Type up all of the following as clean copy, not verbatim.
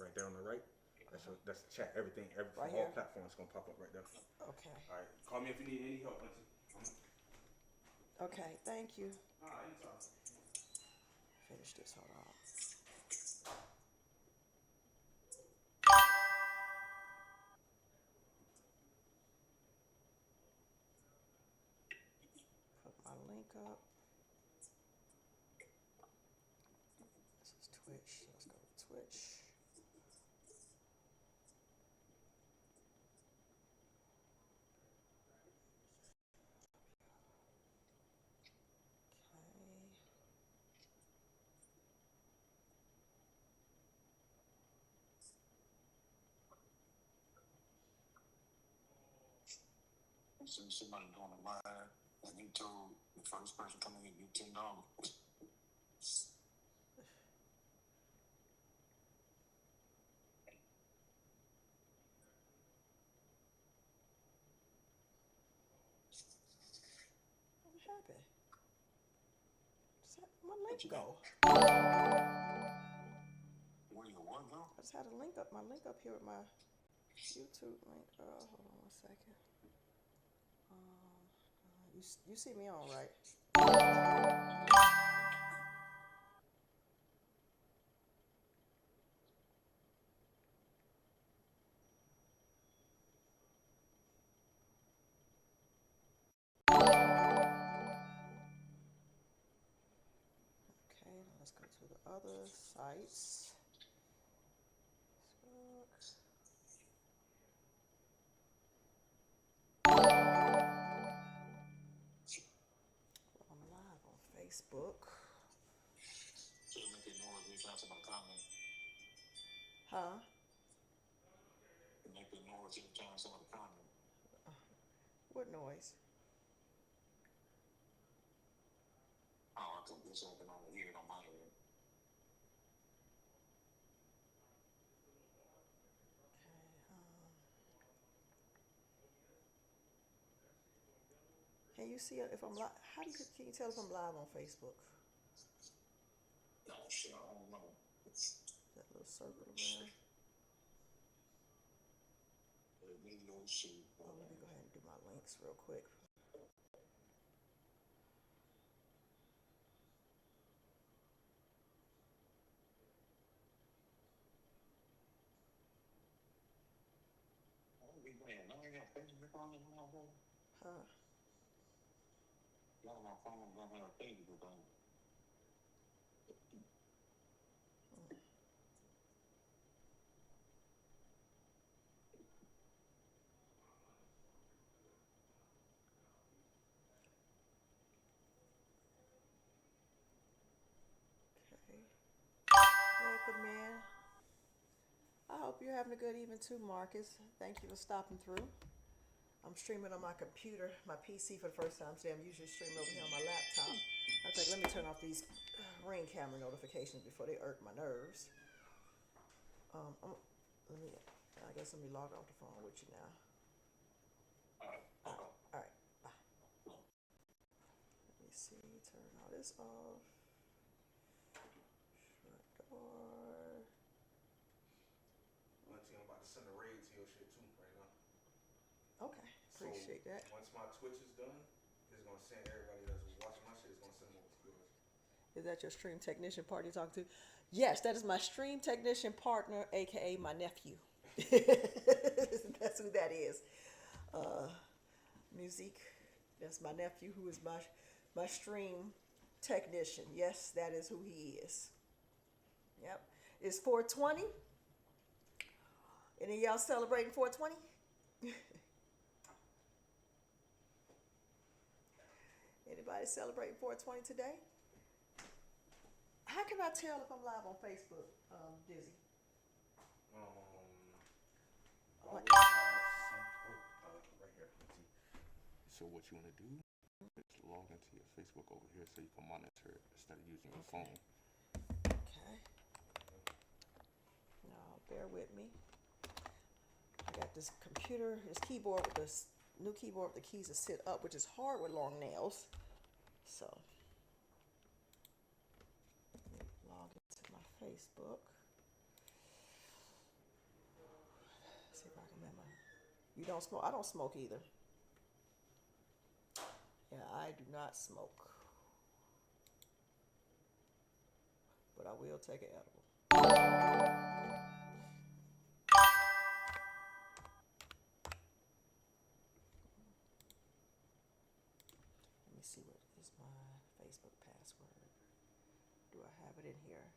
right there on the right. That's the chat. Everything, Right from all here? platforms, gonna pop up right there. Okay. All right, call me if you need any help, Auntie. Okay, thank you. Anytime. Finish this, hold on. Put my link up. This is Twitch. Let's go to Twitch. Okay. So somebody doing a live, and you told the first person coming in, you $10. What happened? My link you go? Where your what go? I just had a link up. My link up here with my YouTube link. Hold on one second. You see me on, right? Okay, now let's go to the other sites. I'm live on Facebook. So you make it noise every time somebody comment. Huh? You make it noise every time somebody comment. What noise? Oh, I think this I can only hear it on my end. Can you see if I'm live? Can you tell if I'm live on Facebook? No, shit, I don't know. That little circle around. Video shoot. Oh, let me go ahead and do my links real quick. Huh? A lot of my phone don't have Facebook on it. Okay. Welcome, man. I hope you're having a good evening too, Marcus. Thank you for stopping through. I'm streaming on my computer, my PC for the first time today. I'm usually streaming over here on my laptop. I think let me turn off these Ring camera notifications before they irk my nerves. I guess let me log off the phone with you now. All right, bye. Let me see, turn all this off. Shut door. Auntie, I'm about to send a raid to your shit too right now. Okay, appreciate that. Once my Twitch is done, it's gonna send everybody that's watching my shit. It's gonna send them over to yours. Is that your stream technician partner you talking to? Yes, that is my stream technician partner, aka my nephew. That's who that is. Music. That's my nephew, who is my stream technician. Yes, that is who he is. Yep. It's 420. Any of y'all celebrating 420? Anybody celebrating 420 today? How can I tell if I'm live on Facebook, Dizzy? Always have some, right here. Let's see. So what you want to do is log into your Facebook over here so you can monitor it instead of using your phone. Okay. Now, bear with me. I got this computer, this keyboard with this new keyboard with the keys to sit up, which is hard with long nails. So, log into my Facebook. You don't smoke? I don't smoke either. Yeah, I do not smoke. But I will take an edible. Let me see what is my Facebook password. Do I have it in here?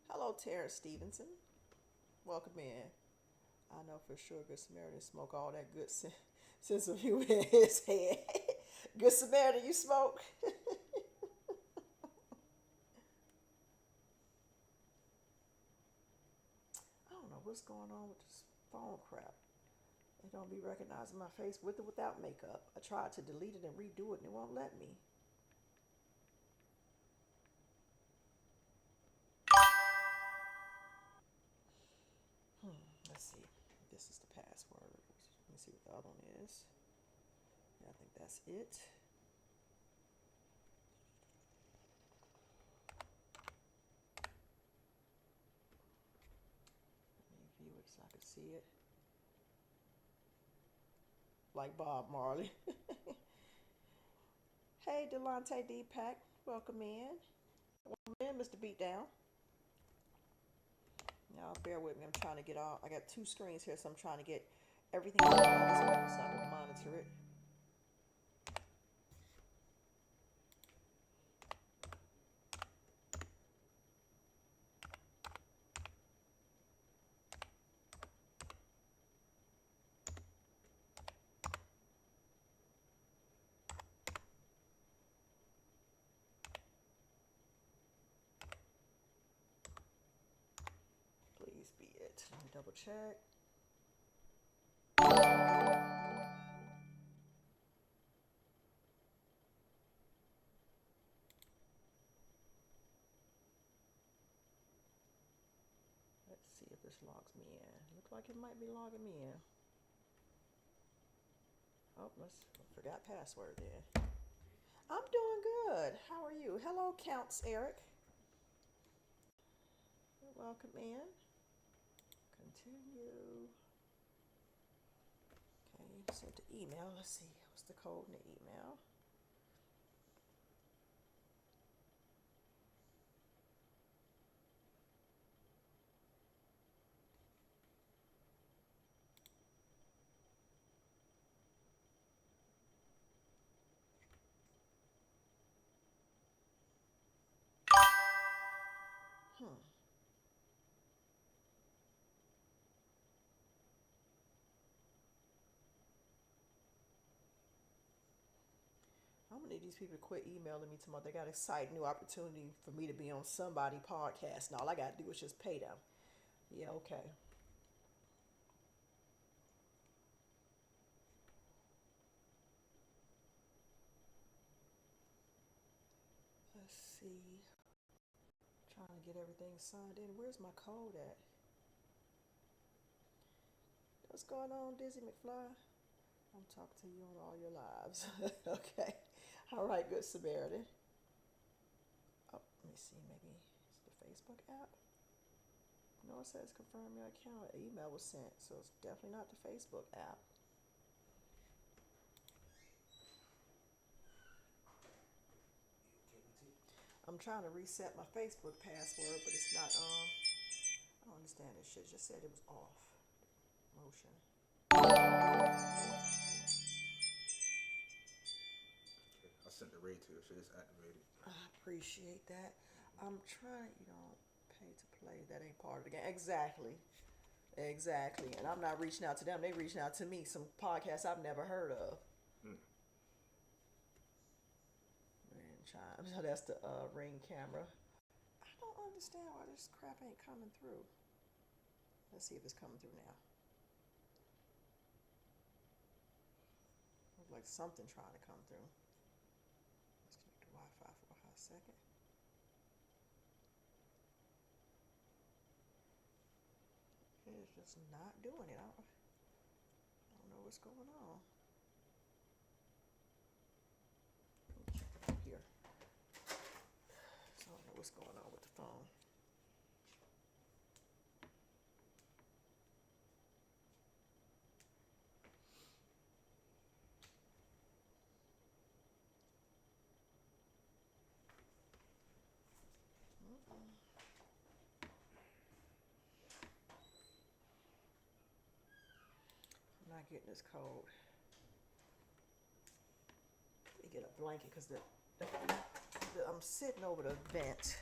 Hello, Terrence Stevenson. Welcome in. I know for sure Good Samaritan smoke all that good sense of humor in his head. Good Samaritan, you smoke? I don't know what's going on with this phone crap. It don't be recognizing my face with or without makeup. I tried to delete it and redo it and it won't let me. Let's see. This is the password. Let me see what the other one is. Yeah, I think that's it. Let me view it so I can see it. Like Bob Marley. Hey, Delonte Deepak. Welcome in. Welcome in, Mr. Beatdown. Now, bear with me. I'm trying to get all. I got two screens here, so I'm trying to get everything on this screen so I can monitor it. Please be it. Let me double check. Let's see if this logs me in. Looks like it might be logging me in. Oh, forgot password then. I'm doing good. How are you? Hello, Counts Eric. Welcome in. Continue. Okay, so the email. Let's see. What's the code in the email? How many of these people quit emailing me tomorrow? They got a site new opportunity for me to be on somebody podcast. And all I got to do is just pay them. Yeah, okay. Let's see. Trying to get everything signed in. Where's my code at? What's going on, Dizzy McFly? I'm talking to you on all your lives. Okay. All right, Good Samaritan. Oh, let me see. Maybe it's the Facebook app. No, it says confirm your account. An email was sent, so it's definitely not the Facebook app. I'm trying to reset my Facebook password, but it's not I don't understand this shit. It just said it was off. Motion. I sent the raid to you, so it's activated. I appreciate that. I'm trying, pay to play. That ain't part of the game. Exactly. And I'm not reaching out to them. They reaching out to me. Some podcasts I've never heard of. Man, chimes. That's the Ring camera. I don't understand why this crap ain't coming through. Let's see if it's coming through now. Looks like something trying to come through. Let's connect the Wi-Fi for a hot second. It's just not doing it. I don't know what's going on. what's going on with the phone. I'm not getting this cold. Let me get a blanket because I'm sitting over the vent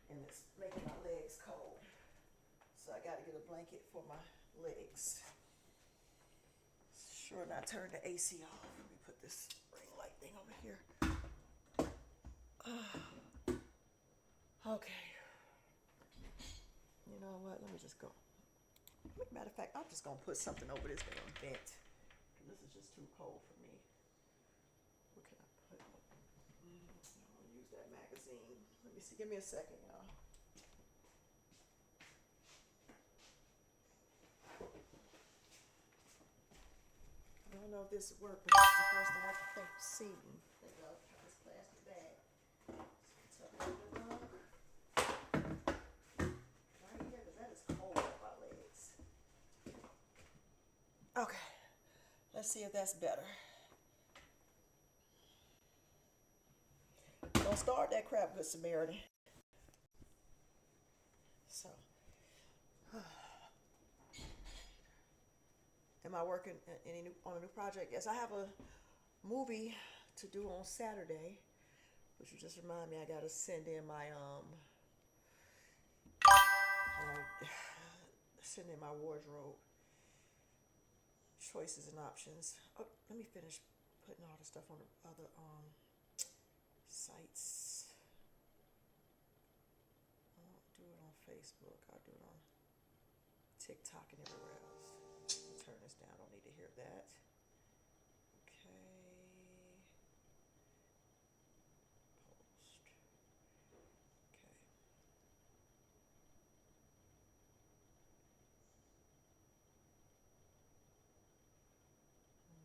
and it's making my legs cold. So I gotta get a blanket for my legs. Sure not turn the AC off. Let me put this ring light thing over here. Okay. You know what? Let me just go. Matter of fact, I'm just gonna put something over this damn vent. This is just too cold for me. What can I put? I'm gonna use that magazine. Let me see. Give me a second, y'all. I don't know if this will work, but it's the first thing I can think of seeing. There you go. Got this plastic bag. So tuck it in the rug. Right here, because that is cold on my legs. Okay. Let's see if that's better. Don't start that crap, Good Samaritan. So, am I working on a new project? Yes, I have a movie to do on Saturday, which you just remind me I gotta send in my wardrobe choices and options. Oh, let me finish putting all the stuff on the other sites. I won't do it on Facebook. I'll do it on TikTok and everywhere else. Turn this down. I don't need to hear that. Okay. Post. Okay.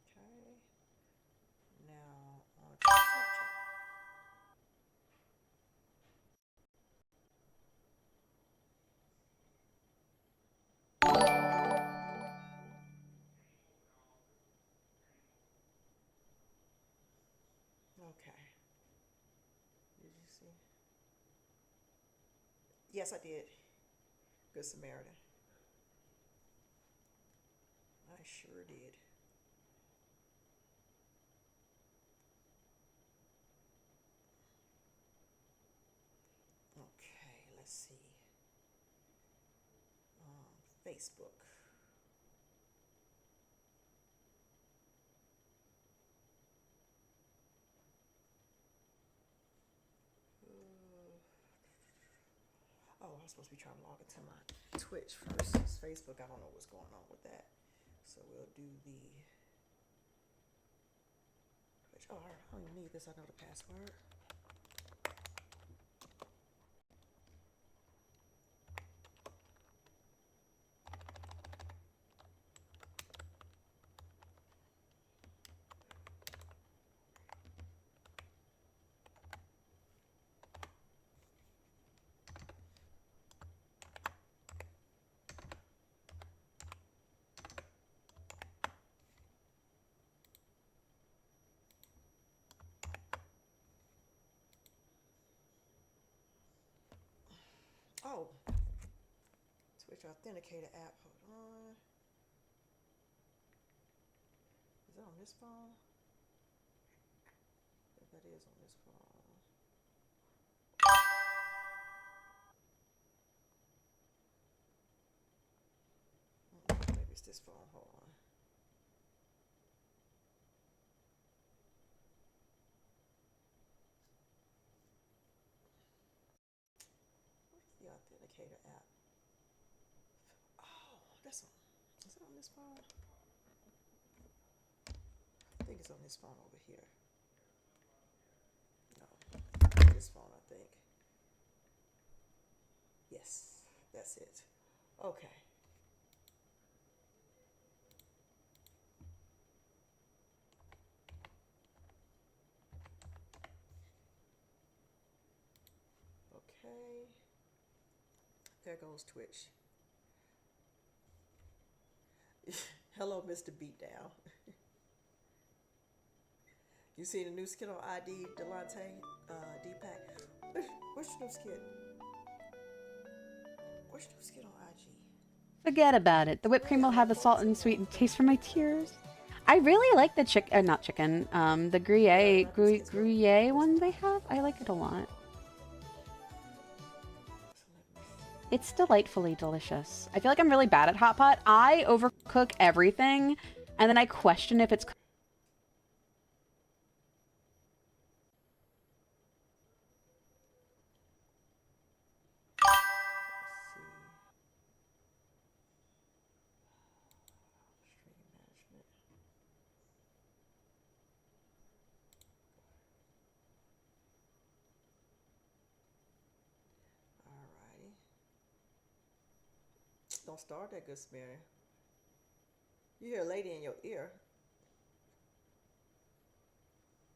Okay. Now on to Snapchat. Okay. Did you see? Yes, I did. Good Samaritan. I sure did. Okay, let's see. Facebook. Oh, I was supposed to be trying to log into my Twitch first. It's Facebook. I don't know what's going on with that. So we'll do the Twitch. Oh, I don't even need this. I know the password. Oh, Twitch Authenticator app. Hold on. Is it on this phone? If that is on this phone. Maybe it's this phone. Hold on. What is the Authenticator app? Oh, that's on. Is it on this phone? I think it's on this phone over here. No, this phone, I think. Yes, that's it. Okay. Okay. There goes Twitch. Hello, Mr. Beatdown. You see the new skit on ID, Delonte, Deepak? What's your new skit? What's your new skit on IG? Forget about it. The whipped cream will have a salt and sweet taste for my tears. I really like the not chicken, the Gruyere one they have. I like it a lot. It's delightfully delicious. I feel like I'm really bad at hot pot. I overcook everything, and then I question if it's... Alrighty. Don't start that, Good Samaritan. You hear a lady in your ear.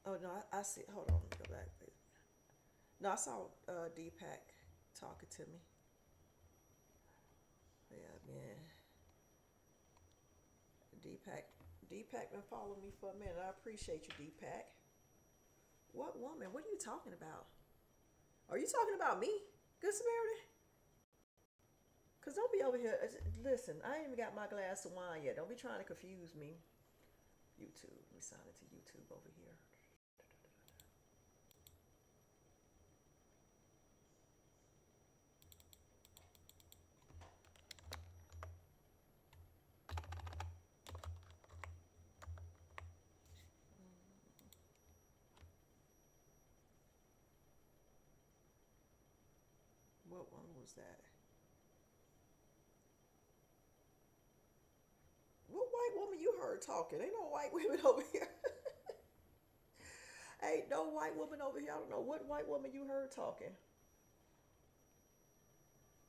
Oh, no, I see. Hold on. Let me go back. No, I saw Deepak talking to me. Yeah, man. Deepak been following me for a minute. I appreciate you, Deepak. What woman? What are you talking about? Are you talking about me, Good Samaritan? Because don't be over here. Listen, I ain't even got my glass of wine yet. Don't be trying to confuse me. YouTube. Let me sign it to YouTube over here. What one was that? What white woman you heard talking? Ain't no white women over here. Ain't no white woman over here. I don't know what white woman you heard talking.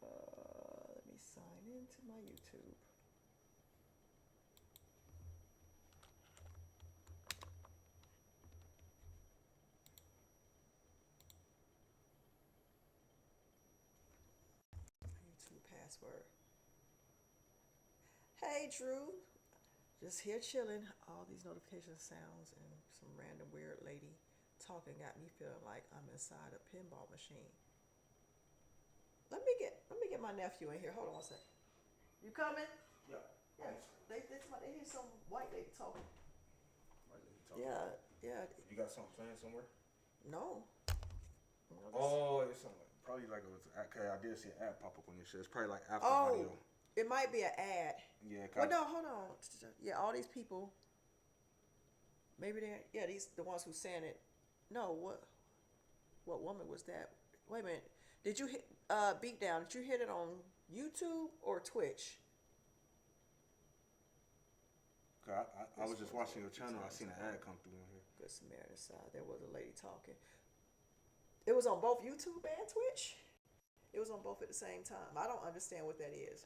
Let me sign into my YouTube. YouTube password. Hey, Drew. Just here chilling. All these notification sounds and some random weird lady talking got me feeling like I'm inside a pinball machine. Let me get my nephew in here. Hold on a second. You coming? Yeah. Yeah. They hear some white lady talking. White lady talking. Yeah. You got something playing somewhere? No. Oh, it's something. Probably like it was. Okay, I did see an ad pop up on your shit. It's probably like after Oh, audio. it might be an ad. Yeah. Well, no, hold on. Yeah, all these people. Maybe these the ones who saying it. No, what woman was that? Wait a minute. Did you hit Beatdown? Did you hit it on YouTube or Twitch? I was just watching your channel. I seen an ad come through in here. Good Samaritan side. There was a lady talking. It was on both YouTube and Twitch. It was on both at the same time. I don't understand what that is.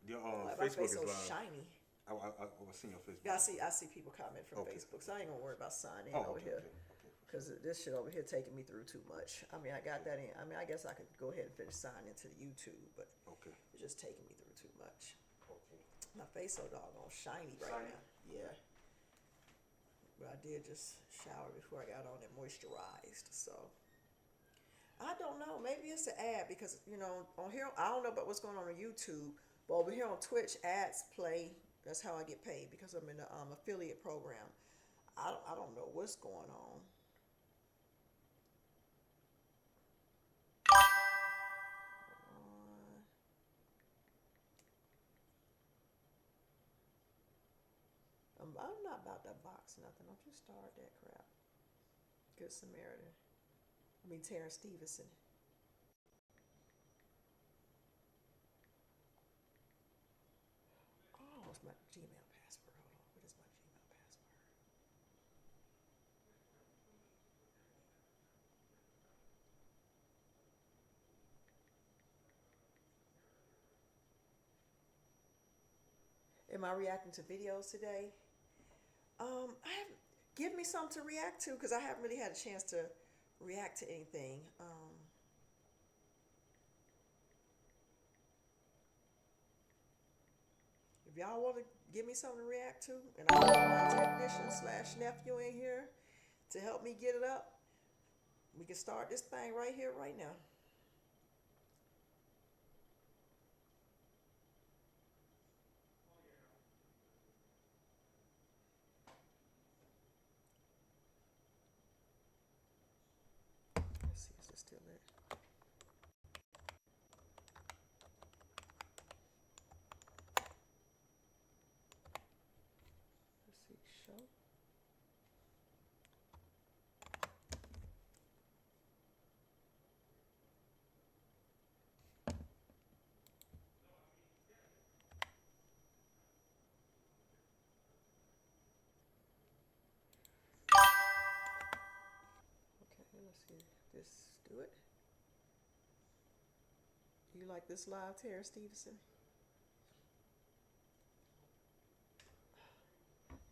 Your Like Facebook my face is so live. shiny. I seen your Facebook. Yeah, I see people comment from Okay. Facebook, so I ain't gonna worry about signing in over Okay. here. Because this shit over here taking me through too much. I mean, I got that in. I mean, I guess I could go ahead and finish signing into the YouTube, but Okay. it's just taking me through too much. Okay. My face so doggone shiny right Shiny? now. Yeah. But I did just shower before I got on and moisturized, so. I don't know. Maybe it's an ad because, on here, I don't know about what's going on YouTube, but over here on Twitch, ads play. That's how I get paid because I'm in the affiliate program. I don't know what's going on. I'm not about to box nothing. Don't you start that crap. Good Samaritan. I mean, Terrence Stevenson. Oh, it's my Gmail password. Hold on. What is my Gmail password? Am I reacting to videos today? Give me something to react to because I haven't really had a chance to react to anything. want to give me something to react to, and I want my technician slash nephew in here to help me get it up, we can start this thing right here, right now. Let's see, is this still it? Let's see, show. Okay, let's see. This do it. You like this live, Tara Stevenson?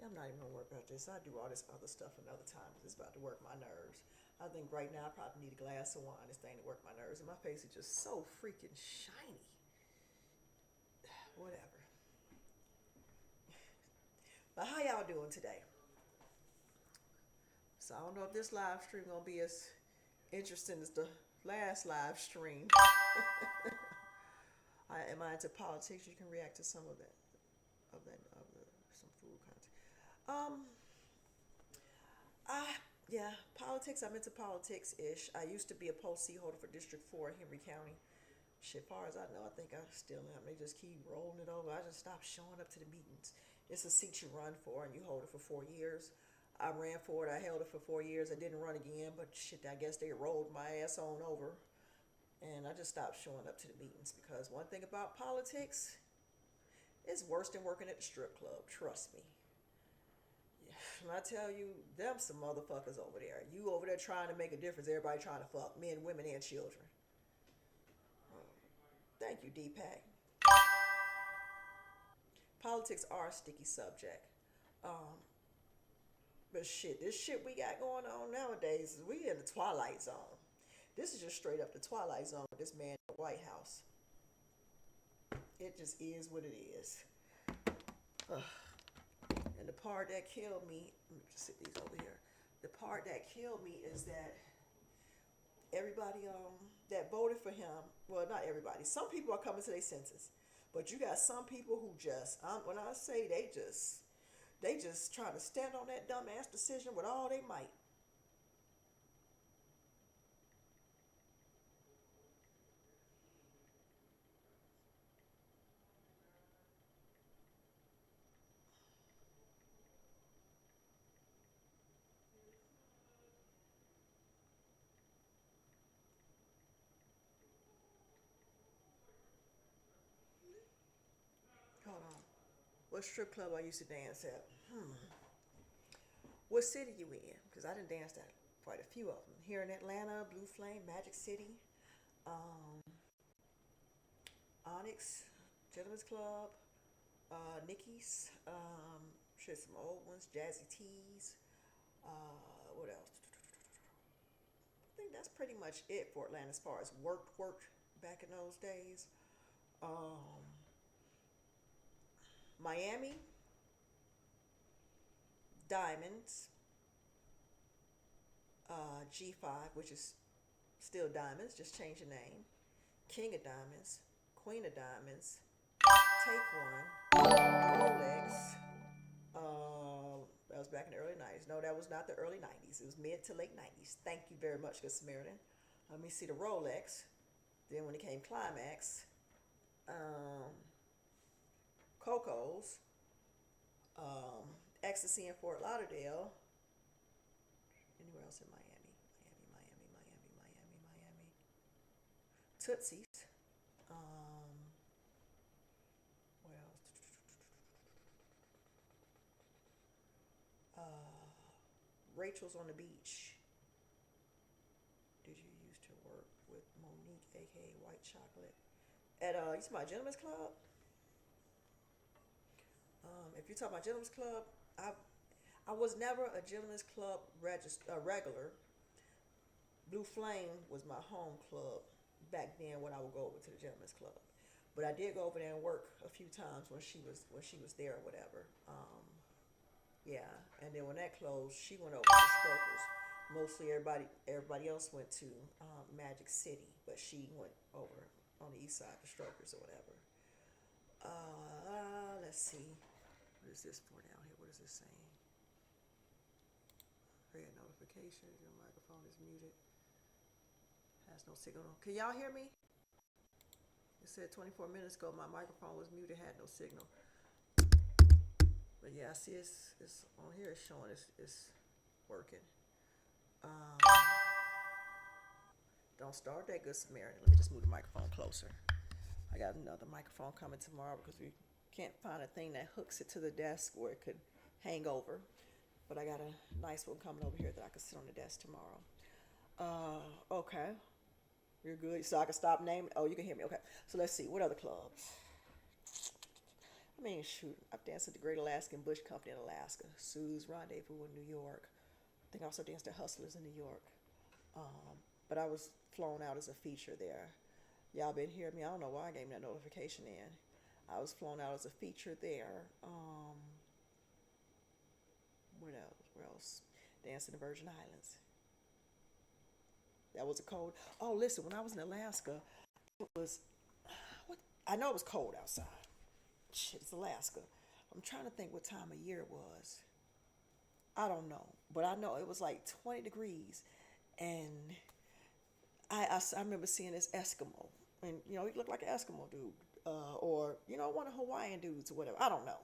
I'm not even gonna worry about this. I do all this other stuff another time. It's about to work my nerves. I think right now I probably need a glass of wine, this thing to work my nerves. And my face is just so freaking shiny. Whatever. But how y'all doing today? So I don't know if this live stream gonna be as interesting as the last live stream. Am I into politics? You can react to some of that, some food content. Yeah, politics. I'm into politics-ish. I used to be a post seat holder for District 4 in Henry County. Shit, far as I know, I think I still am. They just keep rolling it over. I just stopped showing up to the meetings. It's a seat you run for, and you hold it for 4 years. I ran for it. I held it for 4 years. I didn't run again, but shit, I guess they rolled my ass on over. And I just stopped showing up to the meetings because one thing about politics, it's worse than working at the strip club. Trust me. When I tell you, them some motherfuckers over there. You over there trying to make a difference. Everybody trying to fuck. Men, women, and children. Thank you, Deepak. Politics are a sticky subject. But shit, this shit we got going on nowadays, we in the Twilight Zone. This is just straight up the Twilight Zone with this man in the White House. It just is what it is. And the part that killed me, let me just sit these over here. The part that killed me is that everybody that voted for him, well, not everybody, some people are coming to their senses. But you got some people who just, when I say they just trying to stand on that dumbass decision with all they might. Hold on. What strip club I used to dance at? What city you in? Because I done danced at quite a few of them. Here in Atlanta, Blue Flame, Magic City, Onyx, Gentleman's Club, Nikki's, some old ones, Jazzy Tees. What else? I think that's pretty much it for Atlanta as far as work back in those days. Miami, Diamonds, G5, which is still Diamonds, just change the name. King of Diamonds, Queen of Diamonds, Take One, Rolex. That was back in the early 90s. No, that was not the early 90s. It was mid to late 90s. Thank you very much, Good Samaritan. Let me see the Rolex. Then when it came Climax, Coco's, Ecstasy in Fort Lauderdale. Anywhere else in Miami? Miami. Tootsie's. What else? Rachel's on the Beach. Did you used to work with Monique, aka White Chocolate? At you talking about Gentleman's Club? If you're talking about Gentleman's Club, I was never a Gentleman's Club regular. Blue Flame was my home club back then when I would go over to the Gentleman's Club. But I did go over there and work a few times when she was there or whatever. Yeah, and then when that closed, she went over to Strokers. Mostly everybody else went to Magic City, but she went over on the east side to Strokers or whatever. Let's see. What is this for down here? What is this saying? Red notifications. Your microphone is muted. Has no signal. Can y'all hear me? It said 24 minutes ago my microphone was muted, had no signal. But yeah, I see it's on here. It's showing it's working. Don't start that, Good Samaritan. Let me just move the microphone closer. I got another microphone coming tomorrow because we can't find a thing that hooks it to the desk where it could hang over. But I got a nice one coming over here that I can sit on the desk tomorrow. Okay. You're good. So I can stop naming. Oh, you can hear me. Okay. So let's see. What other clubs? I mean, shoot. I've danced at the Great Alaskan Bush Company in Alaska. Sue's Rendezvous in New York. I think I also danced at Hustlers in New York. But I was flown out as a feature there. Y'all been hearing me. I don't know why I gave that notification in. I was flown out as a feature there. What else? Where else? Dancing in the Virgin Islands. That was a cold. Oh, listen, when I was in Alaska, it was, I know it was cold outside. Shit, it's Alaska. I'm trying to think what time of year it was. I don't know, but I know it was like 20 degrees, and I remember seeing this Eskimo, and he looked like an Eskimo dude, or one of Hawaiian dudes or whatever. I don't know.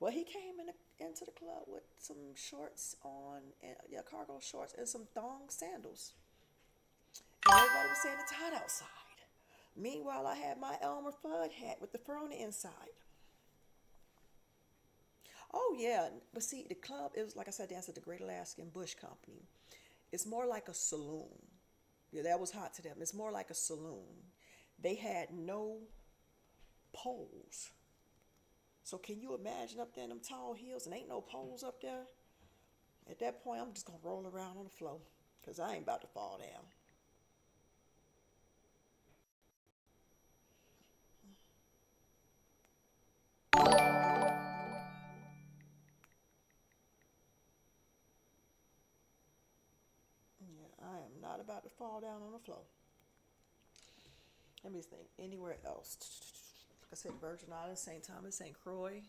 Well, he came into the club with some shorts on, cargo shorts and some thong sandals. And everybody was saying it's hot outside. Meanwhile, I had my Elmer Fudd hat with the fur on the inside. Oh, yeah. But see, the club, it was like I said, I danced at the Great Alaskan Bush Company. It's more like a saloon. Yeah, that was hot to them. It's more like a saloon. They had no poles. So can you imagine up there in them tall hills and ain't no poles up there? At that point, I'm just going to roll around on the floor because I ain't about to fall down. Yeah, I am not about to fall down on the floor. Let me think. Anywhere else? Like I said, Virgin Islands, St. Thomas, St. Croix.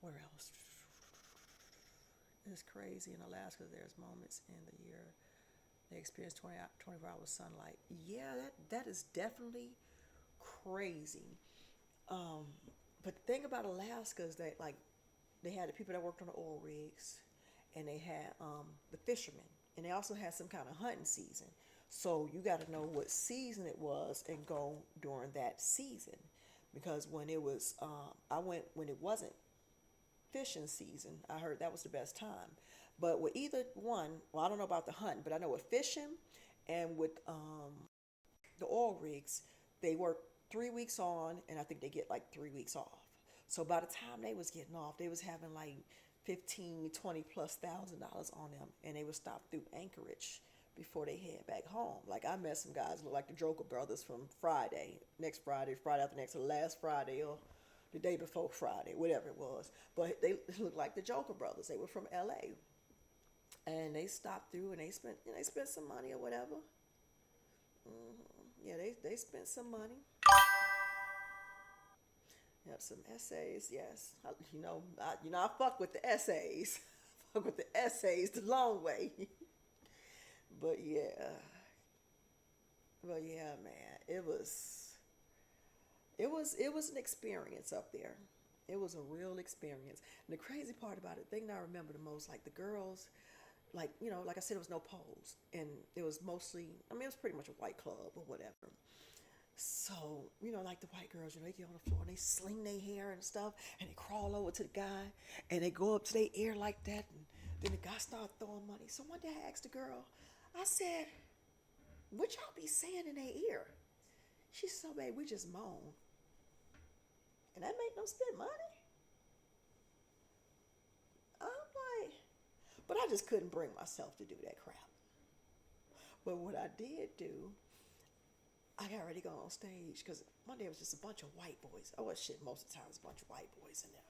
Where else? It's crazy in Alaska. There's moments in the year they experience 24 hours sunlight. Yeah, that is definitely crazy. But the thing about Alaska is that they had the people that worked on the oil rigs, and they had the fishermen, and they also had some kind of hunting season. So you got to know what season it was and go during that season, because when it was, I went when it wasn't fishing season. I heard that was the best time. But with either one, well, I don't know about the hunting, but I know with fishing and with the oil rigs, they work 3 weeks on, and I think they get like 3 weeks off. So by the time they was getting off, they was having like 15, 20 plus $1,000 on them, and they would stop through Anchorage before they head back home. Like I met some guys look like the Joker Brothers from next Friday, Friday after next, or last Friday, or the day before Friday, whatever it was. But they looked like the Joker Brothers. They were from LA, and they stopped through and they spent some money or whatever. Yeah, they spent some money. Yep, some essays, yes. I fuck with the essays. Fuck with the essays the long way. But yeah, man, it was an experience up there. It was a real experience. And the crazy part about it, the thing that I remember the most, like the girls, like I said, it was no poles, and it was mostly, it was pretty much a white club or whatever. So, like the white girls, they get on the floor and they sling their hair and stuff, and they crawl over to the guy, and they go up to their ear like that, and then the guy starts throwing money. So one day I asked the girl, I said, what y'all be saying in their ear? She said, so babe, we just moan. And that make them spend money? I'm like, but I just couldn't bring myself to do that crap. But what I did do, I got ready to go on stage because one day it was just a bunch of white boys. Oh, well, shit, most of the time it was a bunch of white boys in there.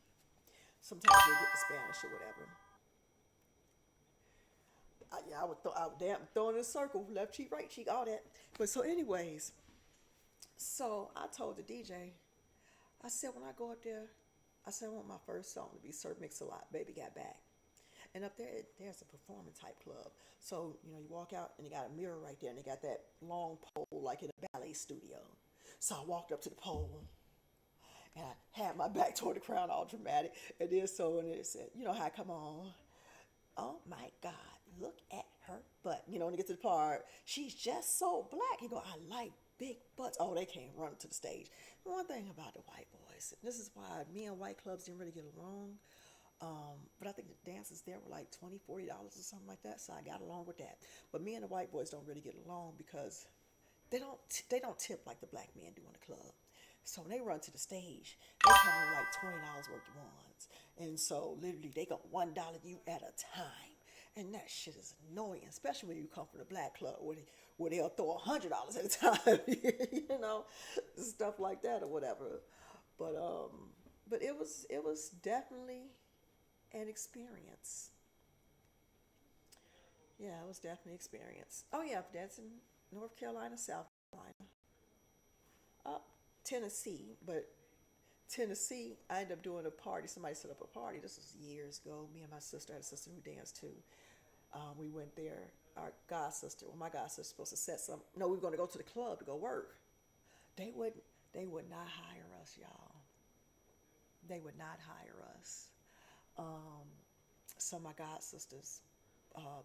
Sometimes they get the Spanish or whatever. Yeah, I would damn throw in a circle, left cheek, right cheek, all that. But so, anyways, so I told the DJ, I said, when I go up there, I said, I want my first song to be Sir Mix-a-Lot, Baby Got Back. And up there, there's a performing type club. So, you walk out and you got a mirror right there and they got that long pole like in a ballet studio. So I walked up to the pole and I had my back toward the crowd all dramatic. And then and it said, how I come on. Oh my God, look at her butt. When you get to the part, she's just so black. You go, I like big butts. Oh, they came running to the stage. One thing about the white boys, this is why me and white clubs didn't really get along. But I think the dances there were like $20, $40 or something like that. So I got along with that. But me and the white boys don't really get along because they don't tip like the black men do in the club. So when they run to the stage, they come in like $20 worth of ones. And so literally they got $1 you at a time. And that shit is annoying, especially when you come from the black club where they'll throw $100 at a time, stuff like that or whatever. But it was definitely an experience. Yeah, it was definitely an experience. Oh yeah, that's in North Carolina, South Carolina, Tennessee. But Tennessee, I ended up doing a party. Somebody set up a party. This was years ago. Me and my sister, I had a sister who danced too. We went there. Our god sister, my god sister, was supposed to set some. No, we were going to go to the club to go work. They would not hire us, y'all. They would not hire us. So my god sister's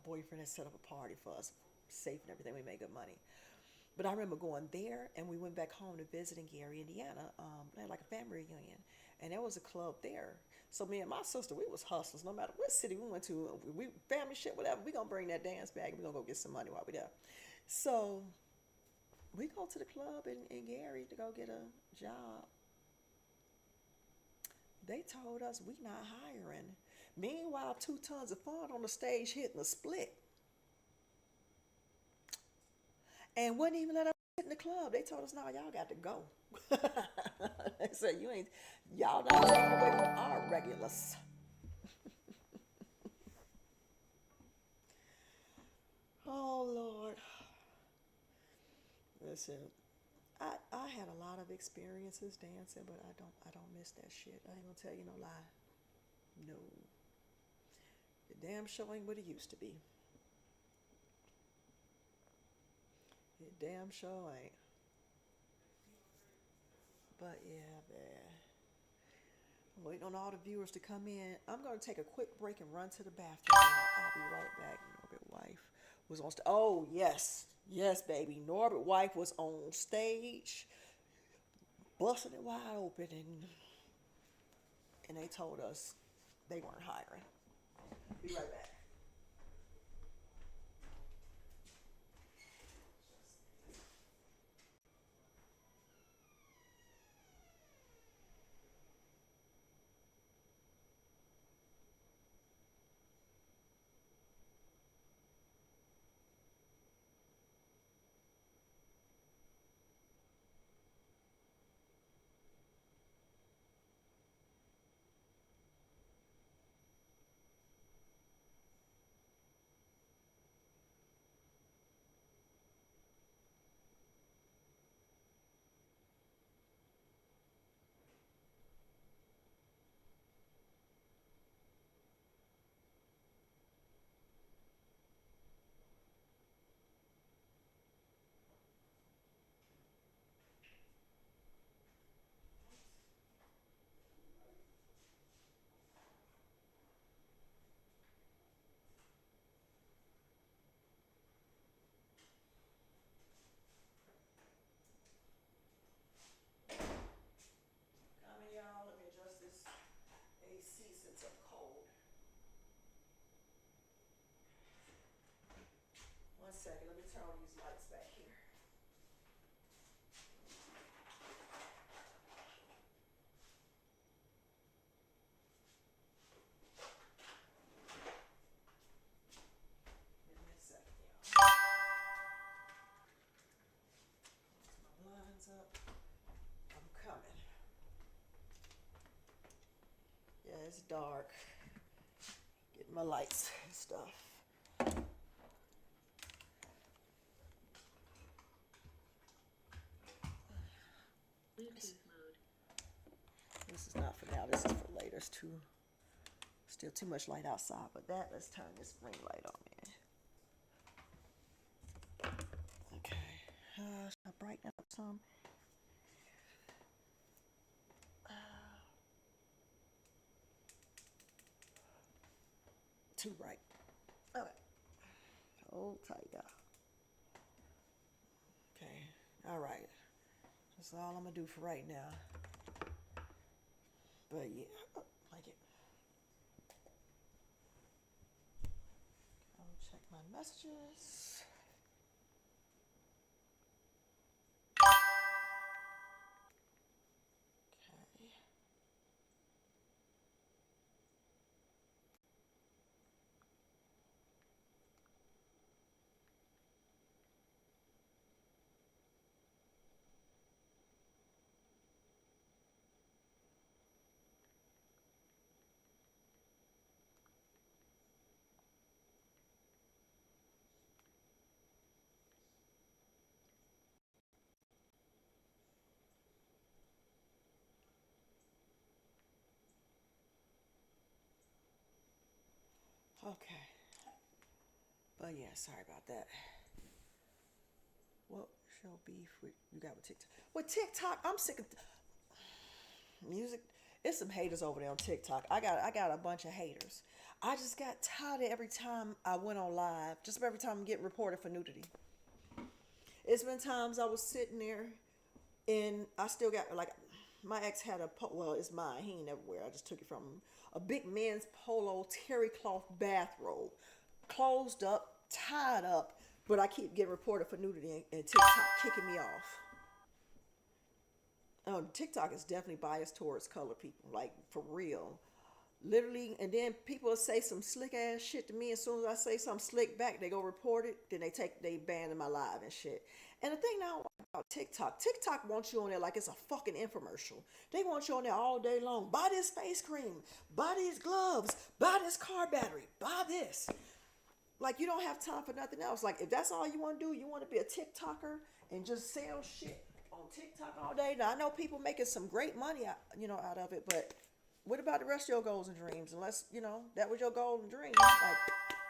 boyfriend had set up a party for us, safe and everything. We made good money. But I remember going there, and we went back home to visit in Gary, Indiana. They had like a family reunion, and there was a club there. So me and my sister, we was hustlers. No matter what city we went to, we family shit, whatever. We gonna bring that dance bag, and we gonna go get some money while we there. So we go to the club in Gary to go get a job. They told us we not hiring. Meanwhile, 2 Tons of Fun on the stage hitting a split. And wouldn't even let us sit in the club. They told us, no, y'all got to go. They said, y'all not taking away from our regulars. Oh, Lord. Listen, I had a lot of experiences dancing, but I don't miss that shit. I ain't gonna tell you no lie. No. The damn show ain't what it used to be. It damn show ain't. But yeah, man. I'm waiting on all the viewers to come in. I'm going to take a quick break and run to the bathroom. I'll be right back. Norbert Wife was on stage. Oh, yes. Yes, baby. Norbert Wife was on stage, busting it wide open, and they told us they weren't hiring. Be right back. dark. Get my lights and stuff. Bluetooth mode. This is not for now. This is for later. It's still too much light outside. But let's turn this ring light on, man. Okay. Should I brighten up some? Too bright. Okay. Hold tight, y'all. Okay. All right. That's all I'm gonna do for right now. But yeah, like it. I'll check my messages. Okay. Okay. But yeah, sorry about that. What shall beef with you got with TikTok? With TikTok, I'm sick of music. It's some haters over there on TikTok. I got a bunch of haters. I just got tired of every time I went on live, just every time I'm getting reported for nudity. It's been times I was sitting there and I still got, like, my ex had well, it's mine. He ain't never wear it. I just took it from him. A big men's polo terry cloth bathrobe, closed up, tied up, but I keep getting reported for nudity and TikTok kicking me off. TikTok is definitely biased towards colored people, like, for real. Literally, and then people will say some slick ass shit to me. As soon as I say something slick back, they go report it. Then they ban my live and shit. And the thing now about TikTok wants you on there like it's a fucking infomercial. They want you on there all day long. Buy this face cream, buy these gloves, buy this car battery, buy this. Like, you don't have time for nothing else. Like, if that's all you want to do, you want to be a TikToker and just sell shit on TikTok all day. Now, I know people making some great money out of it, but what about the rest of your goals and dreams? Unless, that was your goal and dream. Like,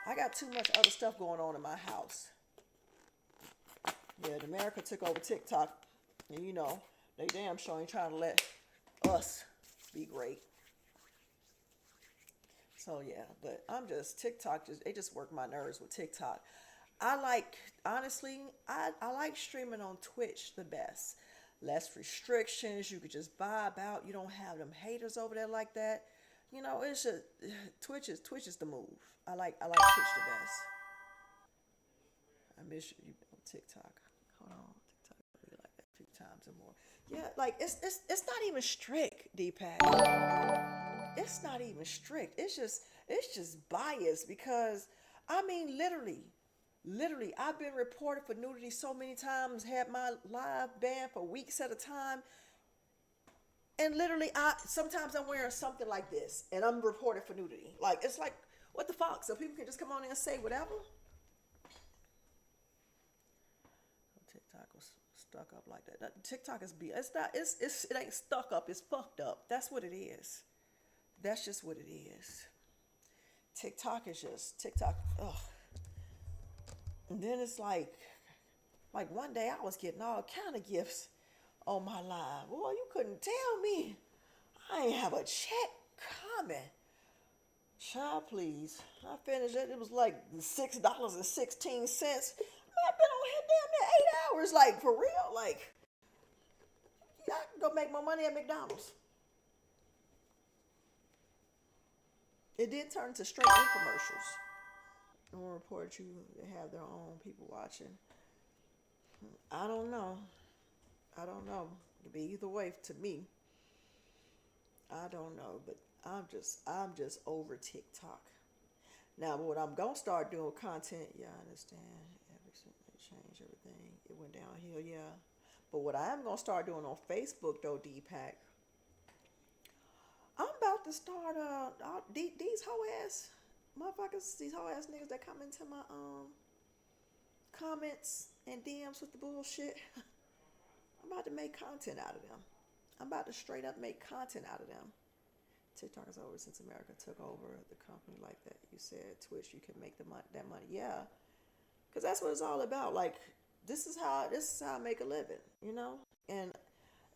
I got too much other stuff going on in my house. Yeah, America took over TikTok. And, they damn sure ain't trying to let us be great. So, yeah, but I'm just, TikTok, it just worked my nerves with TikTok. Honestly, I like streaming on Twitch the best. Less restrictions. You could just vibe out. You don't have them haters over there like that. It's just Twitch is the move. I like Twitch the best. I miss you on TikTok. Hold on, TikTok. I really like that 3 times or more. Yeah, like it's not even strict, Deepak. It's not even strict. It's just biased because Literally, I've been reported for nudity so many times, had my live banned for weeks at a time. And literally, sometimes I'm wearing something like this, and I'm reported for nudity. Like, it's like, what the fuck? So people can just come on in and say whatever? TikTok was stuck up like that. TikTok is it ain't stuck up, it's fucked up. That's what it is. That's just what it is. TikTok, ugh. And then it's like one day I was getting all kind of gifts on my live. Boy, you couldn't tell me I ain't have a check coming. Child, please. I finished it. It was like $6.16. Man, I've been on here damn near 8 hours. Like, for real? Like, yeah, I can go make more money at McDonald's. It did turn to straight infomercials. I want to report you. They have their own people watching. I don't know. It could be either way to me. I don't know, but I'm just over TikTok. Now, what I'm gonna start doing with content, yeah, I understand. They changed everything. It went downhill, yeah. But what I am gonna start doing on Facebook, though, Deepak, I'm about to start these hoe ass motherfuckers, these hoe ass niggas that come into my comments and DMs with the bullshit. I'm about to make content out of them. I'm about to straight up make content out of them. TikTok is over since America took over the company like that. You said Twitch, you can make that money. Yeah, because that's what it's all about. Like this is how I make a living, you know. And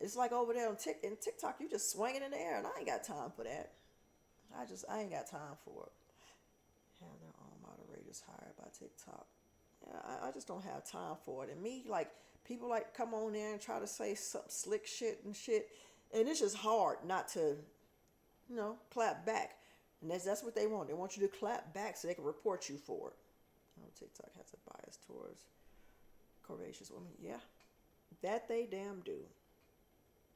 it's like over there on TikTok, you just swinging in the air, and I ain't got time for that. I ain't got time for it. Have their own moderators hired by TikTok. Yeah, I just don't have time for it. And me, like, people like come on there and try to say some slick shit and shit, and it's just hard not to, you know, clap back. And that's what they want. They want you to clap back so they can report you for it. Oh, TikTok has a bias towards curvaceous women. Yeah, that they damn do.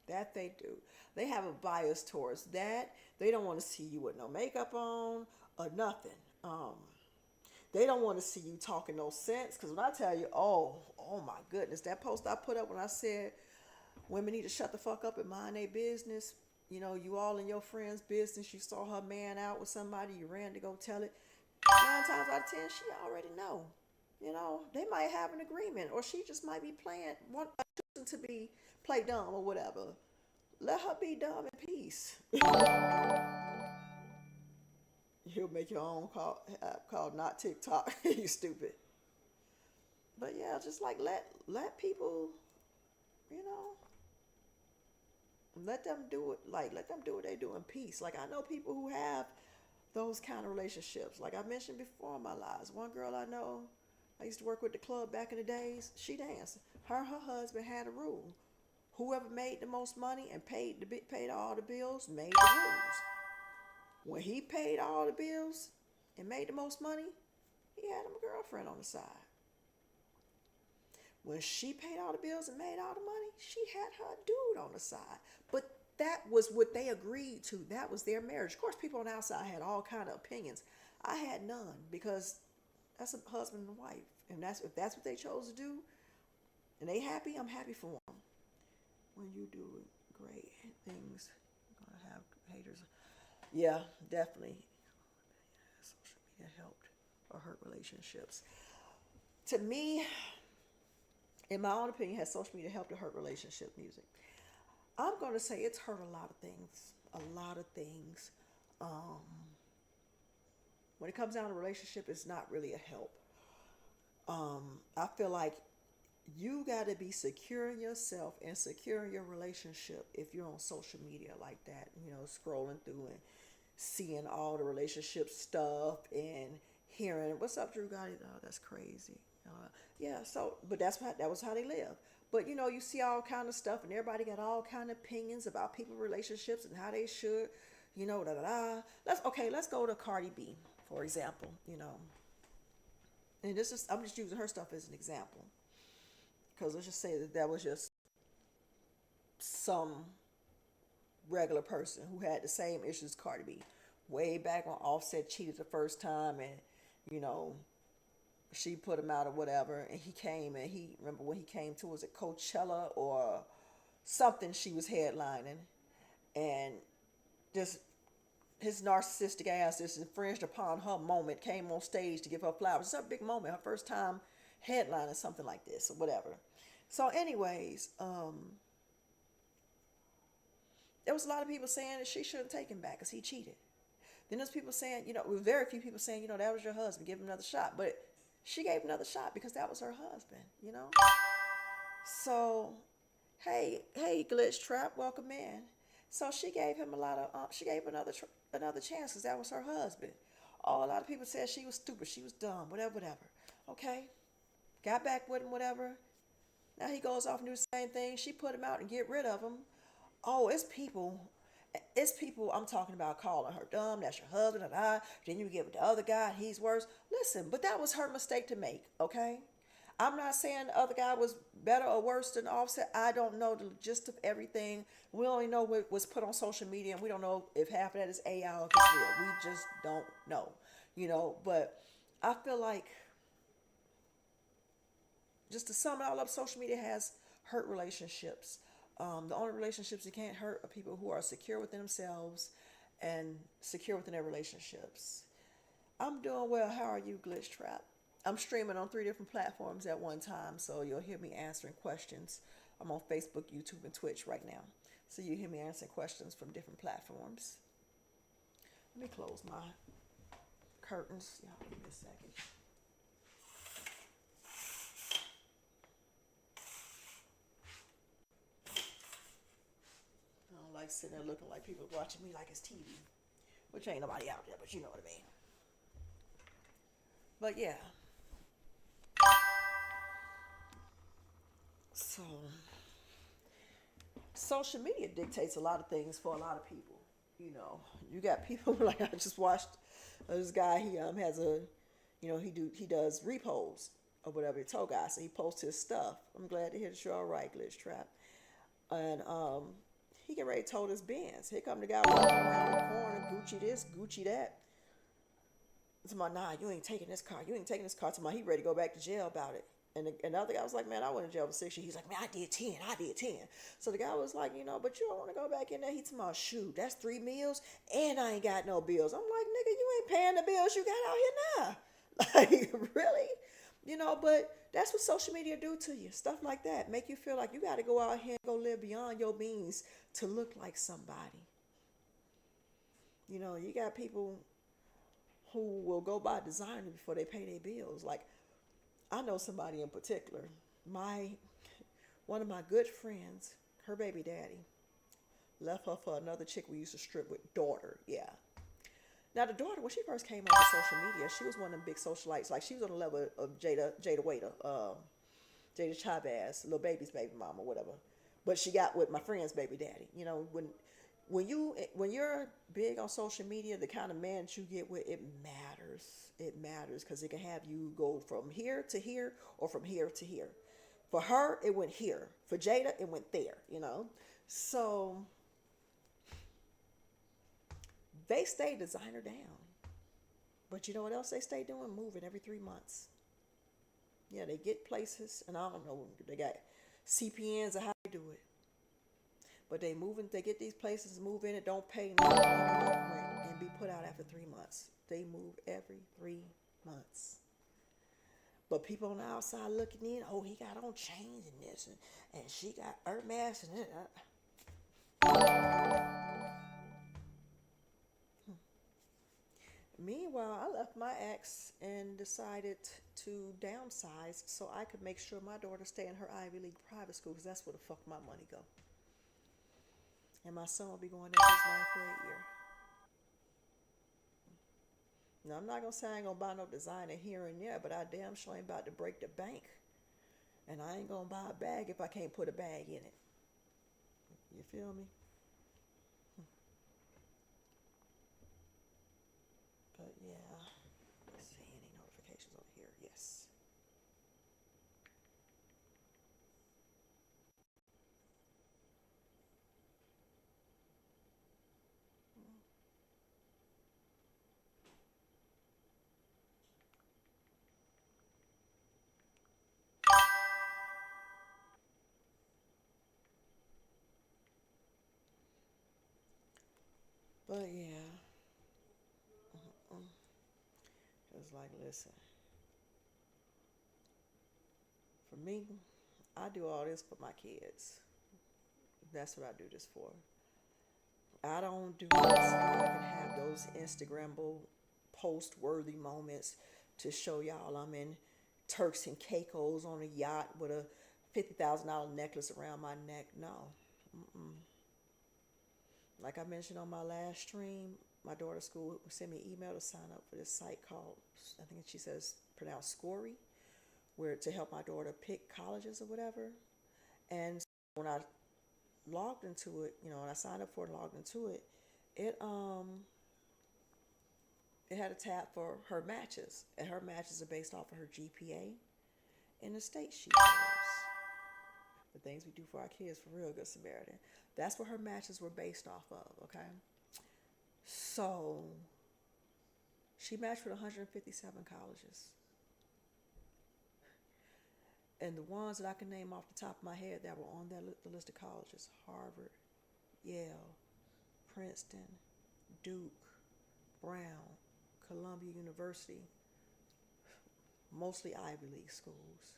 That they do. They have a bias towards that. They don't want to see you with no makeup on or nothing. They don't want to see you talking no sense. Because when I tell you, oh my goodness, that post I put up when I said women need to shut the fuck up and mind their business. You know, you all in your friend's business. You saw her man out with somebody. You ran to go tell it. 9 times out of 10, she already know. You know, they might have an agreement, or she just might be choosing to be play dumb or whatever. Let her be dumb in peace. You'll make your own app called Not TikTok. You stupid. But yeah, just like let people, you know, let them do it. Like let them do what they do in peace. Like I know people who have those kind of relationships. Like I mentioned before in my lives, one girl I know, I used to work with the club back in the days. She danced. Her husband had a rule. Whoever made the most money and paid all the bills made the rules. When he paid all the bills and made the most money, he had him a girlfriend on the side. When she paid all the bills and made all the money, she had her dude on the side. But that was what they agreed to. That was their marriage. Of course, people on the outside had all kind of opinions. I had none because that's a husband and wife. And if that's what they chose to do and they happy, I'm happy for them. When you do great things, you're going to have haters. Yeah, definitely. Social media helped or hurt relationships. To me, in my own opinion, has social media helped or hurt relationship music? I'm going to say it's hurt a lot of things. A lot of things. When it comes down to relationship, it's not really a help. I feel like you got to be secure in yourself and secure in your relationship if you're on social media like that, you know, scrolling through and seeing all the relationship stuff and hearing, what's up, Drew Gotti? Oh, that's crazy. Yeah, so, but that was how they live. But, you know, you see all kind of stuff and everybody got all kind of opinions about people's relationships and how they should, you know, da-da-da. Let's go to Cardi B, for example, you know. And I'm just using her stuff as an example. Because let's just say that was just some regular person who had the same issues as Cardi B. Way back when Offset cheated the first time and, you know, she put him out or whatever. And he came and remember when he came to, was it Coachella or something she was headlining? And just his narcissistic ass just infringed upon her moment, came on stage to give her flowers. It's a big moment, her first time headlining something like this or whatever. So anyways, there was a lot of people saying that she shouldn't take him back because he cheated. Then there's people saying, you know, very few people saying, you know, that was your husband, give him another shot. But she gave him another shot because that was her husband, you know. So, hey, Glitch Trap, welcome in. So she gave him she gave him another chance because that was her husband. Oh, a lot of people said she was stupid, she was dumb, whatever. Okay, got back with him, whatever. Now he goes off and do the same thing. She put him out and get rid of him. Oh, it's people I'm talking about calling her dumb. That's your husband, then you get with the other guy, he's worse. Listen, but that was her mistake to make, okay? I'm not saying the other guy was better or worse than Offset. I don't know the gist of everything. We only know what was put on social media, and we don't know if half of that is AI or if it's real. We just don't know, you know. But I feel like, just to sum it all up, social media has hurt relationships. The only relationships it can't hurt are people who are secure within themselves and secure within their relationships. I'm doing well. How are you, Glitch Trap? I'm streaming on 3 different platforms at one time, so you'll hear me answering questions. I'm on Facebook, YouTube, and Twitch right now. So you hear me answering questions from different platforms. Let me close my curtains. Y'all give me a second. I don't like sitting there looking like people watching me like it's TV, which ain't nobody out there, but you know what I mean. But yeah. So, social media dictates a lot of things for a lot of people. You know, you got people like I just watched this guy. He has a, you know, he does repos or whatever. He told guys, so he posts his stuff. I'm glad to hear that you're all right, Glitch Trap. And he get ready to told his Benz. Here come the guy walking around the corner, Gucci this, Gucci that. To my, nah, you ain't taking this car. You ain't taking this car. To my, he ready to go back to jail about it. And the other guy was like, man, I went to jail for 6 years. He's like, man, I did 10. So the guy was like, you know, but you don't want to go back in there. He told me, shoot, that's 3 meals and I ain't got no bills. I'm like, nigga, you ain't paying the bills you got out here now. Like, really? You know, but that's what social media do to you. Stuff like that. Make you feel like you got to go out here and go live beyond your means to look like somebody. You know, you got people who will go buy designer before they pay their bills. Like, I know somebody in particular. One of my good friends, her baby daddy, left her for another chick we used to strip with. Daughter, yeah. Now the daughter, when she first came on social media, she was one of them big socialites. Like, she was on the level of Jada Waiter, Jada Chavez, Lil Baby's baby mama, whatever. But she got with my friend's baby daddy. You know, when you're big on social media, the kind of man that you get with, it matters. It matters because it can have you go from here to here or from here to here. For her, it went here. For Jada, it went there, you know. So they stay designer down. But you know what else they stay doing? Moving every 3 months. Yeah, they get places, and I don't know, they got CPNs or how they do it. But they get these places, move in it, don't pay no rent, and be put out after 3 months. They move every 3 months. But people on the outside looking in, oh, he got on chains and this, and she got Hermes and Meanwhile, I left my ex and decided to downsize so I could make sure my daughter stay in her Ivy League private school, because that's where the fuck my money go. And my son will be going into his 9th grade year. Now, I'm not going to say I ain't going to buy no designer here and there, but I damn sure ain't about to break the bank. And I ain't going to buy a bag if I can't put a bag in it. You feel me? But yeah, let's see, any notifications over here? Yes. But yeah, it's like, listen, for me, I do all this for my kids. That's what I do this for. I don't do this so I can have those Instagrammable post-worthy moments to show y'all I'm in Turks and Caicos on a yacht with a $50,000 necklace around my neck. No. Like I mentioned on my last stream, my daughter's school sent me an email to sign up for this site called, I think she says pronounced Scory, where to help my daughter pick colleges or whatever. And when I logged into it, you know, when I signed up for it and logged into it, it had a tab for her matches, and her matches are based off of her GPA and the state she goes. The things we do for our kids, for real, Good Samaritan. That's what her matches were based off of, okay? So she matched with 157 colleges. And the ones that I can name off the top of my head that were on the list of colleges: Harvard, Yale, Princeton, Duke, Brown, Columbia University, mostly Ivy League schools.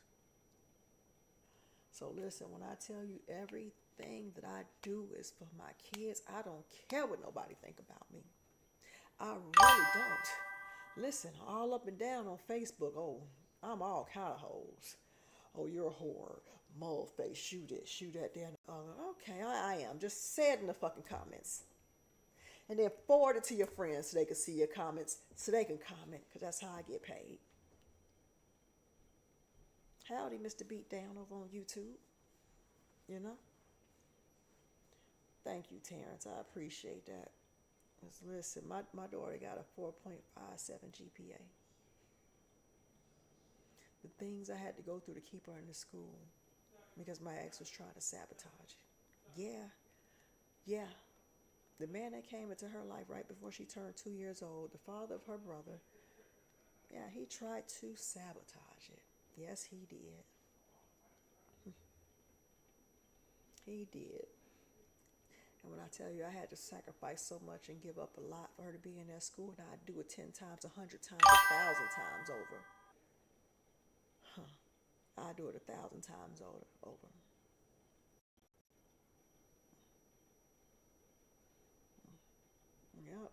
So listen, when I tell you everything that I do is for my kids, I don't care what nobody think about me. I really don't. Listen, all up and down on Facebook, oh, I'm all kind of hoes. Oh, you're a whore. Mole face, shoot it, shoot that, damn other. Okay, I am. Just say it in the fucking comments. And then forward it to your friends so they can see your comments, so they can comment, because that's how I get paid. Howdy, Mr. Beatdown over on YouTube. You know? Thank you, Terrence. I appreciate that. Listen, my daughter got a 4.57 GPA. The things I had to go through to keep her in the school because my ex was trying to sabotage it. Yeah. The man that came into her life right before she turned 2 years old, the father of her brother, yeah, he tried to sabotage it. Yes, he did. He did. And when I tell you I had to sacrifice so much and give up a lot for her to be in that school, and I'd do it 10 times, 100 times, 1,000 times over. I do it 1,000 times over. Yep.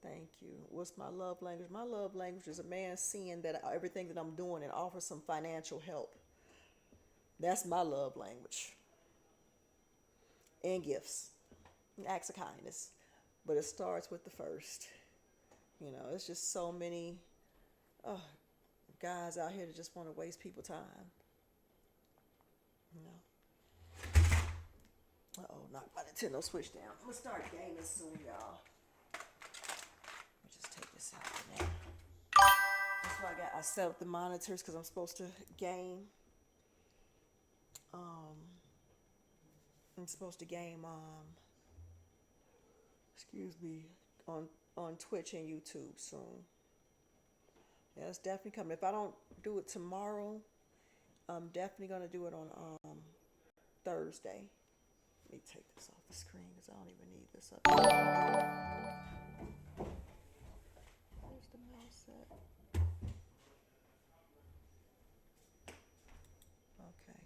Thank you. What's my love language? My love language is a man seeing that everything that I'm doing and offer some financial help. That's my love language. And gifts. And acts of kindness. But it starts with the first. You know, it's just so many guys out here that just want to waste people's time. You know. Uh-oh, knock my Nintendo Switch down. I'm going to start gaming soon, y'all. Let me just take this out for now. That's why I set up the monitors because I'm supposed to game. I'm supposed to game, on Twitch and YouTube soon. Yeah, it's definitely coming. If I don't do it tomorrow, I'm definitely going to do it on Thursday. Let me take this off the screen because I don't even need this up. Where's the mouse at? Okay.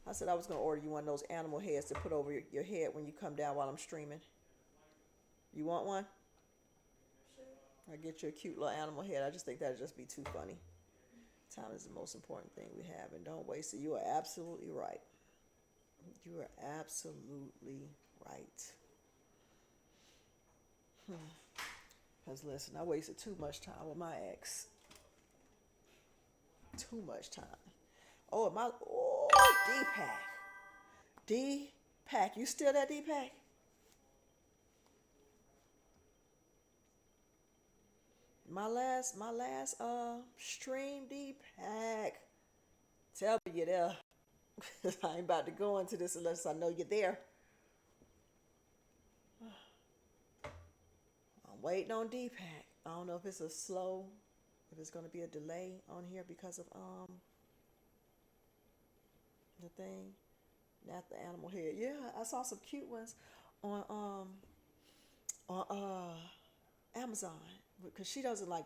I said I was going to order you one of those animal heads to put over your head when you come down while I'm streaming. You want one? Sure. I get you a cute little animal head. I just think that'd just be too funny. Time is the most important thing we have, and don't waste it. You are absolutely right. You are absolutely right. Because listen, I wasted too much time with my ex. Too much time. D-Pack. D-Pack. You still there, D-Pack? My last stream, D-Pack. Tell me you're there. I ain't about to go into this unless I know you're there. I'm waiting on D-Pack. I don't know if it's if it's going to be a delay on here because of the thing. Not the animal head. Yeah, I saw some cute ones on Amazon because she doesn't like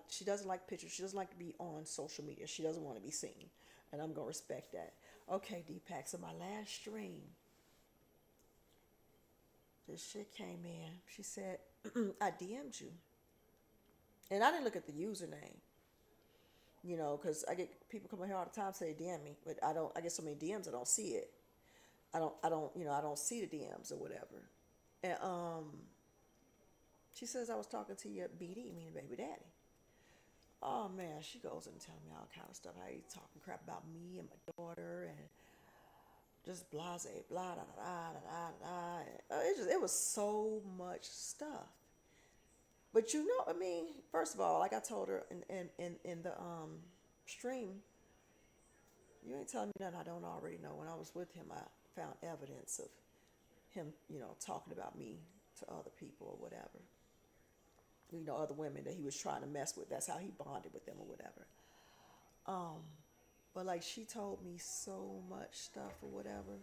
pictures. She doesn't like to be on social media. She doesn't want to be seen, and I'm gonna respect that. Okay, D-Pack. So my last stream, this shit came in. She said, I DM'd you. And I didn't look at the username. You know, because I get people coming here all the time say DM me, but I get so many DMs I don't see it. I don't see the DMs or whatever. And she says I was talking to your BD, meaning baby daddy. Oh man, she goes and telling me all kind of stuff. How you talking crap about me and my daughter and just blase, blah, da, da, da, da, da. It was so much stuff. But you know, I mean, first of all, like I told her in the stream, you ain't telling me nothing I don't already know. When I was with him, I found evidence of him, talking about me to other people or whatever. Other women that he was trying to mess with. That's how he bonded with them or whatever. But like she told me so much stuff or whatever.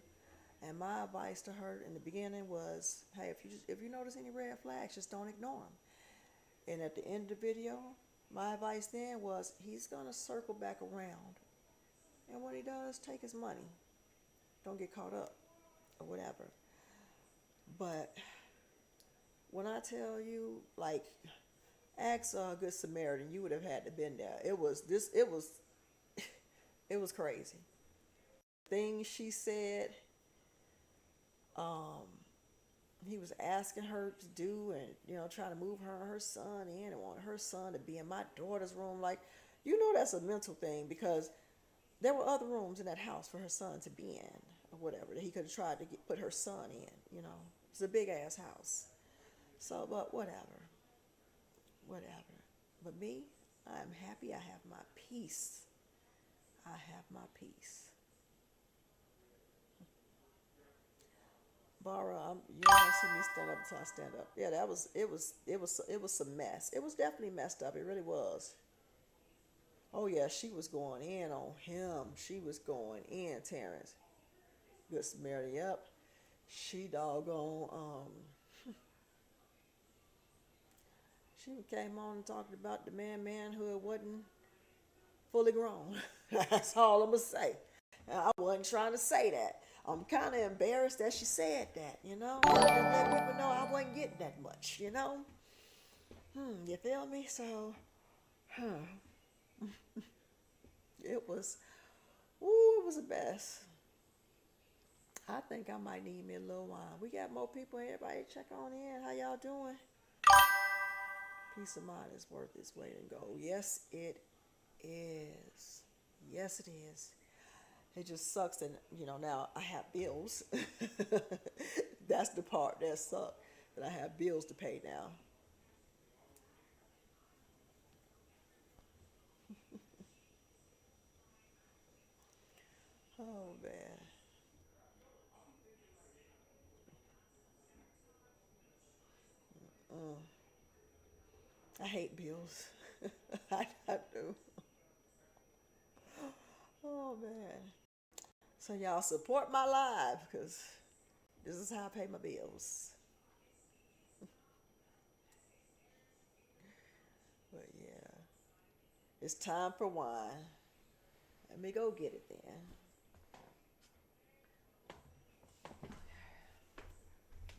And my advice to her in the beginning was, hey, if you notice any red flags, just don't ignore them. And at the end of the video, my advice then was, he's gonna circle back around, and when he does, take his money. Don't get caught up or whatever. But when I tell you, like, ask a Good Samaritan, you would have had to been there. It was it was crazy. Things she said, he was asking her to do, and trying to move her and her son in, and want her son to be in my daughter's room. Like, that's a mental thing, because there were other rooms in that house for her son to be in, or whatever, that he could have tried to put her son in. It's a big ass house. So, but whatever. But me, I'm happy. I have my peace. I have my peace. Bara, you don't see me stand up until I stand up. Yeah, it was some mess. It was definitely messed up. It really was. Oh yeah, she was going in on him. She was going in, Terrence. Good Samaritan, yep. She doggone, she came on and talked about the manhood wasn't fully grown. That's all I'm going to say. I wasn't trying to say that. I'm kind of embarrassed that she said that, And let people know I wasn't getting that much, You feel me? So, it was a mess. I think I might need me a little wine. We got more people. Everybody check on in. How y'all doing? Peace of mind is worth its weight in gold. Yes, it is. Yes, it is. It just sucks that, now I have bills. That's the part that sucks, that I have bills to pay now. Oh, man. I hate bills. I do. Oh, man. So y'all support my live, because this is how I pay my bills. But yeah, it's time for wine. Let me go get it then.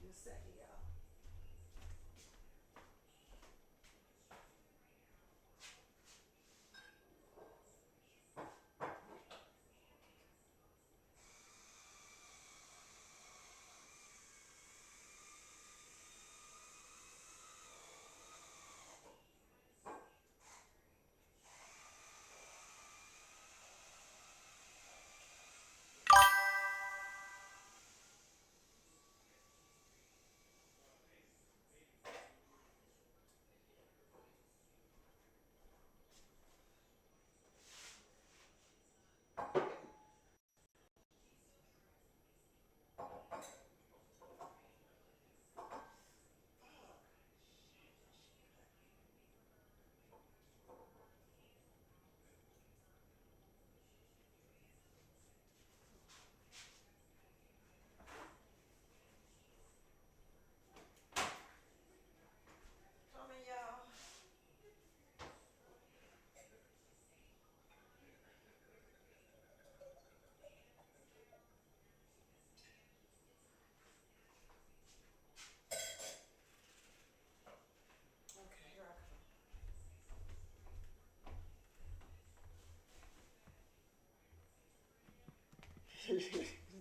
Just a second, y'all.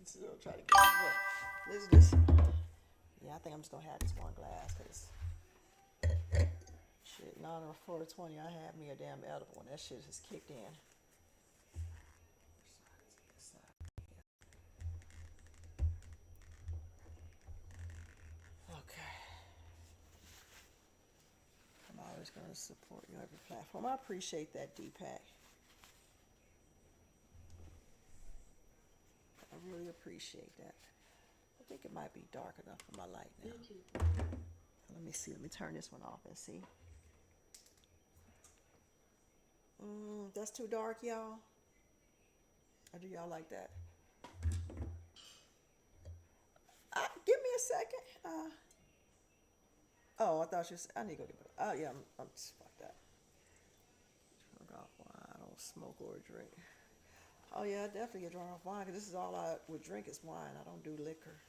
Still try to get it. This. Yeah, I think I'm just gonna have this one glass, cause shit, in honor of 420, I had me a damn edible, and that shit just kicked in. Okay. I'm always gonna support you on every platform. I appreciate that, Deepak. I really appreciate that. I think it might be dark enough for my light now. Let me see. Let me turn this one off and see. That's too dark, y'all. Or do y'all like that? second. Oh, I thought you said, I need to go get, oh yeah, I'm just fuck that. Drunk off wine, I don't smoke or drink. Oh yeah, I definitely get drunk off wine, because this is all I would drink is wine. I don't do liquor.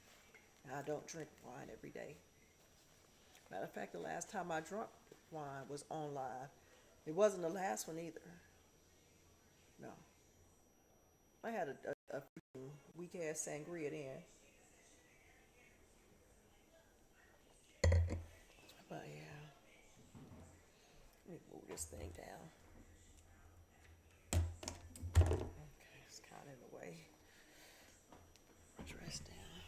And I don't drink wine every day. Matter of fact, the last time I drank wine was on live. It wasn't the last one either. No. I had a weak ass sangria then. But yeah. Let me move this thing down. Okay, it's kind of in the way. Dress down.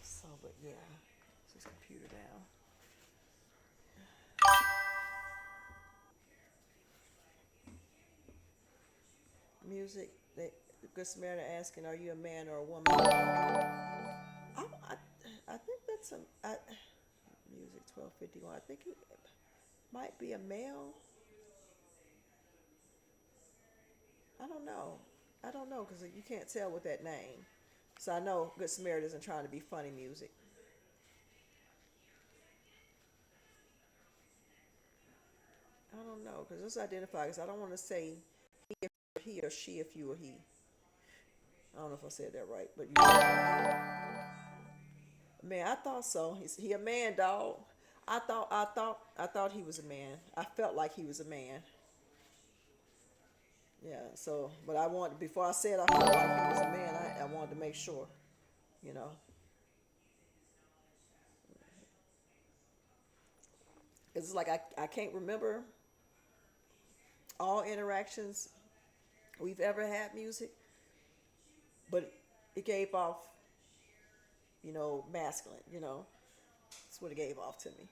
So, but yeah. This computer down. Music. Good Samaritan asking, "Are you a man or a woman?" I think that's music 1251. I think it might be a male. I don't know. I don't know because you can't tell with that name. So I know Good Samaritan isn't trying to be funny music. I don't know because it's identified. Because I don't want to say he or she if you or he. I don't know if I said that right, but man, I thought so. He a man, dog. I thought he was a man. I felt like he was a man. Yeah. So, but I wanted before I said I felt like he was a man. I wanted to make sure, you know. It's like I can't remember all interactions we've ever had music, but it gave off, masculine. That's what it gave off to me.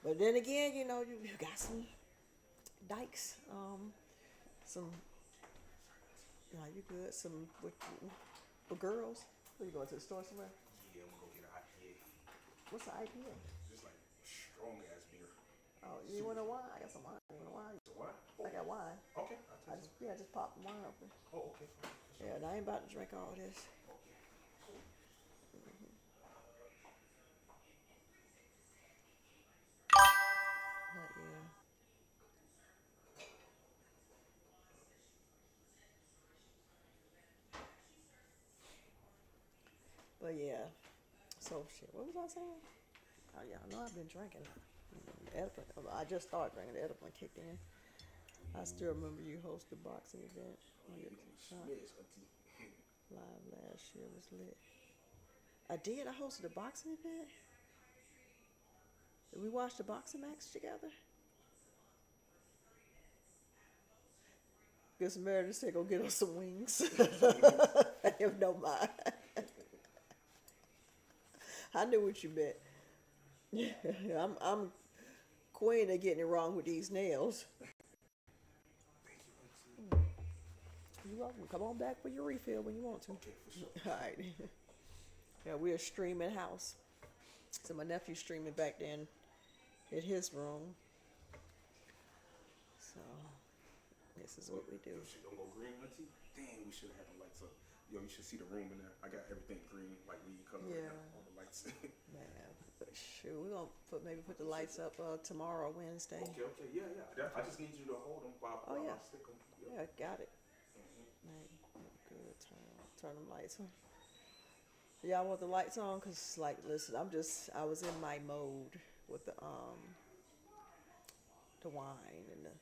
But then again, you got some dykes, some, you good, some with girls. What, you going to the store somewhere? Yeah, I'm gonna go get an IPA. What's the IPA? Just like strong ass beer. Oh, you want a wine? I got some wine. You want a wine? So what? I got wine. Okay, I'll take some. I just popped the wine open. Oh, okay. Fine. Yeah, and I ain't about to drink all this. But yeah. But yeah. So shit. What was I saying? Oh yeah, I know I've been drinking. I just started drinking. The edible kicked in. I still remember you hosted a boxing event. Live last year was lit. I did. I hosted a boxing event. Did we watch the boxing match together? Good Samaritan said, "Go get us some wings." I have no mind. I knew what you meant. Yeah, I'm queen of getting it wrong with these nails. You're welcome. Come on back for your refill when you want to. Okay, for sure. All right. Yeah, we're streaming house. So my nephew's streaming back then in his room. So this is what we do. Your shit don't go green, auntie? Dang, we should have had the lights up. Yo, you should see the room in there. I got everything green, like weed color. Yeah. All the lights. Man, but shoot, we're gonna put the lights up tomorrow, Wednesday. Okay, yeah. I just need you to hold them while yeah. I stick them. Yeah, got it. Man, good. Turn them lights on. Y'all want the lights on? Cause like, listen, I was in my mode with the wine and the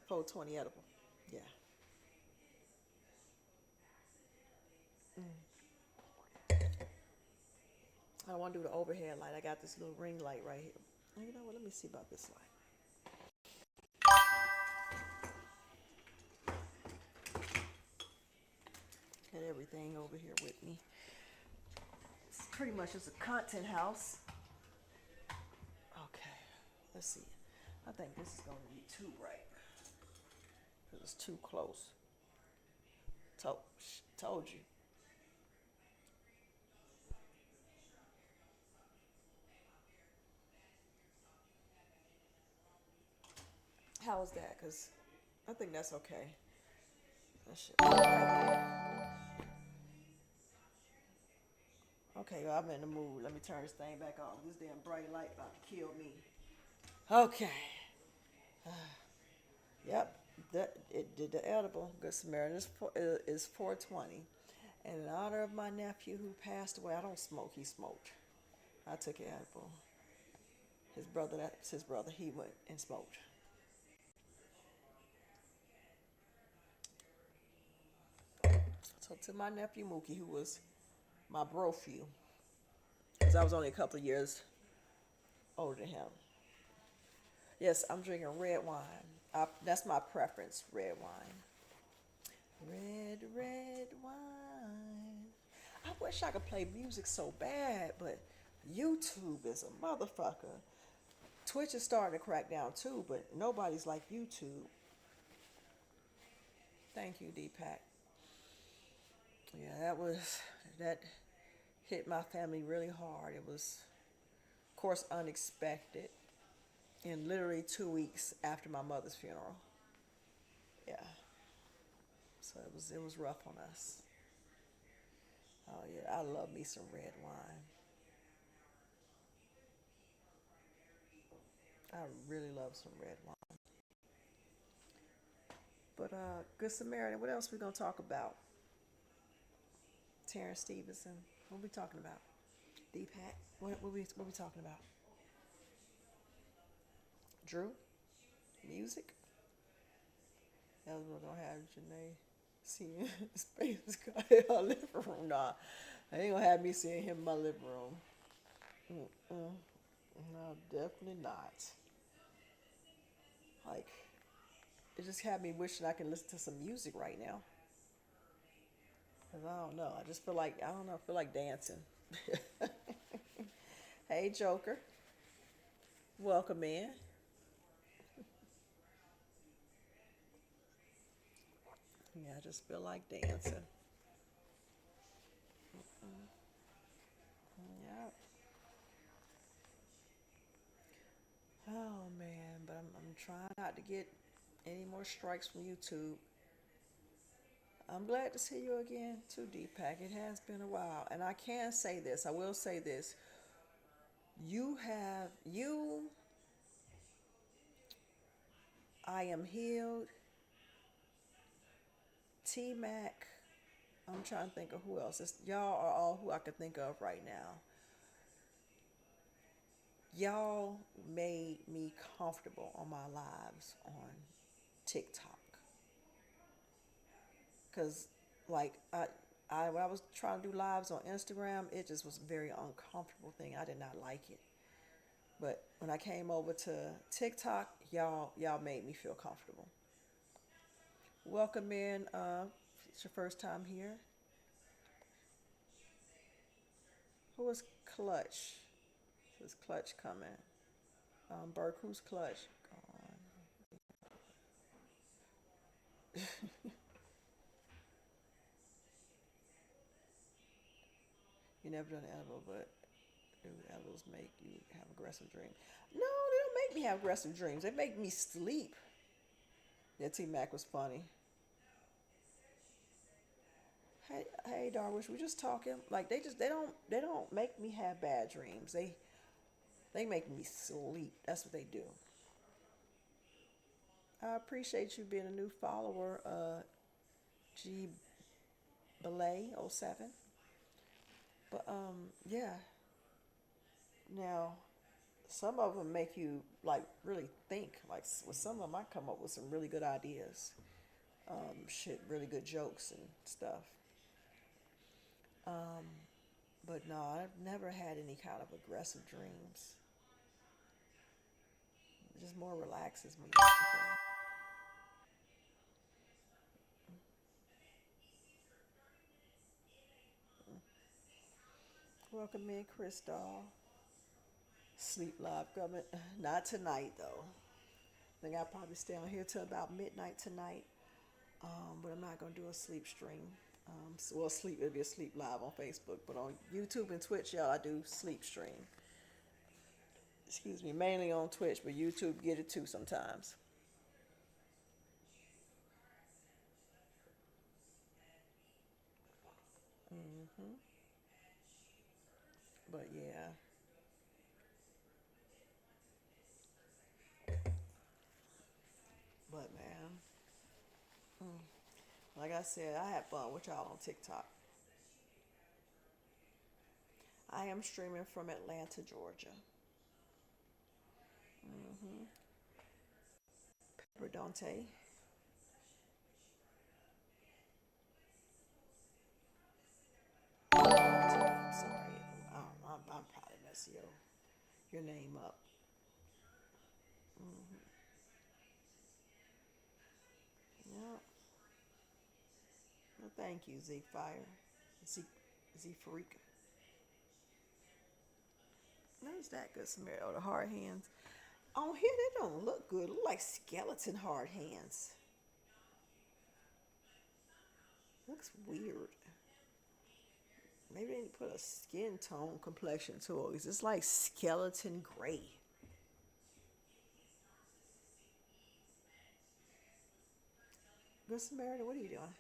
420 edible. Yeah. I don't want to do the overhead light. I got this little ring light right here. Oh, you know what? Let me see about this light. Got everything over here with me. It's pretty much just a content house. Okay, let's see. I think this is going to be too bright. Because it's too close. Told you. How is that? Because I think that's okay. That shit bright. Okay, well, I'm in the mood. Let me turn this thing back on. This damn bright light about to kill me. Okay. Yep, that it did the edible. Good Samaritan is 420. And in honor of my nephew who passed away, I don't smoke. He smoked. I took an edible. His brother, that's his brother. He went and smoked. So to my nephew Mookie, who was my bro-few, because I was only a couple of years older than him. Yes, I'm drinking red wine. That's my preference, red wine. Red wine. I wish I could play music so bad, but YouTube is a motherfucker. Twitch is starting to crack down too, but nobody's like YouTube. Thank you, Deepak. Yeah, that hit my family really hard. It was, of course, unexpected. And literally 2 weeks after my mother's funeral. Yeah. So it was rough on us. Oh yeah, I love me some red wine. I really love some red wine. But Good Samaritan, what else we gonna talk about? Terrence Stevenson, what we talking about? Deepak, what we talking about? Drew, music. Else we're gonna have Janae seeing Space Guy in her living room. Nah, I ain't gonna have me seeing him in my living room. No, definitely not. Like, it just had me wishing I could listen to some music right now. Cause I don't know. I just feel like I feel like dancing. Hey, Joker, welcome in. Yeah, I just feel like dancing. Yeah. Oh man, but I'm trying not to get any more strikes from YouTube. I'm glad to see you again too, Deepak. It has been a while, and I can say this. I will say this. I am healed. T Mac. I'm trying to think of who else. Y'all are all who I could think of right now. Y'all made me comfortable on my lives on TikTok. Cause like when I was trying to do lives on Instagram, it just was a very uncomfortable thing. I did not like it. But when I came over to TikTok, y'all made me feel comfortable. Welcome in. It's your first time here. Who is Clutch? Is Clutch coming? Burke, who's Clutch? You never done edible, but do edibles make you have aggressive dreams? No, they don't make me have aggressive dreams. They make me sleep. Yeah, T Mac was funny. Hey, Darwish, we just talking. Like they don't make me have bad dreams. They make me sleep. That's what they do. I appreciate you being a new follower, G Belay 07. But yeah. Now, some of them make you like really think. Like with some of them, I come up with some really good ideas. Really good jokes and stuff. But no, I've never had any kind of aggressive dreams. It just more relaxes me. Welcome in, Crystal. Sleep live coming. Not tonight though. I think I'll probably stay on here till about midnight tonight. But I'm not gonna do a sleep stream. It'll be a sleep live on Facebook, but on YouTube and Twitch, y'all, I do sleep stream. Excuse me, mainly on Twitch, but YouTube get it too sometimes. But yeah. But man, like I said, I had fun with y'all on TikTok. I am streaming from Atlanta, Georgia. Redonte. I'm sorry. I'm probably messing your name up. Yeah. Well, thank you, Zeke Fire. Zeke, Zeke Freak. Notice that good Samaritan. Oh, the hard hands. On here, they don't look good. Look like skeleton hard hands. Looks weird. Maybe they need to put a skin tone complexion to it. It's like skeleton gray. Good Samaritan, what are you doing?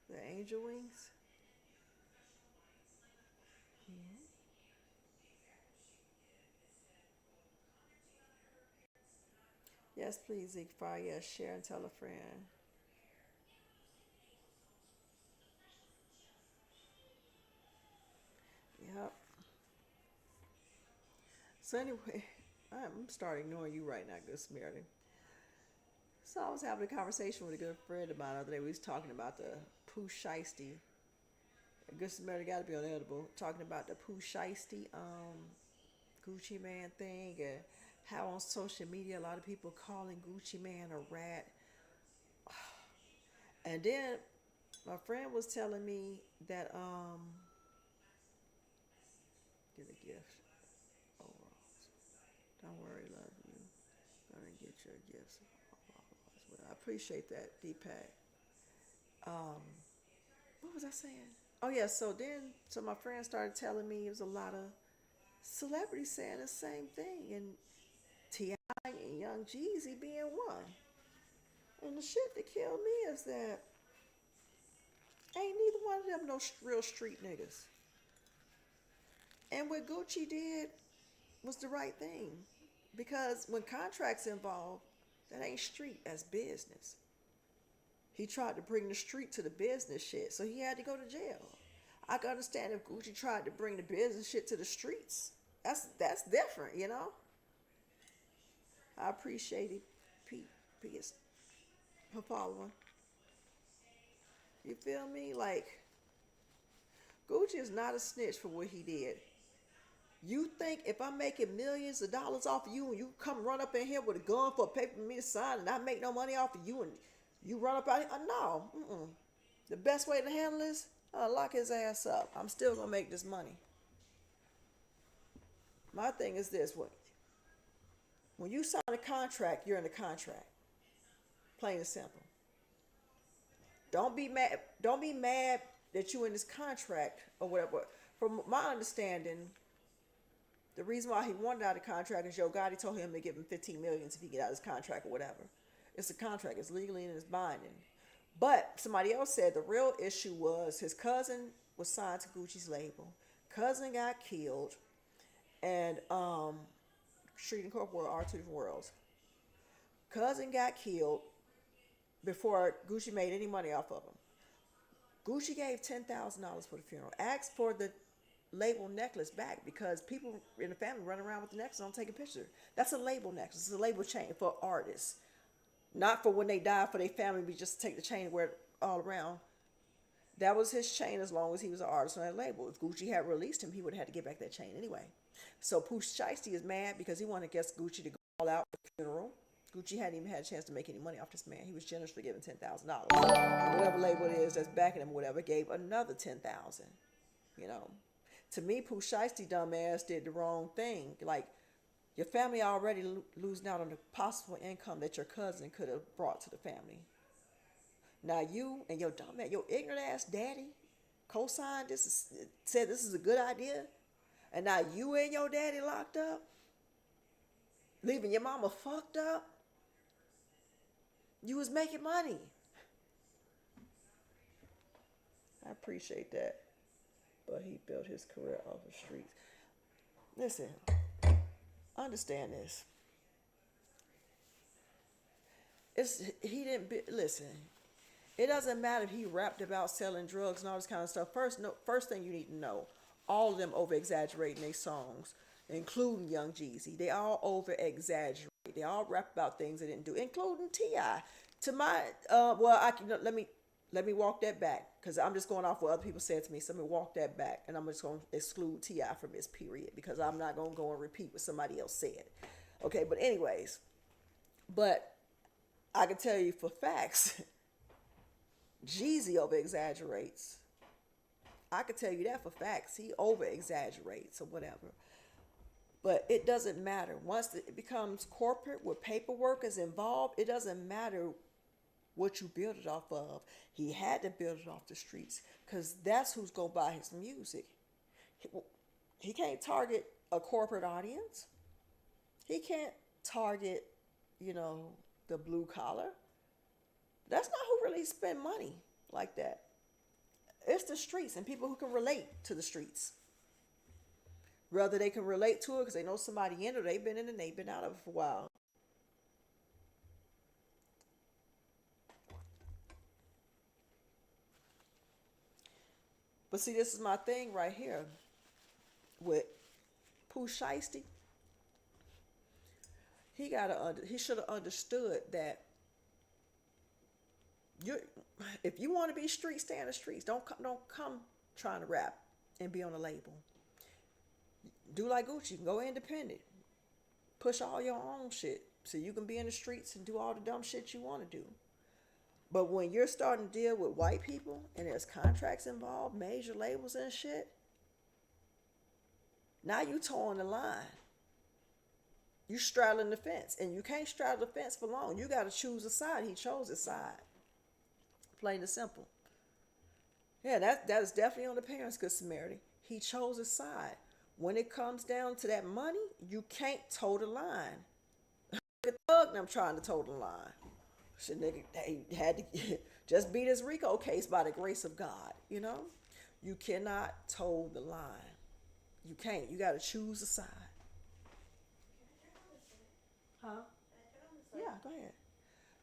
The angel wings? Yes, please, Zeke Fire. Yes, share and tell a friend. Yep. So anyway, I'm starting ignoring you right now, Good Samaritan. So I was having a conversation with a good friend of mine the other day. We was talking about the Pooh Shiesty. Good Samaritan got to be on Edible. Talking about the Pooh Shiesty Gucci Man thing and how on social media a lot of people calling Gucci Man a rat. And then my friend was telling me that get a gift. Oh, don't worry, love you. Gonna get your gifts. I appreciate that, Deepak. Um, what was I saying? Oh yeah, so my friend started telling me it was a lot of celebrities saying the same thing, and T.I. and Young Jeezy being one. And the shit that killed me is that ain't neither one of them no real street niggas. And what Gucci did was the right thing, because when contracts involved, that ain't street, that's business. He tried to bring the street to the business shit, so he had to go to jail. I can understand if Gucci tried to bring the business shit to the streets. That's different, you know. I appreciate it, Pete, Pete, for following. You feel me? Like Gucci is not a snitch for what he did. You think if I'm making millions of dollars off of you and you come run up in here with a gun for a paper for me to sign and I make no money off of you and you run up out here? No. Mm-mm. The best way to handle this, lock his ass up. I'm still going to make this money. My thing is this. When you sign a contract, you're in a contract. Plain and simple. Don't be mad. Don't be mad that you in this contract or whatever. From my understanding, the reason why he wanted out of the contract is Yo Gotti told him to give him $15 million if he get out of his contract or whatever. It's a contract. It's legally and it's binding. But somebody else said the real issue was his cousin was signed to Gucci's label. Cousin got killed, and Street and Corp are two different worlds. Cousin got killed before Gucci made any money off of him. Gucci gave $10,000 for the funeral. Asked for the label necklace back because people in the family run around with the necklace and don't take a picture. That's a label necklace. It's a label chain for artists. Not for when they die for their family, we just take the chain and wear it all around. That was his chain as long as he was an artist on that label. If Gucci had released him, he would have had to get back that chain anyway. So Pooh Shiesty is mad because he wanted to get Gucci to go all out for the funeral. Gucci hadn't even had a chance to make any money off this man. He was generously given $10,000. Whatever label it is that's backing him, whatever, gave another $10,000. You know, to me, Pooh Shiesty dumbass did the wrong thing. Like, your family already losing out on the possible income that your cousin could have brought to the family. Now you and your dumbass, your ignorant ass daddy, co-signed this, said this is a good idea, and now you and your daddy locked up, leaving your mama fucked up. You was making money. appreciate that. But he built his career off the streets. Listen, understand this. Listen. It doesn't matter if he rapped about selling drugs and all this kind of stuff. First thing you need to know, all of them over exaggerating their songs, including Young Jeezy. They all over exaggerate. They all rap about things they didn't do, including T.I. To my let me walk that back, because I'm just going off what other people said to me. So let me walk that back, and I'm just going to exclude T.I. from this period, because I'm not going to go and repeat what somebody else said. Okay, but anyways, I can tell you for facts, Jeezy over exaggerates. I can tell you that for facts. He over exaggerates or whatever. But it doesn't matter. Once it becomes corporate where paperwork is involved, it doesn't matter what you build it off of. He had to build it off the streets, because that's who's going to buy his music. He can't target a corporate audience. He can't target, the blue collar. That's not who really spend money like that. It's the streets and people who can relate to the streets. Whether they can relate to it because they know somebody in it, or they've been in and they've been out of it for a while. But see, this is my thing right here with Pooh Shiesty. He should have understood that if you want to be street, stay in the streets. Don't come trying to rap and be on a label. Do like Gucci, go independent. Push all your own shit so you can be in the streets and do all the dumb shit you want to do. But when you're starting to deal with white people and there's contracts involved, major labels and shit, now you towing the line. You straddling the fence, and you can't straddle the fence for long. You got to choose a side. He chose his side. Plain and simple. Yeah, that is definitely on the parents' good Samaritan. He chose his side. When it comes down to that money, you can't toe the line. The thug them trying to toe the line. Shit, nigga, they had to just beat his RICO case by the grace of God. You cannot toe the line. You can't. You got to choose a side. Huh? Yeah, go ahead.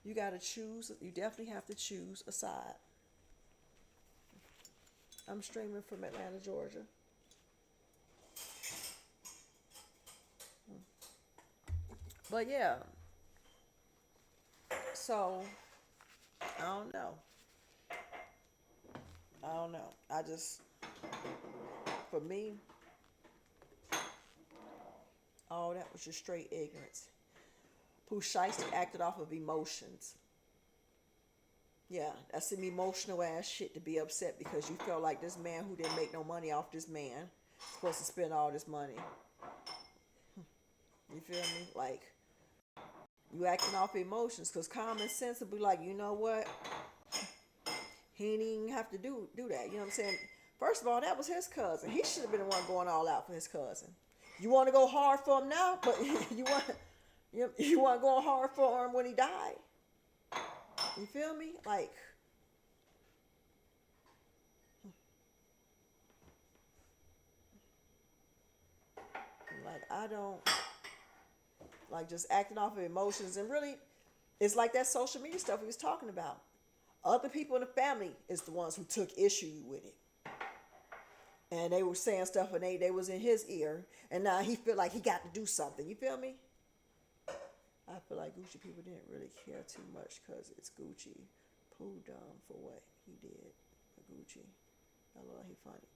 You got to choose. You definitely have to choose a side. I'm streaming from Atlanta, Georgia. But yeah. So, I don't know. For me, all that was just straight ignorance. Pooh Shiesty acted off of emotions. Yeah, that's some emotional ass shit to be upset because you felt like this man who didn't make no money off this man supposed to spend all this money. You feel me? Like, you acting off emotions, because common sense would be like, you know what? He didn't even have to do that. You know what I'm saying? First of all, that was his cousin. He should have been the one going all out for his cousin. You want to go hard for him now, but you want to go hard for him when he died. You feel me? Like I don't like just acting off of emotions, and really, it's like that social media stuff we was talking about. Other people in the family is the ones who took issue with it. And they were saying stuff, and they was in his ear, and now he feel like he got to do something. You feel me? I feel like Gucci people didn't really care too much because it's Gucci. Pooh dumb for what he did for Gucci. I love he funny.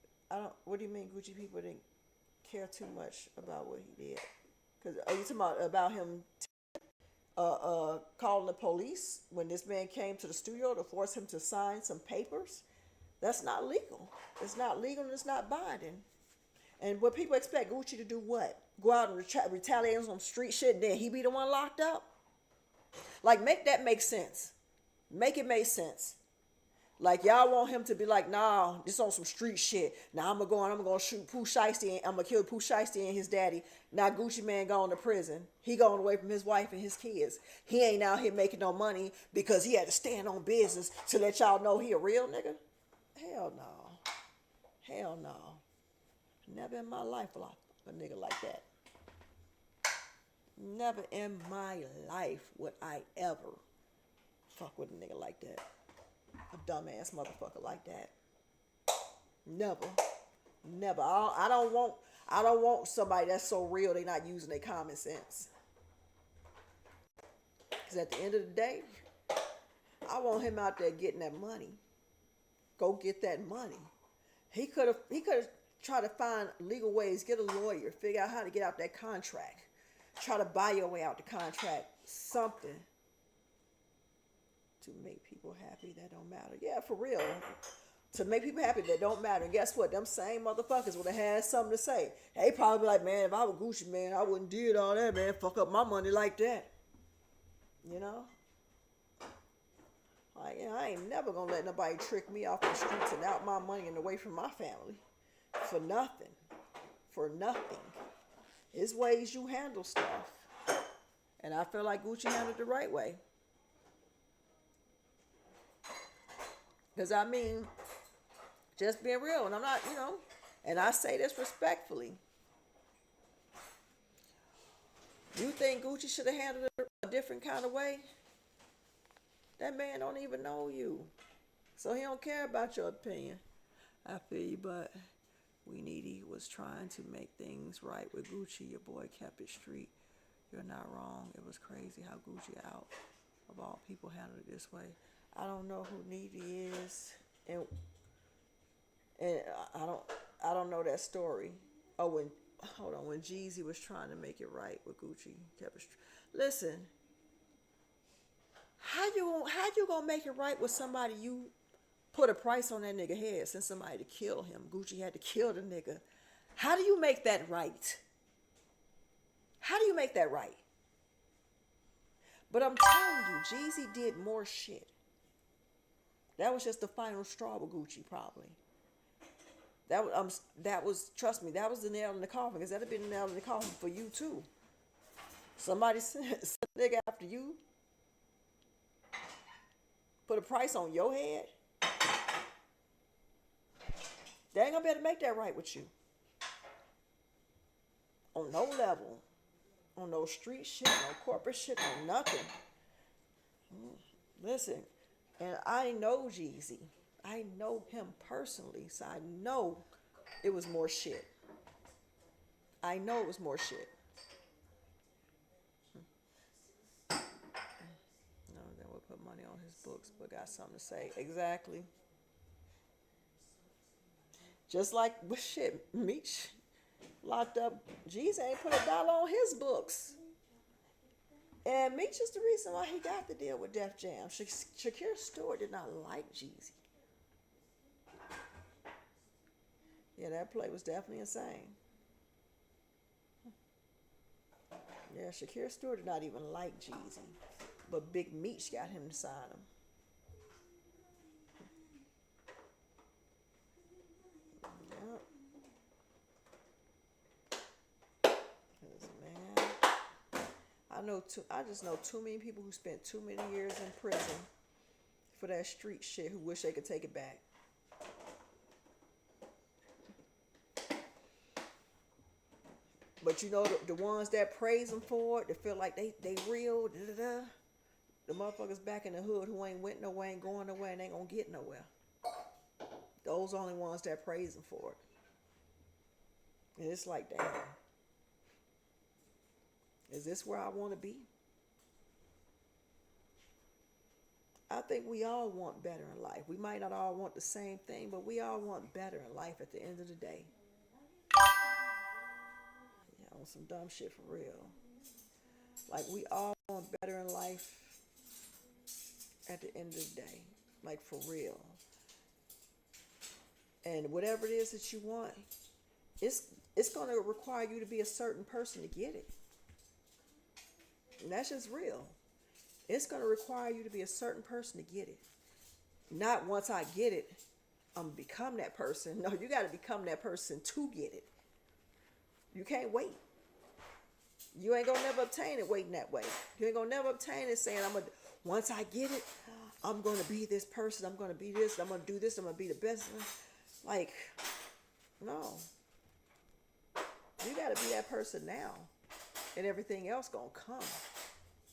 What do you mean Gucci people didn't care too much about what he did? Because are you talking about him calling the police when this man came to the studio to force him to sign some papers? That's not legal. It's not legal and it's not binding. And what people expect Gucci to do what? Go out and retaliate on some street shit and then he be the one locked up? Like, make that make sense. Make it make sense. Like, y'all want him to be like, nah, this on some street shit. Now I'm gonna shoot Pooh Shiesty, and I'm gonna kill Pooh Shiesty and his daddy. Now Gucci man going to prison. He going away from his wife and his kids. He ain't out here making no money because he had to stand on business to let y'all know he a real nigga. Hell no. Hell no. Never in my life will I fuck a nigga like that. Never in my life would I ever fuck with a nigga like that. A dumbass motherfucker like that. Never. Never. I don't want somebody that's so real they not using their common sense. Because at the end of the day, I want him out there getting that money. Go get that money. He could have tried to find legal ways, get a lawyer, figure out how to get out that contract. Try to buy your way out the contract. Something to make people happy that don't matter. Yeah, for real. To make people happy that don't matter. And guess what? Them same motherfuckers would have had something to say. They probably be like, man, if I were Gucci, man, I wouldn't did all that, man. Fuck up my money like that. You know? Like, yeah, I ain't never gonna let nobody trick me off the streets and out my money and away from my family. For nothing. For nothing. It's ways you handle stuff. And I feel like Gucci handled it the right way. Because, I mean, just being real. And I'm not, you know, and I say this respectfully. You think Gucci should have handled it a different kind of way? That man don't even know you. So he don't care about your opinion. I feel you, but Weenie was trying to make things right with Gucci. Your boy kept it street. You're not wrong. It was crazy how Gucci out of all people handled it this way. I don't know who Needy is, and I don't know that story. Oh, when Jeezy was trying to make it right with Gucci, kept it street. Listen, how you gonna make it right with somebody you put a price on that nigga head, send somebody to kill him? Gucci had to kill the nigga. How do you make that right? How do you make that right? But I'm telling you, Jeezy did more shit. That was just the final straw with Gucci, probably. That was trust me, that was the nail in the coffin, because that'd have been the nail in the coffin for you too. Somebody sent a nigga after you, put a price on your head. They ain't gonna be able to make that right with you. On no level. On no street shit, no corporate shit, no nothing. Listen, and I know Jeezy. I know him personally, so I know it was more shit. I know it was more shit. No, then we'll put money on his books, but got something to say. Exactly. Just like with shit, Meech locked up. Jeezy ain't put $1 on his books. And Meech is the reason why he got the deal with Def Jam. Shakira Stewart did not like Jeezy. Yeah, that play was definitely insane. Yeah, Shakira Stewart did not even like Jeezy. But Big Meech got him to sign him. I just know too many people who spent too many years in prison for that street shit who wish they could take it back. But you know, the ones that praise them for it, that feel like they real, the motherfuckers back in the hood who ain't went nowhere, ain't going nowhere, and ain't gonna get nowhere. Those only ones that praise them for it. And it's like, damn. Is this where I want to be? I think we all want better in life. We might not all want the same thing, but we all want better in life at the end of the day. Yeah, on some dumb shit for real. Like, we all want better in life at the end of the day. Like, for real. And whatever it is that you want, it's going to require you to be a certain person to get it. And that's just real. It's going to require you to be a certain person to get it. Not once I get it, I'm going to become that person. No, you got to become that person to get it. You can't wait. You ain't going to never obtain it waiting that way. You ain't going to never obtain it saying, once I get it, I'm going to be this person. I'm going to be this. I'm going to do this. I'm going to be the best. Like, no. You got to be that person now. And everything else going to come.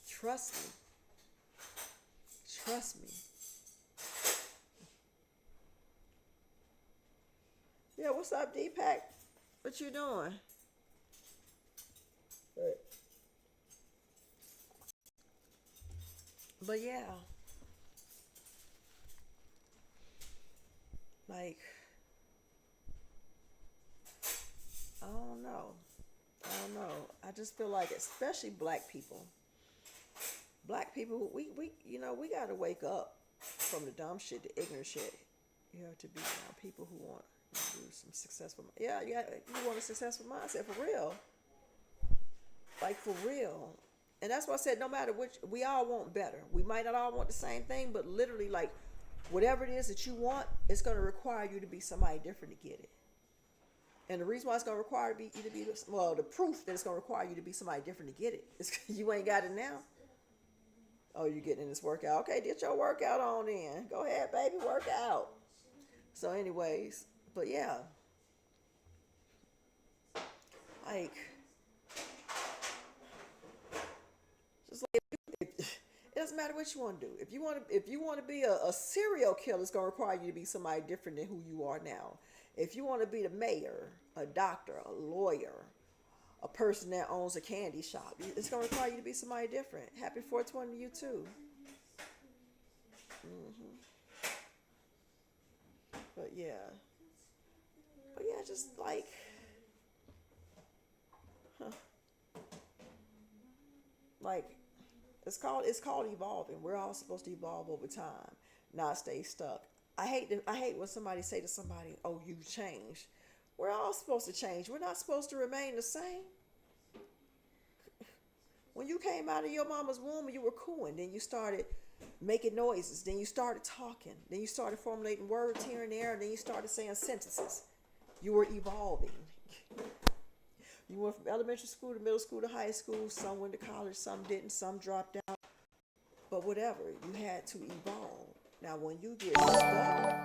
Trust me. Trust me. Yeah, what's up, Deepak? What you doing? But yeah. Like, I don't know. I just feel like, especially black people, we got to wake up from the dumb shit, the ignorant shit. You have to be people who want to do some successful. Yeah, you want a successful mindset for real. Like for real. And that's why I said no matter which, we all want better. We might not all want the same thing, but literally, like, whatever it is that you want, it's going to require you to be somebody different to get it. And the reason why it's going to require you to be, well, the proof that it's going to require you to be somebody different to get it is you ain't got it now. Oh, you're getting in this workout. Okay, get your workout on then. Go ahead, baby, work out. So anyways, but yeah. Like, just like, it doesn't matter what you want to do. If you want to be a serial killer, it's going to require you to be somebody different than who you are now. If you want to be the mayor, a doctor, a lawyer, a person that owns a candy shop, it's going to require you to be somebody different. Happy 420 to you too. But yeah, just like, like it's called evolving. We're all supposed to evolve over time, not stay stuck. I hate when somebody say to somebody, "Oh, you've changed." We're all supposed to change. We're not supposed to remain the same. When you came out of your mama's womb, you were cooing. Then you started making noises. Then you started talking. Then you started formulating words here and there. And then you started saying sentences. You were evolving. You went from elementary school to middle school to high school. Some went to college, some didn't, some dropped out. But whatever, you had to evolve. Now, when you get stuck,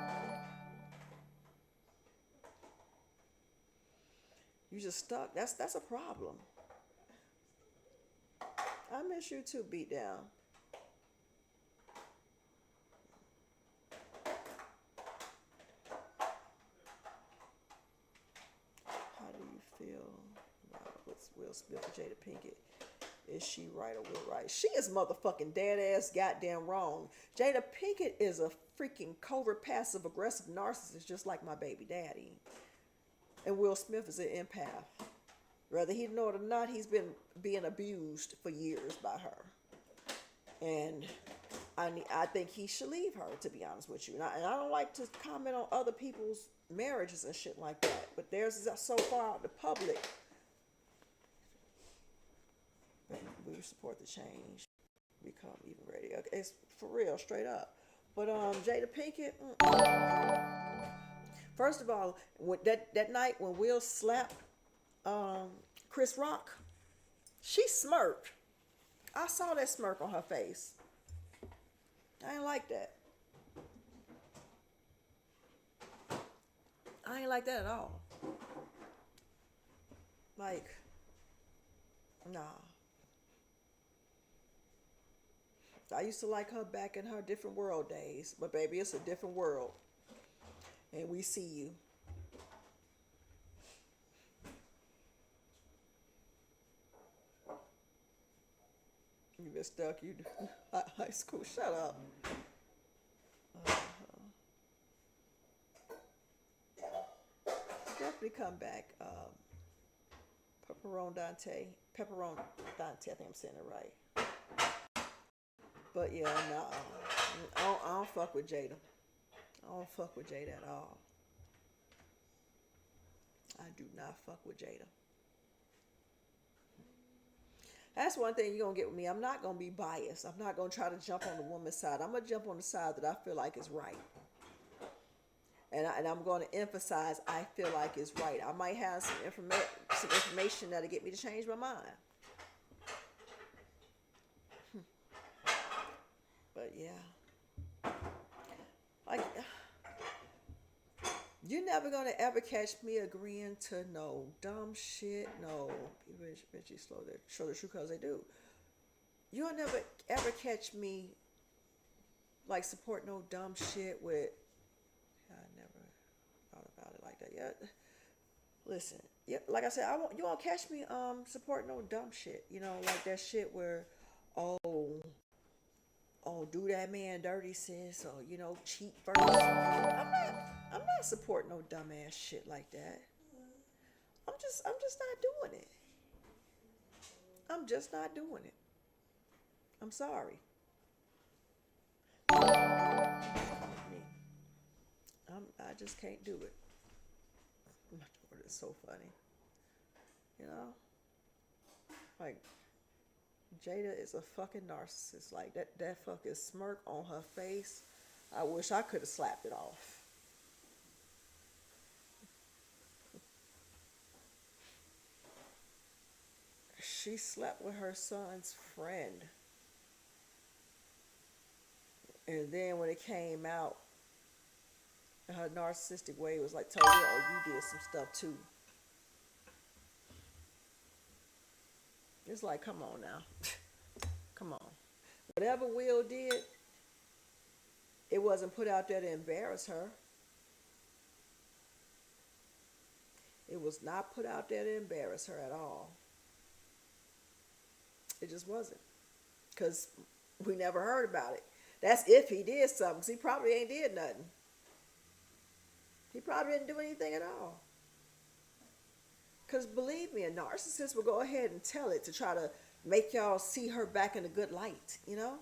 you just stuck. That's a problem. I miss you too, Beat Down. How do you feel about what's Will Smith and Jada Pinkett? Is she right or Will right? She is motherfucking dead ass goddamn wrong. Jada Pinkett is a freaking covert passive aggressive narcissist just like my baby daddy. And Will Smith is an empath. Whether he know it or not, he's been being abused for years by her. And I think he should leave her, to be honest with you. And I don't like to comment on other people's marriages and shit like that. But theirs is so far out in the public. We support the change. Become even ready. Okay, it's for real, straight up. But Jada Pinkett. First of all, that night when Will slapped Chris Rock, she smirked. I saw that smirk on her face. I ain't like that. I ain't like that at all. Like, nah. I used to like her back in her different world days, but baby, it's a different world. And we see you. You been stuck, you high school, shut up. Definitely come back. Pepperoni Dante, I think I'm saying it right. But yeah, nah, I don't fuck with Jada. I don't fuck with Jada at all. I do not fuck with Jada. That's one thing you're going to get with me. I'm not going to be biased. I'm not going to try to jump on the woman's side. I'm going to jump on the side that I feel like is right. And I'm going to emphasize I feel like it's right. I might have some information that'll get me to change my mind. But yeah. You're never gonna ever catch me agreeing to no dumb shit. No, people eventually show the true colors they do. You'll never ever catch me like support no dumb shit with. I never thought about it like that yet. Listen, yeah, like I said, you won't catch me support no dumb shit. You know, like that shit where, oh, do that man dirty, sis, or cheat first. I'm not supporting no dumbass shit like that. I'm just not doing it. I'm just not doing it. I'm sorry. I just can't do it. My daughter is so funny. Like Jada is a fucking narcissist. Like that fucking smirk on her face. I wish I could have slapped it off. She slept with her son's friend. And then when it came out, her narcissistic way was like, told her, oh, you did some stuff too. It's like, come on now. Come on. Whatever Will did, it wasn't put out there to embarrass her. It was not put out there to embarrass her at all. It just wasn't. Because we never heard about it. That's if he did something, because he probably ain't did nothing. He probably didn't do anything at all. Because believe me, a narcissist will go ahead and tell it to try to make y'all see her back in a good light, No,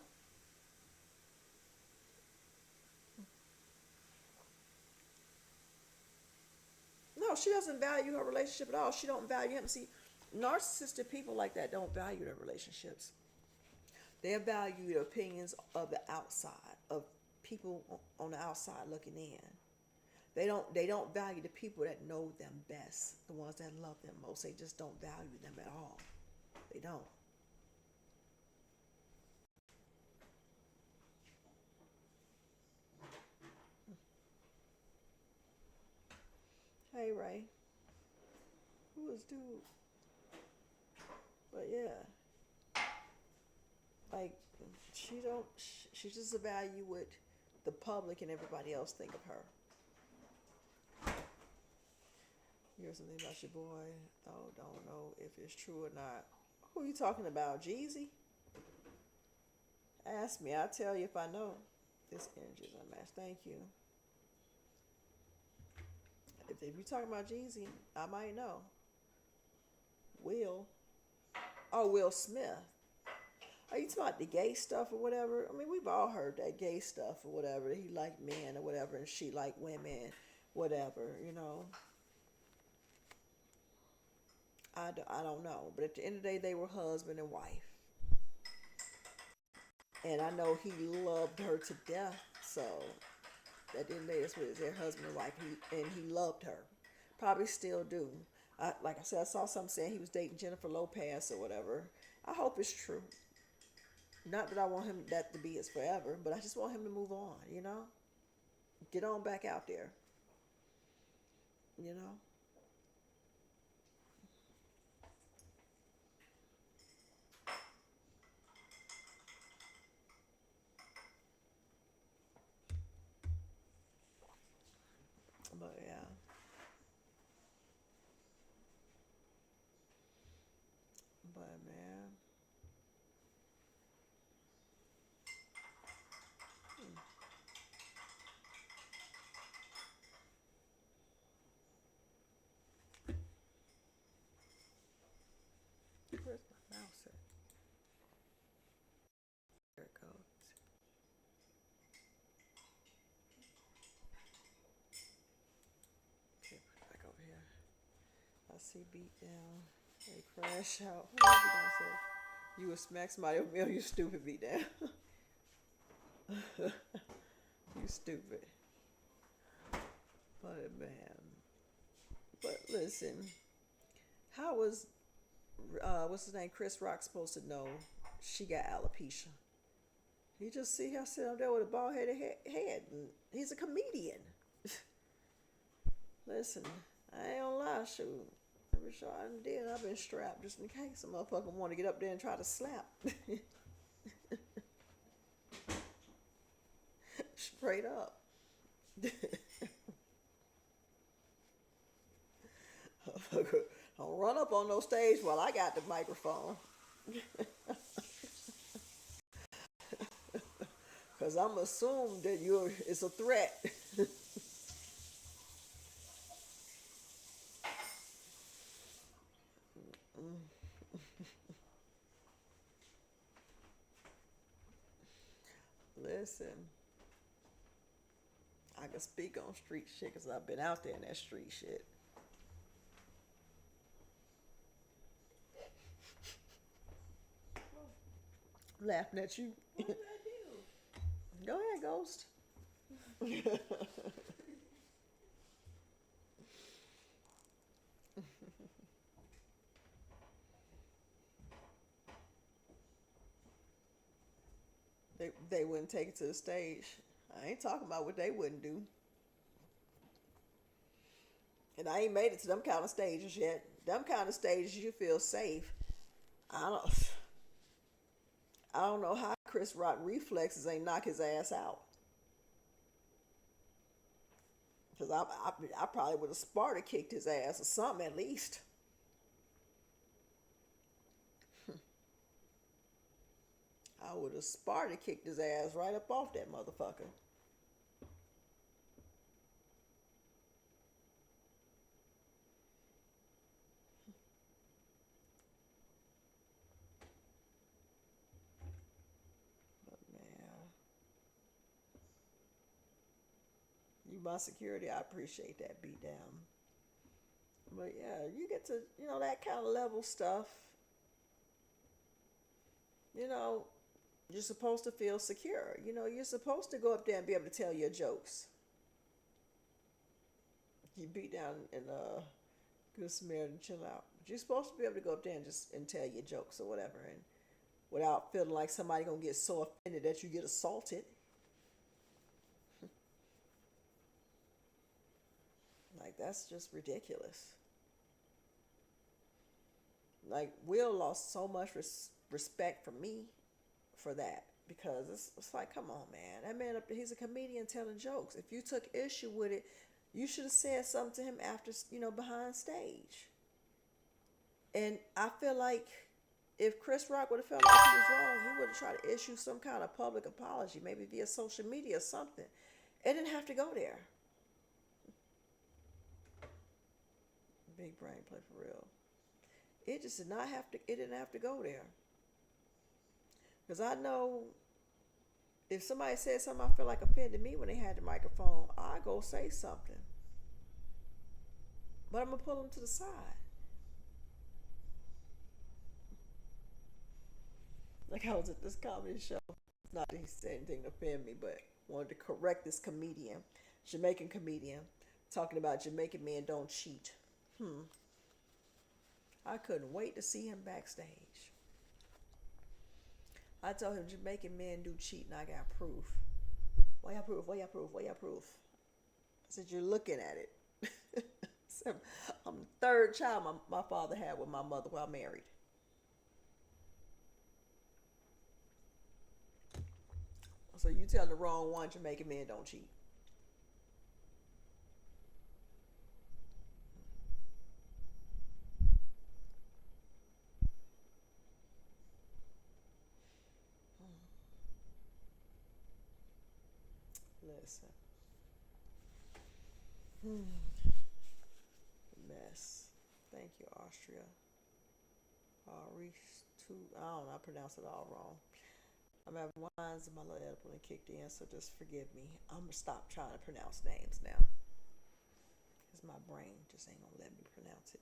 she doesn't value her relationship at all. She don't value him. See, narcissistic people like that don't value their relationships. They value the opinions of the outside, of people on the outside looking in. They don't value the people that know them best, the ones that love them most. They just don't value them at all. They don't. Hey Ray, who is dude? But yeah, like she just evaluates what the public and everybody else think of her. You hear something about your boy? Oh, don't know if it's true or not. Who are you talking about, Jeezy? Ask me, I'll tell you if I know. This energy is unmatched. Thank you. If you're talking about Jeezy, I might know. Will Smith. Are you talking about the gay stuff or whatever? I mean, we've all heard that gay stuff or whatever. He liked men or whatever, and she liked women, whatever, I don't know. But at the end of the day, they were husband and wife. And I know he loved her to death. So at the end of the day, that's what it is. Their husband and wife. He loved her. Probably still do. Like I said, I saw something saying he was dating Jennifer Lopez or whatever. I hope it's true. Not that I want that to be his forever, but I just want him to move on, Get on back out there. But yeah. But man. Where's my mouse at? There it goes. Okay, back over here. I see beat down. They crash out. What was you gonna say? You would smack somebody over me, you stupid beat down. You stupid. But man. But listen. How was what's his name? Chris Rock supposed to know she got alopecia? You just see her sit up there with a bald headed head. And he's a comedian. Listen, I ain't gonna lie, shoot. Every shot I done did, I've been strapped just in case a motherfucker want to get up there and try to slap. Straight up. Don't run up on no stage while I got the microphone. Cause I'm assumed that it's a threat. Listen, I can speak on street shit because I've been out there in that street shit. Laughing at you. What did I do? Go ahead, Ghost. They wouldn't take it to the stage. I ain't talking about what they wouldn't do. And I ain't made it to them kind of stages yet. Them kind of stages you feel safe. I don't know how Chris Rock reflexes ain't knock his ass out. Because I probably would have Sparta kicked his ass or something at least. I would have Sparta kicked his ass right up off that motherfucker. But man, you my security, I appreciate that beat down. But yeah, you get to, that kind of level stuff. You're supposed to feel secure. You're supposed to go up there and be able to tell your jokes. You beat down and Good Samaritan, chill out. But you're supposed to be able to go up there and tell your jokes or whatever, and without feeling like somebody gonna get so offended that you get assaulted. Like, that's just ridiculous. Like, Will lost so much respect for me for that, because it's like, come on, man, that man up there, he's a comedian telling jokes. If you took issue with it, you should have said something to him after, behind stage. And I feel like if Chris Rock would have felt like he was wrong, he would have tried to issue some kind of public apology, maybe via social media or something. It didn't have to go there. Big brain play for real. It just did not have to. It didn't have to go there. Because I know if somebody said something I feel like offended me when they had the microphone, I go say something. But I'm going to pull them to the side. Like, I was at this comedy show. Not that he said anything to offend me, but wanted to correct this comedian, Jamaican comedian, talking about Jamaican men don't cheat. I couldn't wait to see him backstage. I told him Jamaican men do cheat, and I got proof. Why y'all proof? Why y'all proof? Why y'all proof? I said, you're looking at it. So, I'm the third child my father had with my mother while married. So you tell the wrong one, Jamaican men don't cheat. Listen. Mess. Thank you, Austria. I don't know, I pronounced it all wrong. I'm having wines and my little edible and kicked in, so just forgive me. I'm going to stop trying to pronounce names now. Because my brain just ain't going to let me pronounce it.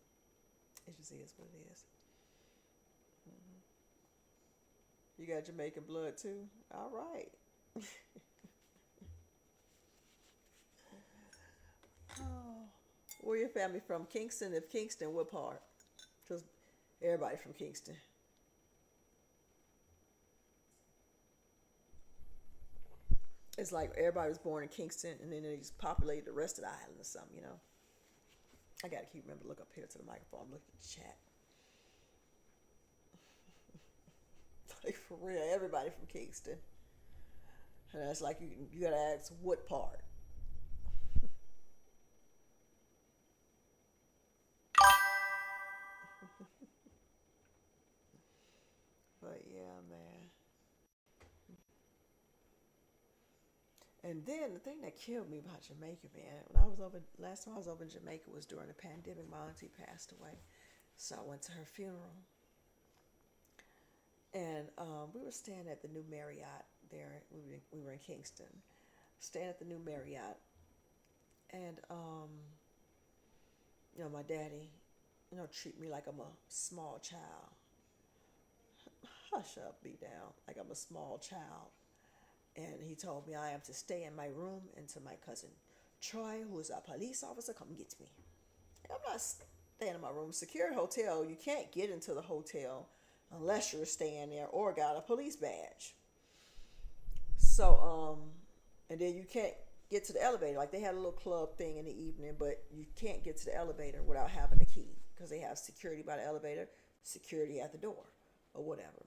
It just is what it is. You got Jamaican blood too? All right. Where your family from? Kingston? If Kingston, what part? Because everybody from Kingston. It's like everybody was born in Kingston and then they just populated the rest of the island or something, I gotta keep remember to look up here to the microphone. Look at the chat. Like for real, everybody from Kingston. And that's like you gotta ask what part. But yeah, man. And then the thing that killed me about Jamaica, man, when I was over last time I was over in Jamaica was during the pandemic. My auntie passed away, so I went to her funeral. And we were staying at the new Marriott there. We were in Kingston, staying at the new Marriott, and my daddy, treat me like I'm a small child. Hush up, be down, like I'm a small child. And he told me I am to stay in my room until my cousin Troy, who is a police officer, come get me. I'm not staying in my room. Secure hotel, you can't get into the hotel unless you're staying there or got a police badge. So, and then you can't get to the elevator. Like they had a little club thing in the evening, but you can't get to the elevator without having a key because they have security by the elevator, security at the door, or whatever.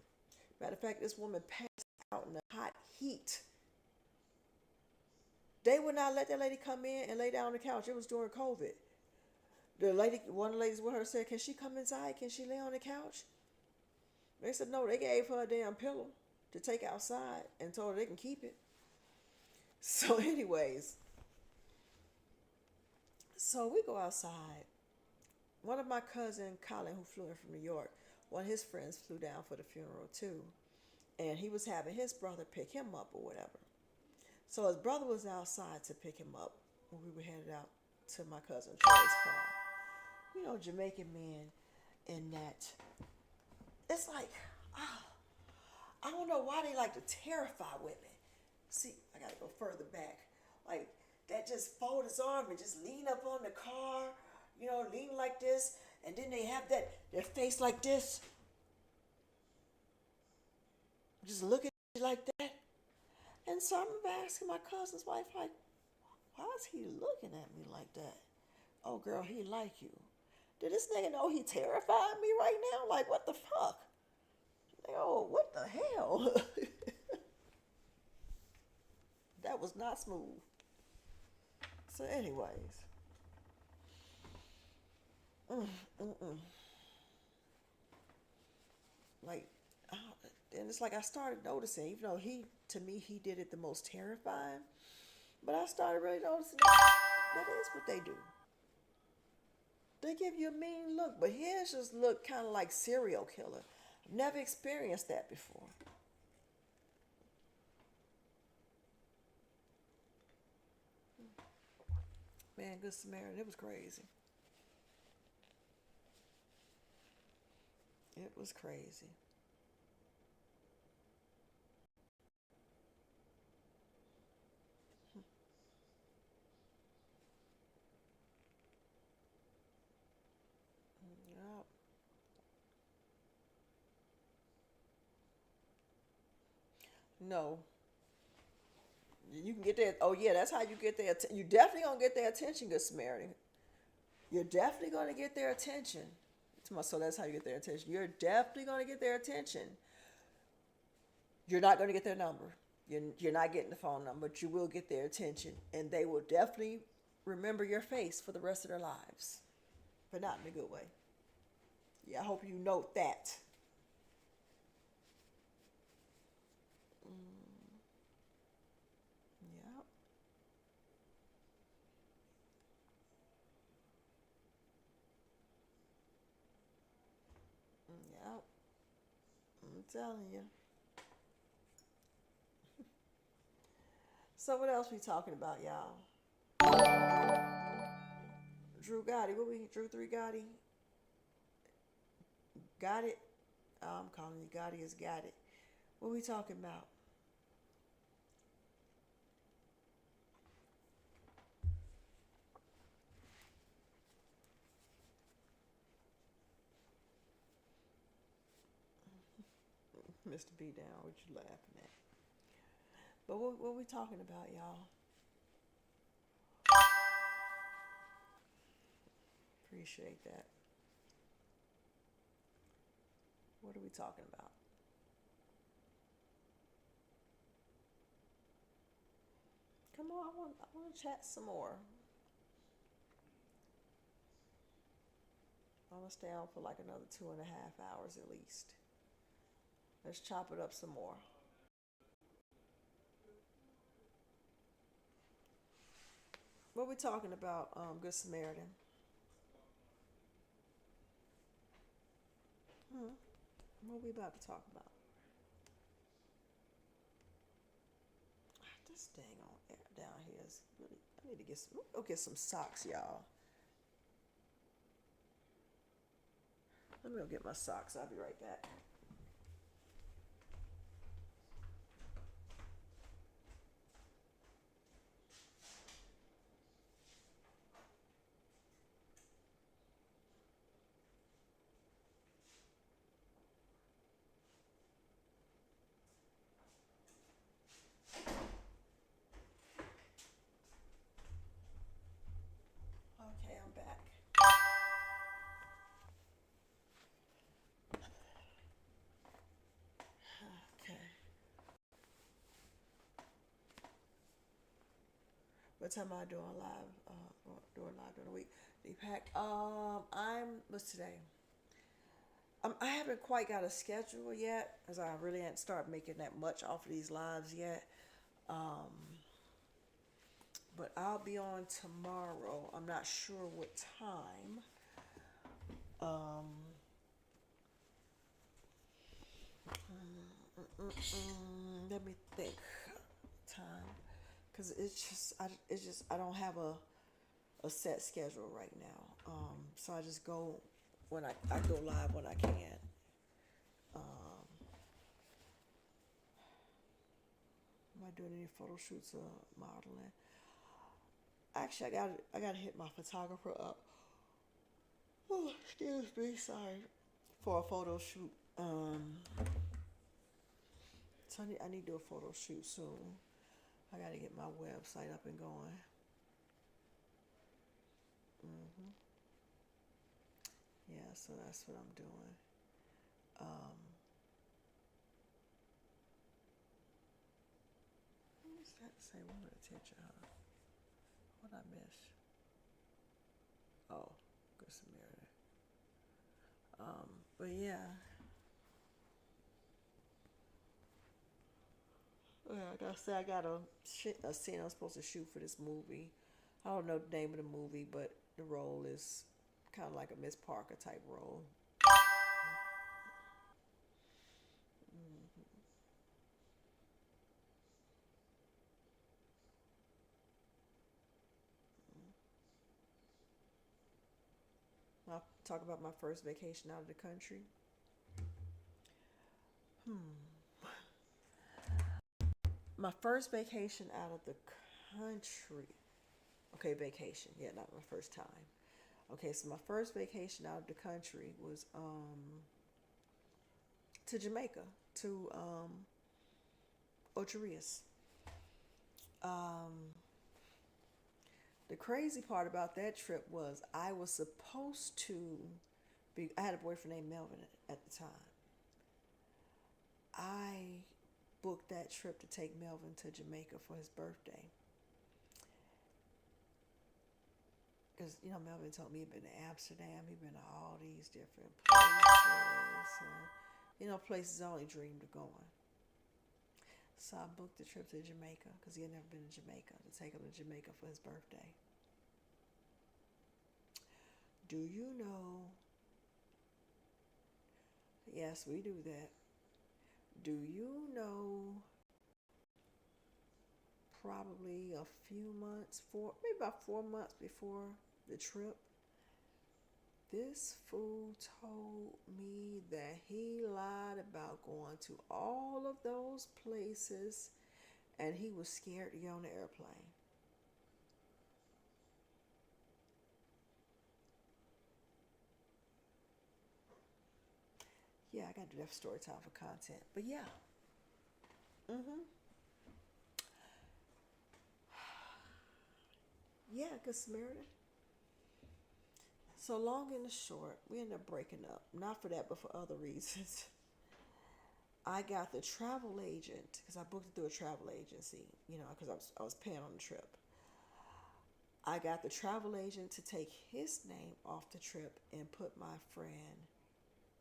Matter of fact, this woman passed out in the hot heat. They would not let that lady come in and lay down on the couch. It was during COVID. One of the ladies with her said, "Can she come inside? Can she lay on the couch?" They said no. They gave her a damn pillow to take outside and told her they can keep it. So, anyways, so we go outside. One of my cousin, Colin, who flew in from New York, one of his friends flew down for the funeral too. And he was having his brother pick him up or whatever. So his brother was outside to pick him up when we were headed out to my cousin Troy's car. Jamaican men in that. It's like, I don't know why they like to terrify women. See, I gotta go further back. Like, that just fold his arm and just lean up on the car, lean like this, and then they have their face like this. Just look at you like that. And so I remember asking my cousin's wife, like, why is he looking at me like that? Oh, girl, he like you. Did this nigga know he terrified me right now? Like, what the fuck? Like, oh, what the hell? That was not smooth. So anyways. Like, and it's like I started noticing, even though he did it the most terrifying, but I started really noticing that is what they do. They give you a mean look, but his just look kind of like serial killer. I've never experienced that before. Man, Good Samaritan, it was crazy. It was crazy. Yep. No. You can get their, oh yeah, that's how you get their, you definitely gonna get their attention, Good Samaritan. You're definitely gonna get their attention. So that's how you get their attention. You're definitely gonna get their attention. You're not gonna get their number. You're not getting the phone number, but you will get their attention. And they will definitely remember your face for the rest of their lives. But not in a good way. Yeah, I hope you note that. Yep. Yep. I'm telling you. So what else we talking about, y'all? Drew Gotti. Drew 3 Gotti? Got it? I'm calling you Gotti is got it. What we talking about? Mr. B down, what you laughing at? But what we talking about, y'all? appreciate that. What are we talking about? Come on, I want to chat some more. I want to stay on for like another 2.5 hours at least. Let's chop it up some more. What we talking about, Good Samaritan? What we about to talk about? This dang on air down here is really. I need to get some. Go get some socks, y'all. Let me go get my socks. I'll be right back. Okay, I'm back. Okay. What time am I doing live? Doing live during the week. Deepak. What's today? I haven't quite got a schedule yet, as I really hadn't started making that much off of these lives yet. But I'll be on tomorrow. I'm not sure what time. Let me think. Time, because I don't have a set schedule right now. So I just go when I go live when I can. Am I doing any photo shoots or modeling? Actually, I got to hit my photographer up. Oh, excuse me, sorry, for a photo shoot. So I need to do a photo shoot soon. I got to get my website up and going. Yeah, so that's what I'm doing. What was that to say? Woman attention, huh? What I miss? Oh, Good Samaritan. But yeah. Like I said, I got a scene I'm supposed to shoot for this movie. I don't know the name of the movie, but the role is kind of like a Miss Parker type role. I'll talk about my first vacation out of the country. My first vacation out of the country. Okay, vacation. Yeah, not my first time. Okay, so my first vacation out of the country was to Jamaica, to Ocho Rios. The crazy part about that trip was I was supposed to be. I had a boyfriend named Melvin at the time. I booked that trip to take Melvin to Jamaica for his birthday. Because, Melvin told me he'd been to Amsterdam, he'd been to all these different places, and, places I only dreamed of going. So I booked the trip to Jamaica, because he had never been to Jamaica, to take him to Jamaica for his birthday. Do you know? Yes, we do that. Do you know? Probably a few months, maybe about 4 months before the trip, this fool told me that he lied about going to all of those places and he was scared to get on the airplane. Yeah, I got to do that story time for content. But yeah. Yeah, Good Samaritan. So long and the short, we ended up breaking up. Not for that, but for other reasons. I got the travel agent because I booked it through a travel agency, because I was paying on the trip. I got the travel agent to take his name off the trip and put my friend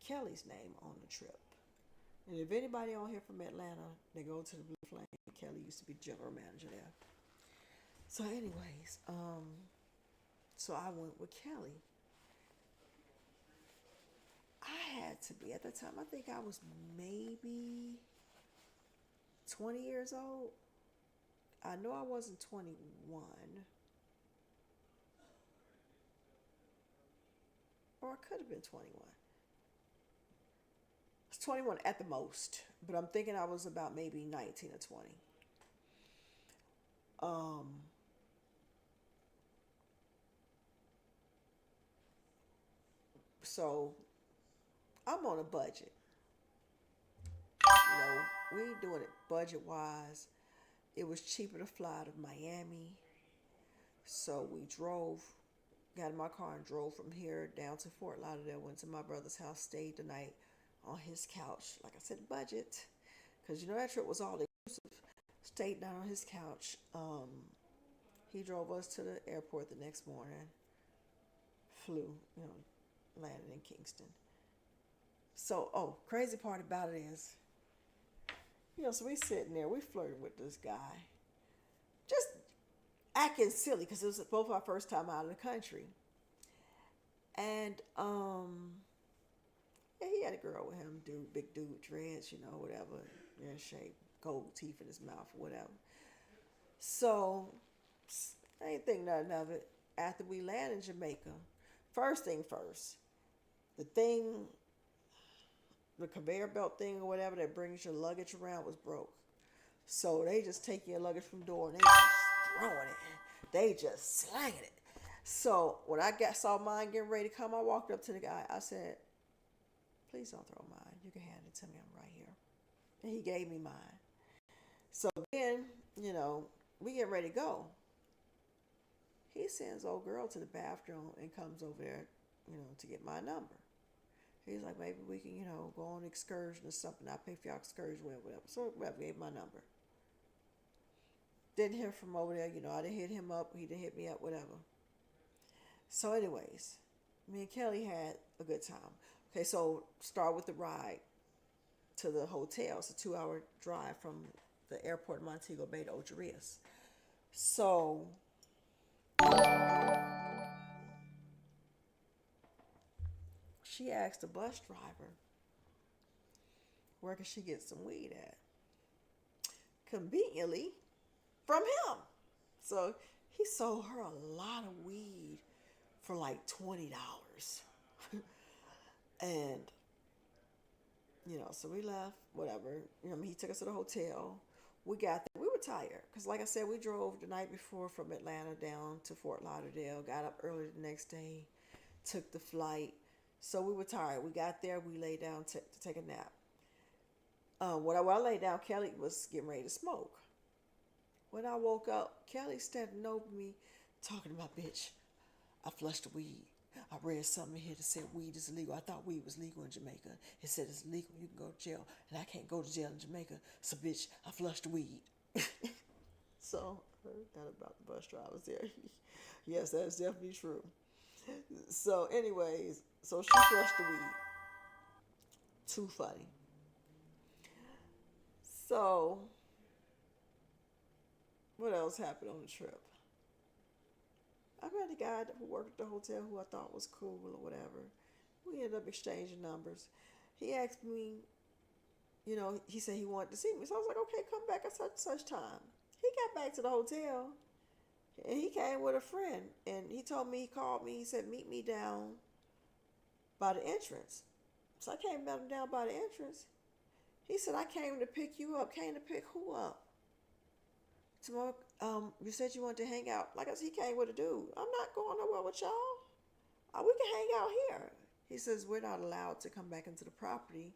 Kelly's name on the trip. And if anybody on here from Atlanta, they go to the Blue Flame. Kelly used to be general manager there. So anyways, so I went with Kelly. I had to be, at the time, I think I was maybe 20 years old. I know I wasn't 21. Or I could have been 21. I was 21 at the most, but I'm thinking I was about maybe 19 or 20. So I'm on a budget. We ain't doing it budget wise. It was cheaper to fly out of Miami. So we got in my car and drove from here down to Fort Lauderdale, went to my brother's house, stayed the night on his couch. Like I said, budget. Because that trip was all inclusive. Stayed down on his couch. He drove us to the airport the next morning. Flew, landed in Kingston. So, crazy part about it is, so we sitting there, we flirted with this guy. Just acting silly because it was both our first time out of the country. And, he had a girl with him, big dude, dreads, whatever, in shape, gold teeth in his mouth, whatever. So, I ain't think nothing of it. After we land in Jamaica, first thing first, the conveyor belt thing or whatever that brings your luggage around was broke. So they just take your luggage from the door and they just throwing it. They just slanging it. So when I saw mine getting ready to come, I walked up to the guy. I said, please don't throw mine. You can hand it to me. I'm right here. And he gave me mine. So then, we get ready to go. He sends old girl to the bathroom and comes over there, to get my number. He's like, maybe we can, go on an excursion or something. I'll pay for your excursion, whatever. So whatever, gave my number. Didn't hear from over there, I didn't hit him up. He didn't hit me up, whatever. So anyways, me and Kelly had a good time. Okay, so start with the ride to the hotel. It's a 2-hour drive from the airport in Montego Bay to Ocho Rios. So she asked the bus driver, where can she get some weed at? Conveniently, from him. So he sold her a lot of weed for like $20. And, so we left, whatever. He took us to the hotel. We got there. We were tired because, like I said, we drove the night before from Atlanta down to Fort Lauderdale, got up early the next day, took the flight. So we were tired. We got there. We lay down to take a nap. While I lay down, Kelly was getting ready to smoke. When I woke up, Kelly standing over me talking about, bitch, I flushed the weed. I read something here that said weed is illegal. I thought weed was legal in Jamaica. It said it's legal. You can go to jail. And I can't go to jail in Jamaica. So, bitch, I flushed the weed. So, I heard that about the bus drivers there. Yes, that's definitely true. So, anyways, so she flushed the weed. Too funny. So, what else happened on the trip? I met a guy who worked at the hotel who I thought was cool or whatever. We ended up exchanging numbers. He asked me, he said he wanted to see me. So I was like, okay, come back at such time. He got back to the hotel and he came with a friend. And he told me, he called me, he said, meet me down by the entrance. So I came met him down by the entrance. He said, I came to pick you up. Came to pick who up? Tomorrow, you said you wanted to hang out. Like I said, he came with a dude. I'm not going nowhere with y'all. We can hang out here. He says, we're not allowed to come back into the property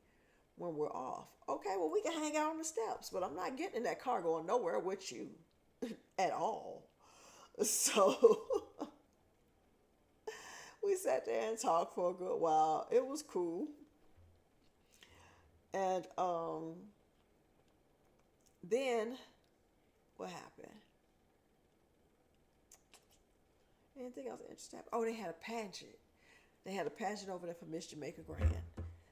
when we're off. Okay, well, we can hang out on the steps, but I'm not getting in that car going nowhere with you at all. So we sat there and talked for a good while. It was cool. And then what happened? Anything else interesting? Oh, they had a pageant. They had a pageant over there for Miss Jamaica Grand.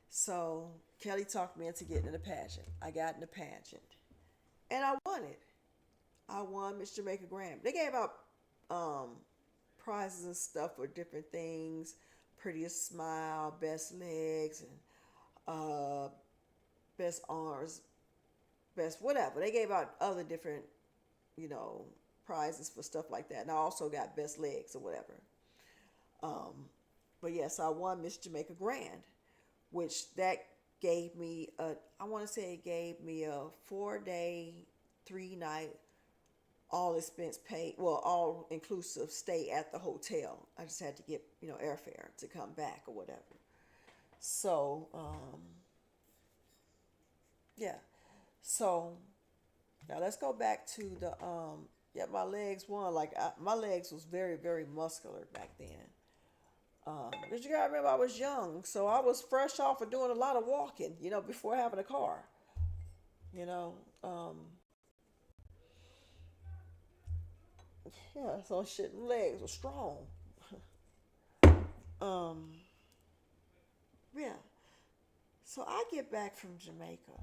So Kelly talked me into getting in the pageant. I got in the pageant. And I won it. I won Miss Jamaica Grand. They gave out prizes and stuff for different things. Prettiest smile, best legs, and best arms, best whatever. They gave out other different, prizes for stuff like that. And I also got best legs or whatever. But yes, I won Miss Jamaica Grand, which that gave me I want to say it gave me a 4-day, 3-night, all expense paid, well, all inclusive stay at the hotel. I just had to get, airfare to come back or whatever. So, yeah. So now let's go back to the, my legs won. My legs was very, very muscular back then. Because you gotta remember I was young, so I was fresh off of doing a lot of walking, before having a car. Yeah, so shit, my legs were strong. Yeah. So I get back from Jamaica.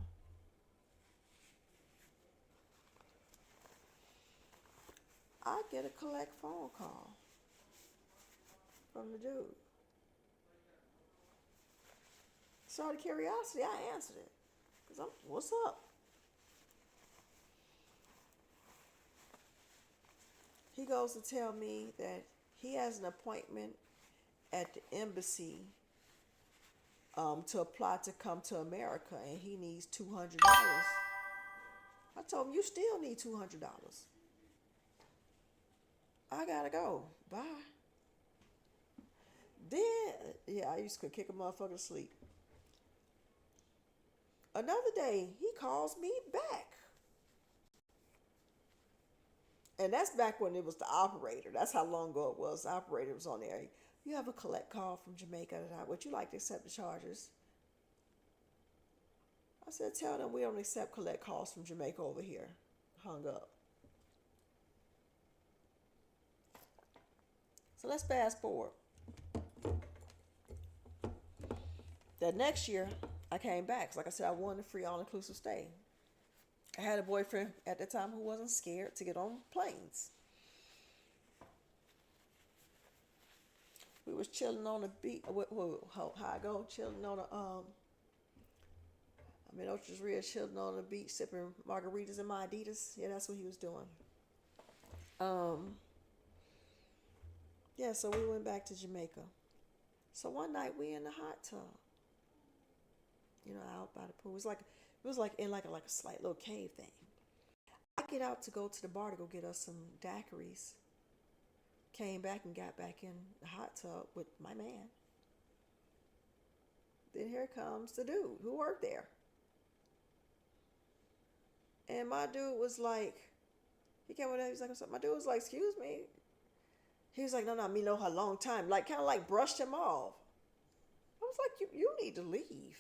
I get a collect phone call from the dude. So out of curiosity, I answered it. Because what's up? He goes to tell me that he has an appointment at the embassy to apply to come to America, and he needs $200. I told him, you still need $200. I gotta go. Bye. Then, I used to kick a motherfucker to sleep. Another day, he calls me back. And that's back when it was the operator. That's how long ago it was. The operator was on there. You have a collect call from Jamaica. Would you like to accept the charges? I said, tell them we don't accept collect calls from Jamaica over here. Hung up. So let's fast forward. That next year, I came back. Like I said, I won a free all-inclusive stay. I had a boyfriend at the time who wasn't scared to get on planes. We was chilling on the beach. How I go? Chilling on the Ocho's Rio, chilling on the beach, sipping margaritas in my Adidas. Yeah, that's what he was doing. Yeah, so we went back to Jamaica. So one night we in the hot tub. Out by the pool. It was like in like a slight little cave thing. I get out to go to the bar to go get us some daiquiris. Came back and got back in the hot tub with my man. Then here comes the dude who worked there. And my dude was like, he came with that, he's like, my dude was like, excuse me. He was like, no, me know her long time. Like, kind of like brushed him off. I was like, you need to leave.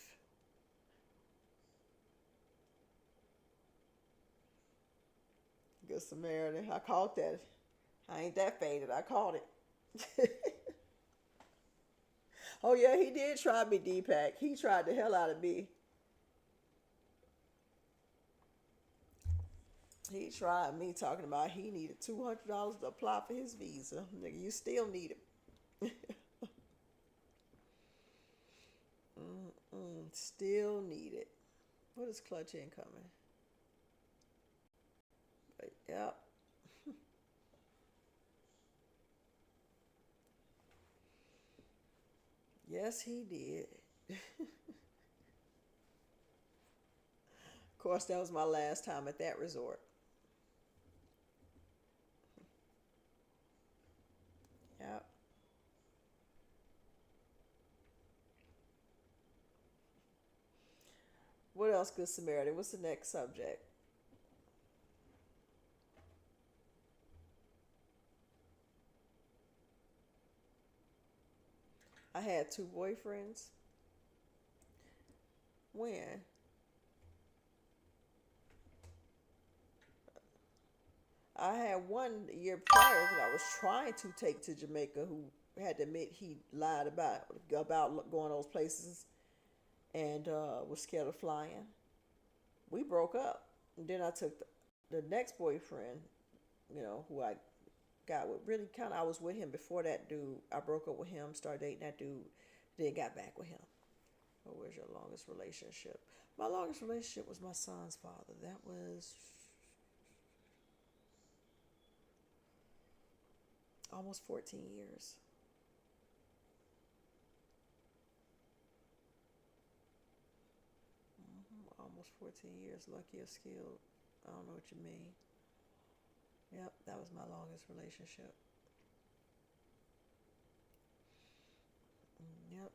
Good Samaritan. I caught that. I ain't that faded. I caught it. Oh, yeah, he did try me, Deepak. He tried the hell out of me. He tried me talking about he needed $200 to apply for his visa. Nigga, you still need it. Still need it. What is Clutch Incoming? But, yep. Yes, he did. Of course, that was my last time at that resort. Yep. What else, Good Samaritan? What's the next subject? I had 2 boyfriends. When? I had one year prior that I was trying to take to Jamaica, who had to admit he lied about going those places and was scared of flying. We broke up. And then I took the next boyfriend, who I got with. Really, kind of, I was with him before that dude. I broke up with him, started dating that dude, then got back with him. Oh, where's your longest relationship? My longest relationship was my son's father. That was almost 14 years. Almost 14 years. Lucky or skilled. I don't know what you mean. Yep, that was my longest relationship. Yep.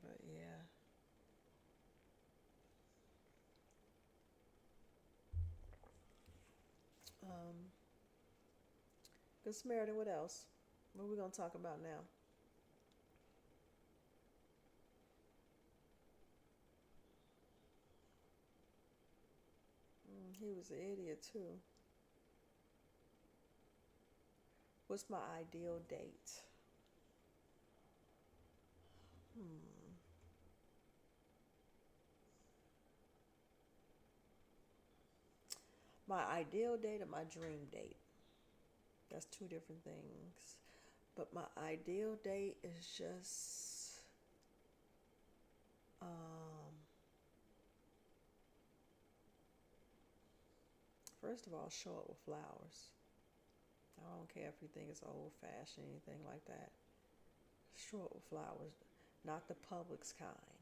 But yeah. Good Samaritan, what else? What are we going to talk about now? He was an idiot too. What's my ideal date? My ideal date or my dream date? That's 2 different things. But my ideal date is just first of all, show up with flowers. I don't care if you think it's old fashioned, anything like that. Show up with flowers, not the Publix kind.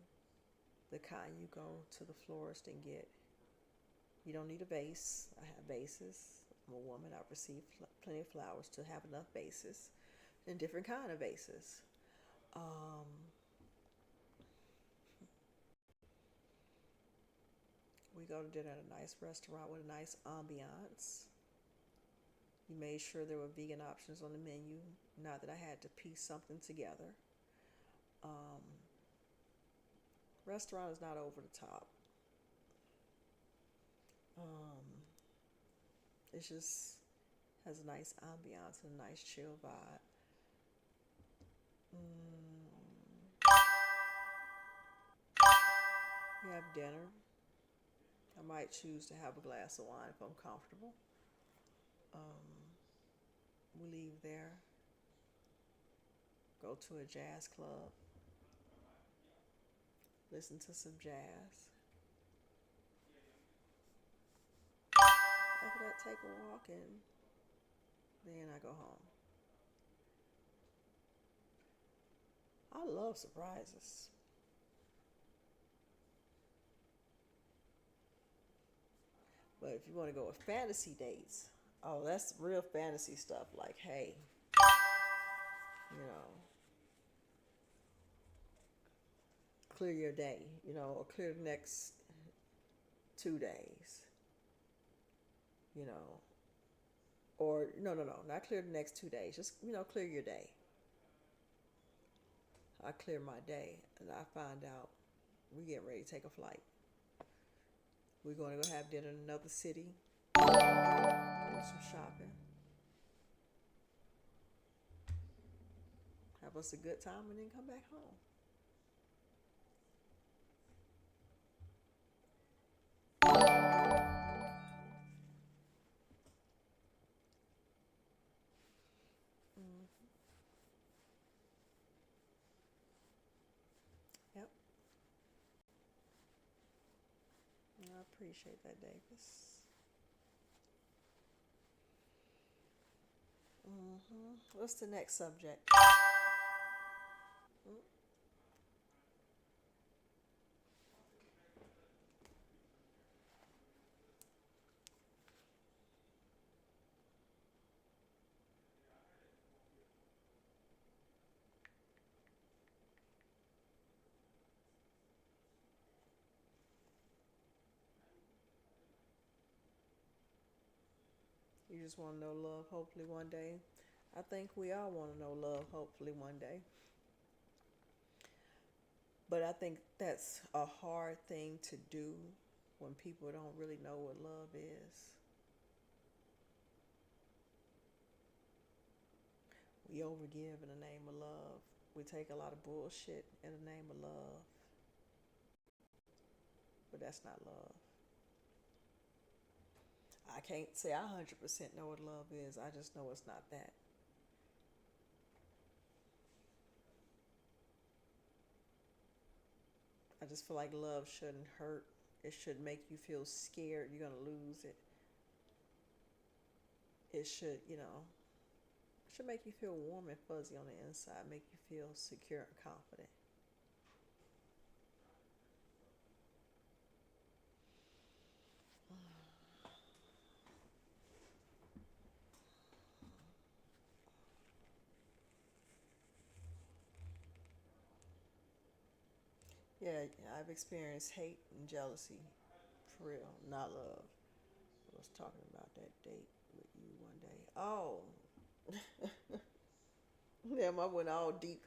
The kind you go to the florist and get. You don't need a vase. I have vases. I'm a woman. I've received plenty of flowers to have enough vases, and different kind of vases. We go to dinner at a nice restaurant with a nice ambiance. You made sure there were vegan options on the menu, not that I had to piece something together. Restaurant is not over the top. It just has a nice ambiance and a nice chill vibe. We have dinner. I might choose to have a glass of wine if I'm comfortable. We leave there, go to a jazz club, listen to some jazz. After that, take a walk and then I go home. I love surprises. But if you want to go with fantasy dates, oh, that's real fantasy stuff. Like, hey, clear your day, or clear the next 2 days, or no, not clear the next 2 days. Just, clear your day. I clear my day and I find out we're getting ready to take a flight. We're going to go have dinner in another city, do some shopping, have us a good time, and then come back home. Yep. I appreciate that, Davis. What's the next subject? You just want to know love, hopefully one day. I think we all want to know love, hopefully one day. But I think that's a hard thing to do when people don't really know what love is. We overgive in the name of love. We take a lot of bullshit in the name of love. But that's not love. I can't say I 100% know what love is. I just know it's not that. I just feel like love shouldn't hurt. It should make you feel scared you're going to lose it. It should, it should make you feel warm and fuzzy on the inside, make you feel secure and confident. Yeah, I've experienced hate and jealousy, for real, not love. I was talking about that date with you one day. Oh, damn, I went all deep.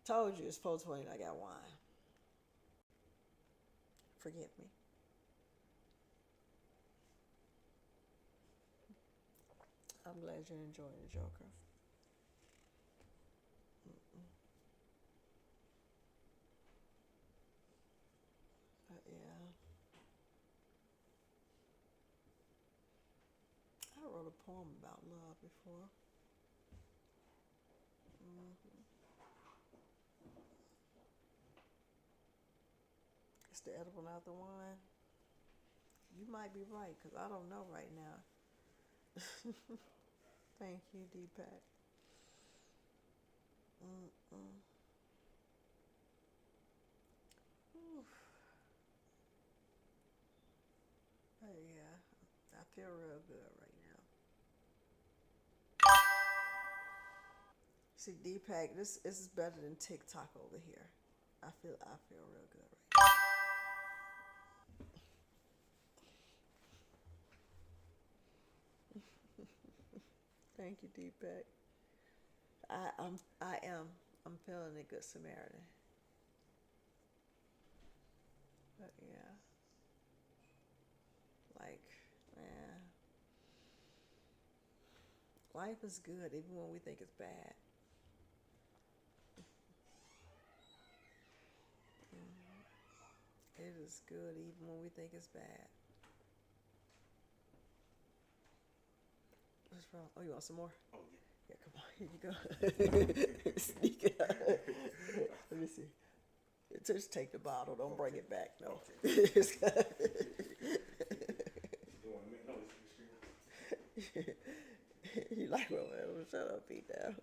Told you it's 420 and I got wine. Forgive me. I'm glad you're enjoying the Joker. But yeah. I wrote a poem about love before. It's the edible, not the wine. You might be right, because I don't know right now. Thank you, Deepak. But yeah, I feel real good right now. See, Deepak, this is better than TikTok over here. I feel real good right now. Thank you, Deepak. I'm feeling a good Samaritan. But yeah. Like, man. Life is good even when we think it's bad. It is good even when we think it's bad. What's wrong? Oh, you want some more? Oh, yeah. Yeah, come on. Here you go. Sneak it out. Let me see. Just take the bottle. Don't bring it back. No. You want to make noise? You like, well, man, shut up, Pete, down.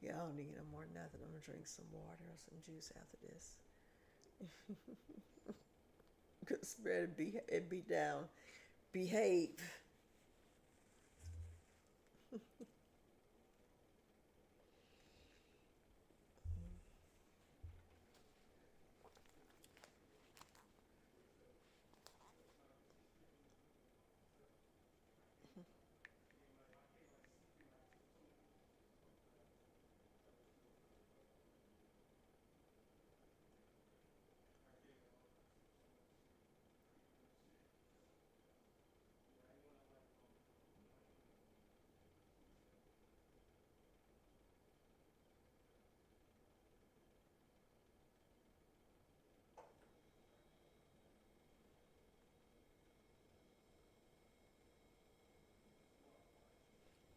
Yeah, I don't need no more nothing. I'm going to drink some water or some juice after this. Good spread and be down. Behave.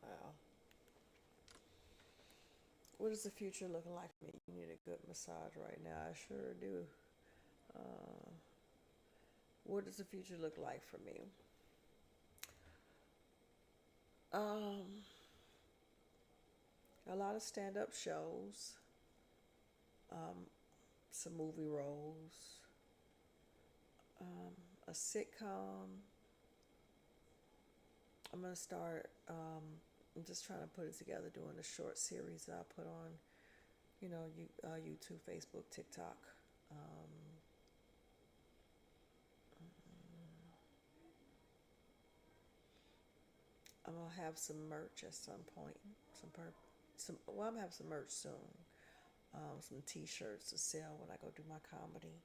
Wow. What is the future looking like for me? You need a good massage right now. I sure do. What does the future look like for me? A lot of stand-up shows, some movie roles, a sitcom. I'm gonna start. I'm just trying to put it together, doing a short series that I put on, YouTube, Facebook, TikTok. I'm gonna have some merch at some point. Well, I'm gonna have some merch soon. Some T-shirts to sell when I go do my comedy.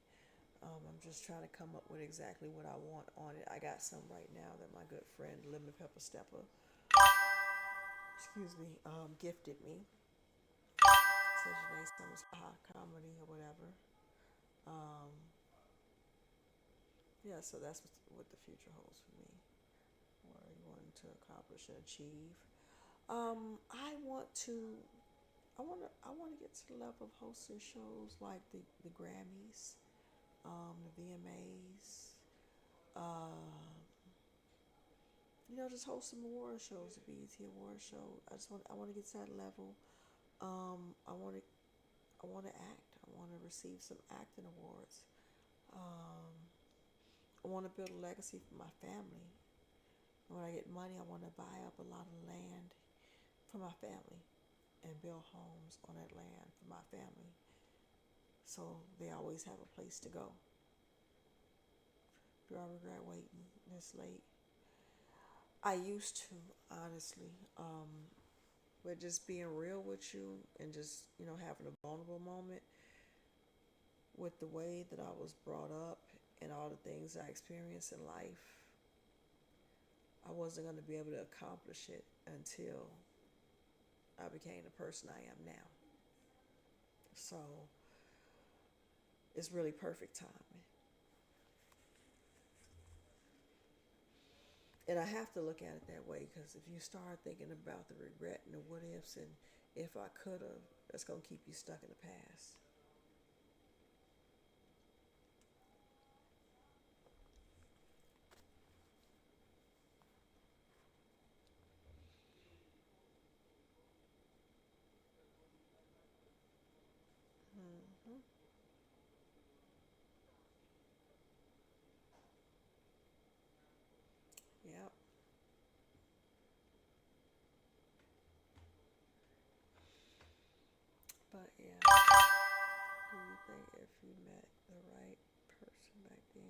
I'm just trying to come up with exactly what I want on it. I got some right now that my good friend Lemon Pepper Stepper, gifted me. Said Janae Summers hot comedy or whatever. Um, yeah, so that's what the future holds for me. What are you wanting to accomplish and achieve? I want to. I want to get to the level of hosting shows like the Grammys, the VMAs. Just host some award shows, the BET Award Show. I want to get to that level. I want to act. I want to receive some acting awards. I want to build a legacy for my family. When I get money, I want to buy up a lot of land for my family and build homes on that land for my family, so they always have a place to go. Do I regret waiting this late? I used to, honestly. But just being real with you and just, having a vulnerable moment with the way that I was brought up and all the things I experienced in life, I wasn't going to be able to accomplish it until I became the person I am now. So it's really perfect timing. And I have to look at it that way, because if you start thinking about the regret and the what ifs and if I could have, that's going to keep you stuck in the past. Mm-hmm. Yep. But yeah, do you think if you met the right person back then,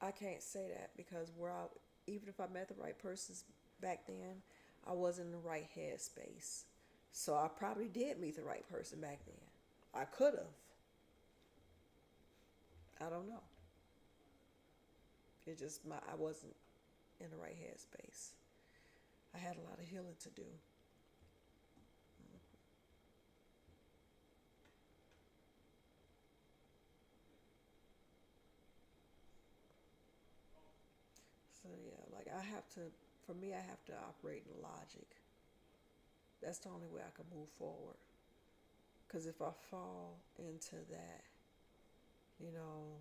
I can't say that, because even if I met the right person back then, I wasn't in the right headspace. So I probably did meet the right person back then. I could have. I don't know. I wasn't in the right headspace. I had a lot of healing to do. So yeah, like for me, I have to operate in logic. That's the only way I can move forward. Because if I fall into that, you know,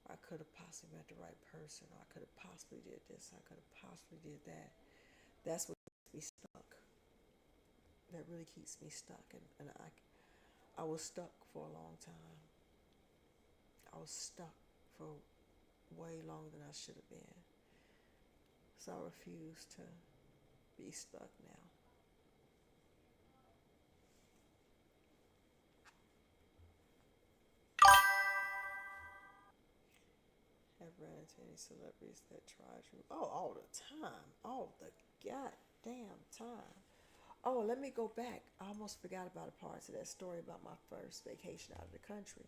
I could have possibly met the right person. Or I could have possibly did this. I could have possibly did that. That's what keeps me stuck. That really keeps me stuck. And I was stuck for a long time. I was stuck for way longer than I should have been. So I refuse to be stuck now. Have ran into any celebrities that tried you? Oh, all the time. All the goddamn time. Oh, let me go back. I almost forgot about a part of that story about my first vacation out of the country.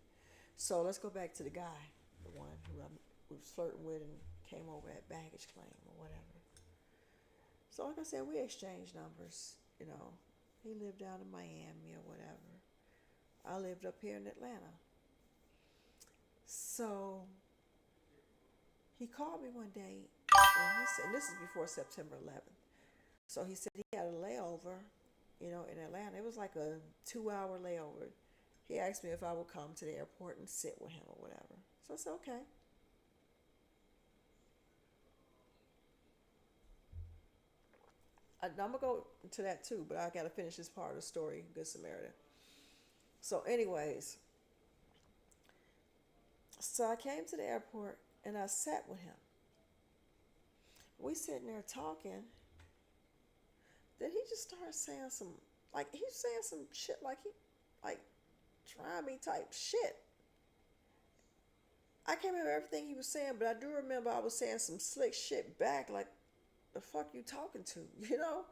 So let's go back to the guy, the one who I was flirting with and came over at baggage claim or whatever. So like I said, we exchanged numbers. He lived down in Miami or whatever. I lived up here in Atlanta. So he called me one day, and he said, and this is before September 11th. So he said he had a layover, in Atlanta. It was like a 2-hour layover. He asked me if I would come to the airport and sit with him or whatever. So I said, okay. I'm going to go to that too, but I got to finish this part of the story, Good Samaritan. So anyways, so I came to the airport and I sat with him. We sitting there talking. Then he just started saying he's saying some shit like try me type shit. I can't remember everything he was saying, but I do remember I was saying some slick shit back, like, the fuck you talking to, you know?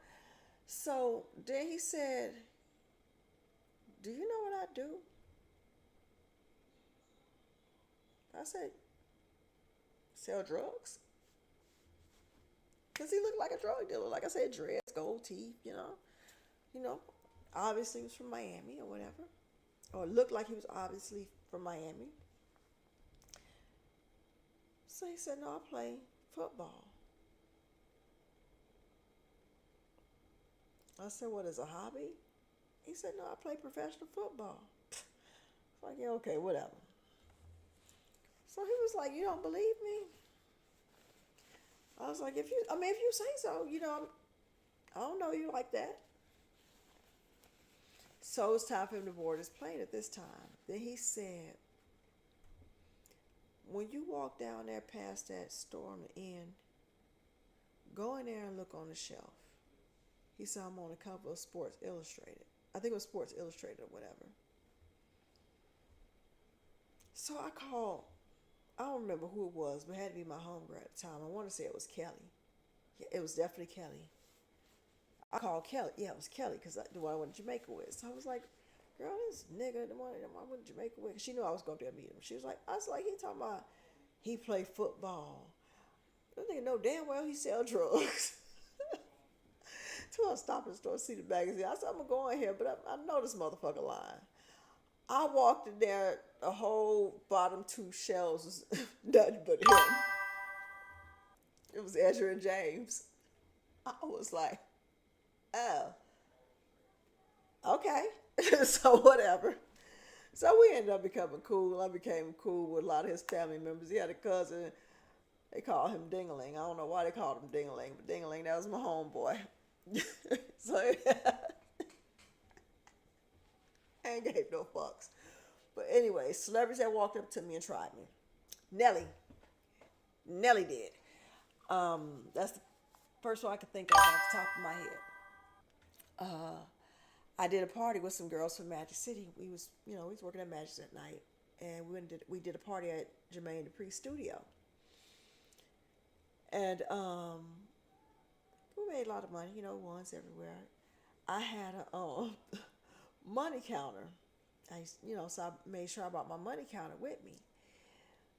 So then he said, do you know what I do? I said, sell drugs? Because he looked like a drug dealer. Like I said, dreads, gold teeth, you know. You know, obviously he was from Miami or whatever. Or it looked like he was obviously from Miami. So he said, no, I play football. I said, what is a hobby? He said, no, I play professional football. Like, yeah, okay, whatever. So he was like, you don't believe me? I was like, if you say so, you know, I don't know you like that. So it's time for him to board his plane at this time. Then he said, when you walk down there past that store on the end, go in there and look on the shelf. He said, I'm on the cover of Sports Illustrated. I think it was Sports Illustrated or whatever. So I called, I don't remember who it was, but it had to be my homegirl at the time. I want to say it was Kelly. Yeah, it was definitely Kelly. I called Kelly. Yeah, it was Kelly because the one I went to Jamaica with. So I was like, girl, this nigga, the one I went to Jamaica with, 'cause she knew I was going to meet him. She was like, I was like, he talking about he played football. This nigga know damn well he sell drugs. So I stopped at the store to see the magazine. I said, I'm going to go in here, but I know this motherfucker lying. I walked in there, the whole bottom two shelves was nothing but him. It was Ezra and James. I was like, oh, okay. So whatever. So we ended up becoming cool. I became cool with a lot of his family members. He had a cousin. They called him Dingaling. I don't know why they called him Dingaling, but Dingaling, that was my homeboy. So I ain't gave no fucks. But anyway, celebrities that walked up to me and tried me. Nelly did. That's the first one I could think of off the top of my head. I did a party with some girls from Magic City. We was working at Magic that night, and we did a party at Jermaine Dupri's studio. And we made a lot of money, ones everywhere. I had a money counter. So I made sure I brought my money counter with me.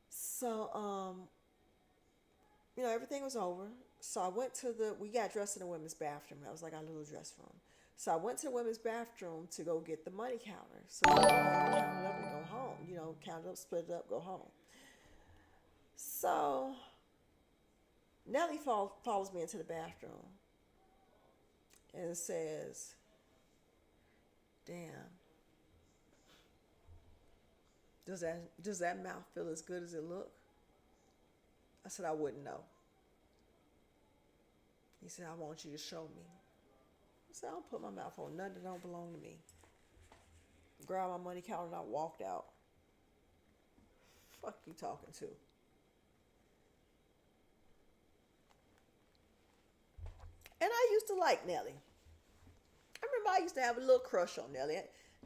So, everything was over. So I went we got dressed in the women's bathroom. That was like our little dress room. So I went to the women's bathroom to go get the money counter. So we count it up and go home. Count it up, split it up, go home. So Nelly follows me into the bathroom and says, damn, does that mouth feel as good as it look? I said, I wouldn't know. He said, I want you to show me. I said, I don't put my mouth on nothing that don't belong to me. Grabbed my money counter and I walked out. Fuck you talking to? And I used to like Nelly. I remember I used to have a little crush on Nelly.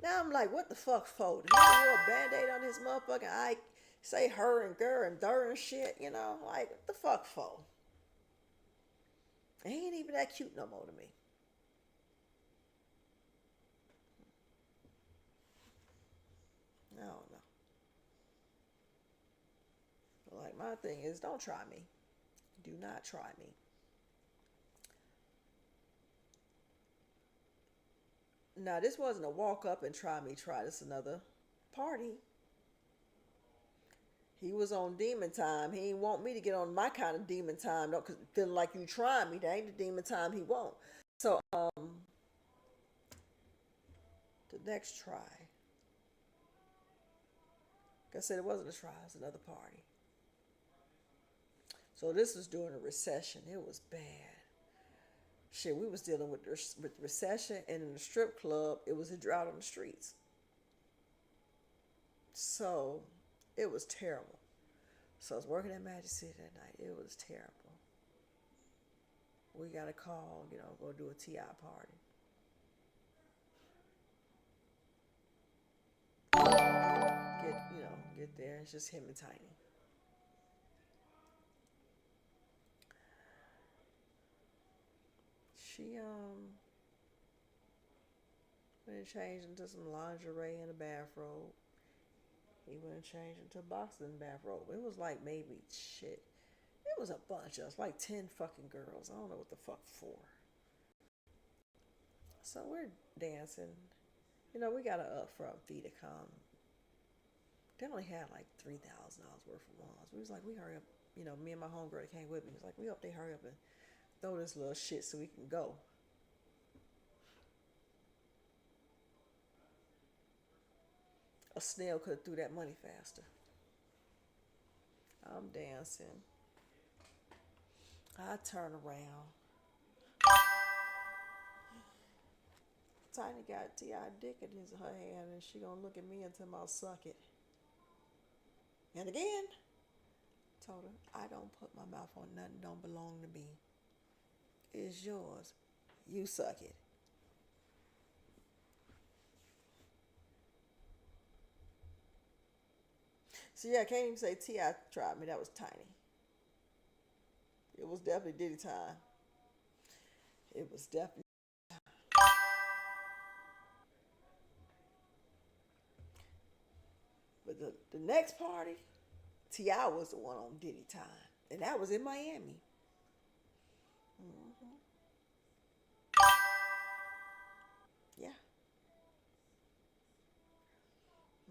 Now I'm like, what the fuck for? The nigga wore a Band-Aid on his motherfucking eye, say her and girl and der and shit, like, what the fuck for? He ain't even that cute no more to me. I don't know. But like, my thing is, don't try me. Do not try me. Now, this wasn't a walk up and try me, try this another party. He was on demon time. He ain't want me to get on my kind of demon time, though, because feeling like you trying me, that ain't the demon time he want. So, the next try. Like I said, it wasn't a try, it was another party. So this was during a recession. It was bad. Shit, we was dealing with recession, and in the strip club, it was a drought on the streets. So it was terrible. So I was working at Magic City that night. It was terrible. We got a call, go do a TI party. Get there. It's just him and Tiny. She went and changed into some lingerie and a bathrobe. He went and changed into a boxing bathrobe. It was like maybe shit. It was a bunch of us, like 10 fucking girls. I don't know what the fuck for. So we're dancing. You know, we got an upfront fee to come. They only had like $3,000 worth of ones. We was like, we hurry up. You know, me and my homegirl that came with me was like, we hope they hurry up and throw this little shit so we can go. A snail could have threw that money faster. I'm dancing. I turn around. Tiny got T.I. dick in her hand, and she gonna look at me and tell me I'll suck it. And again, told her, I don't put my mouth on nothing don't belong to me. It's yours. You suck it. So yeah, I can't even say T.I. tried me. That was Tiny. It was definitely Diddy time. It was definitely. But the next party, T.I. was the one on Diddy time. And that was in Miami. Mm-hmm. Yeah.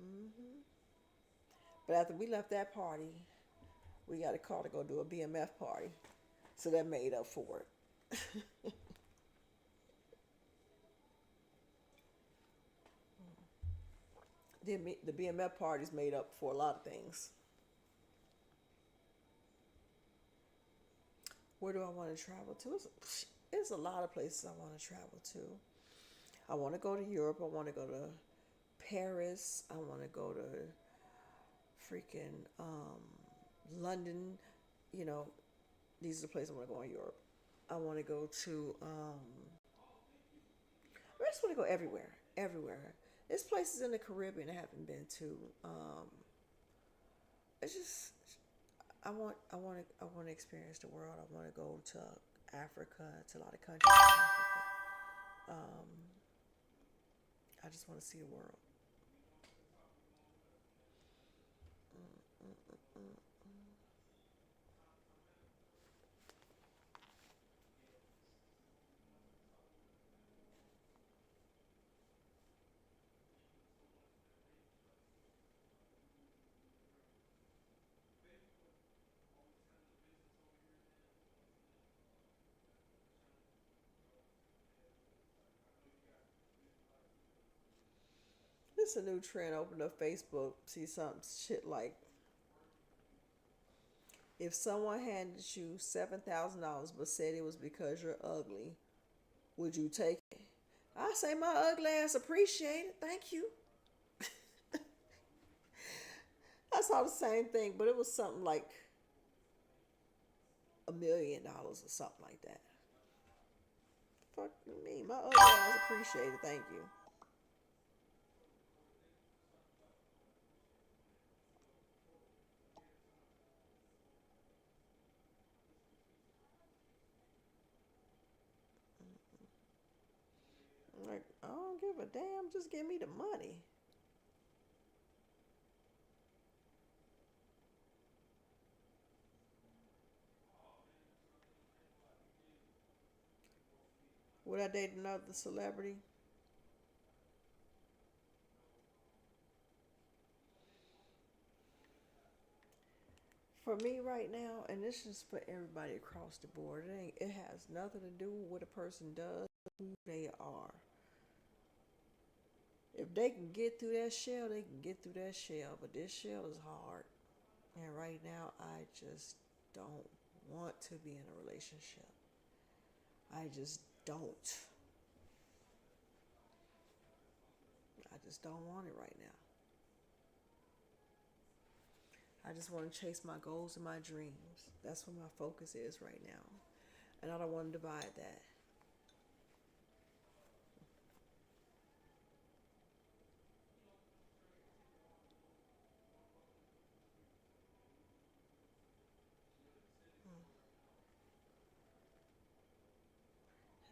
Mm-hmm. But after we left that party, we got a call to go do a BMF party. So that made up for it. The BMF parties made up for a lot of things. Where do I want to travel to? It's a lot of places I want to travel to. I want to go to Europe. I want to go to Paris. I want to go to freaking London. You know, these are the places I want to go in Europe. I want to go to, I just want to go everywhere. Everywhere. There's places in the Caribbean I haven't been to. It's just, I want to experience the world. I want to go to Africa, to a lot of countries in Africa. I just want to see the world. This is a new trend. Open up Facebook, see some shit like, if someone handed you $7,000 but said it was because you're ugly, would you take it? I say my ugly ass appreciate it. Thank you. I saw the same thing, but it was something like $1 million or something like that. Fuck me. My ugly ass appreciate it. Thank you. Like, I don't give a damn. Just give me the money. Would I date another celebrity? For me right now, and this is for everybody across the board, it has nothing to do with what a person does, who they are. If they can get through that shell, they can get through that shell. But this shell is hard. And right now, I just don't want to be in a relationship. I just don't. I just don't want it right now. I just want to chase my goals and my dreams. That's what my focus is right now. And I don't want to divide that.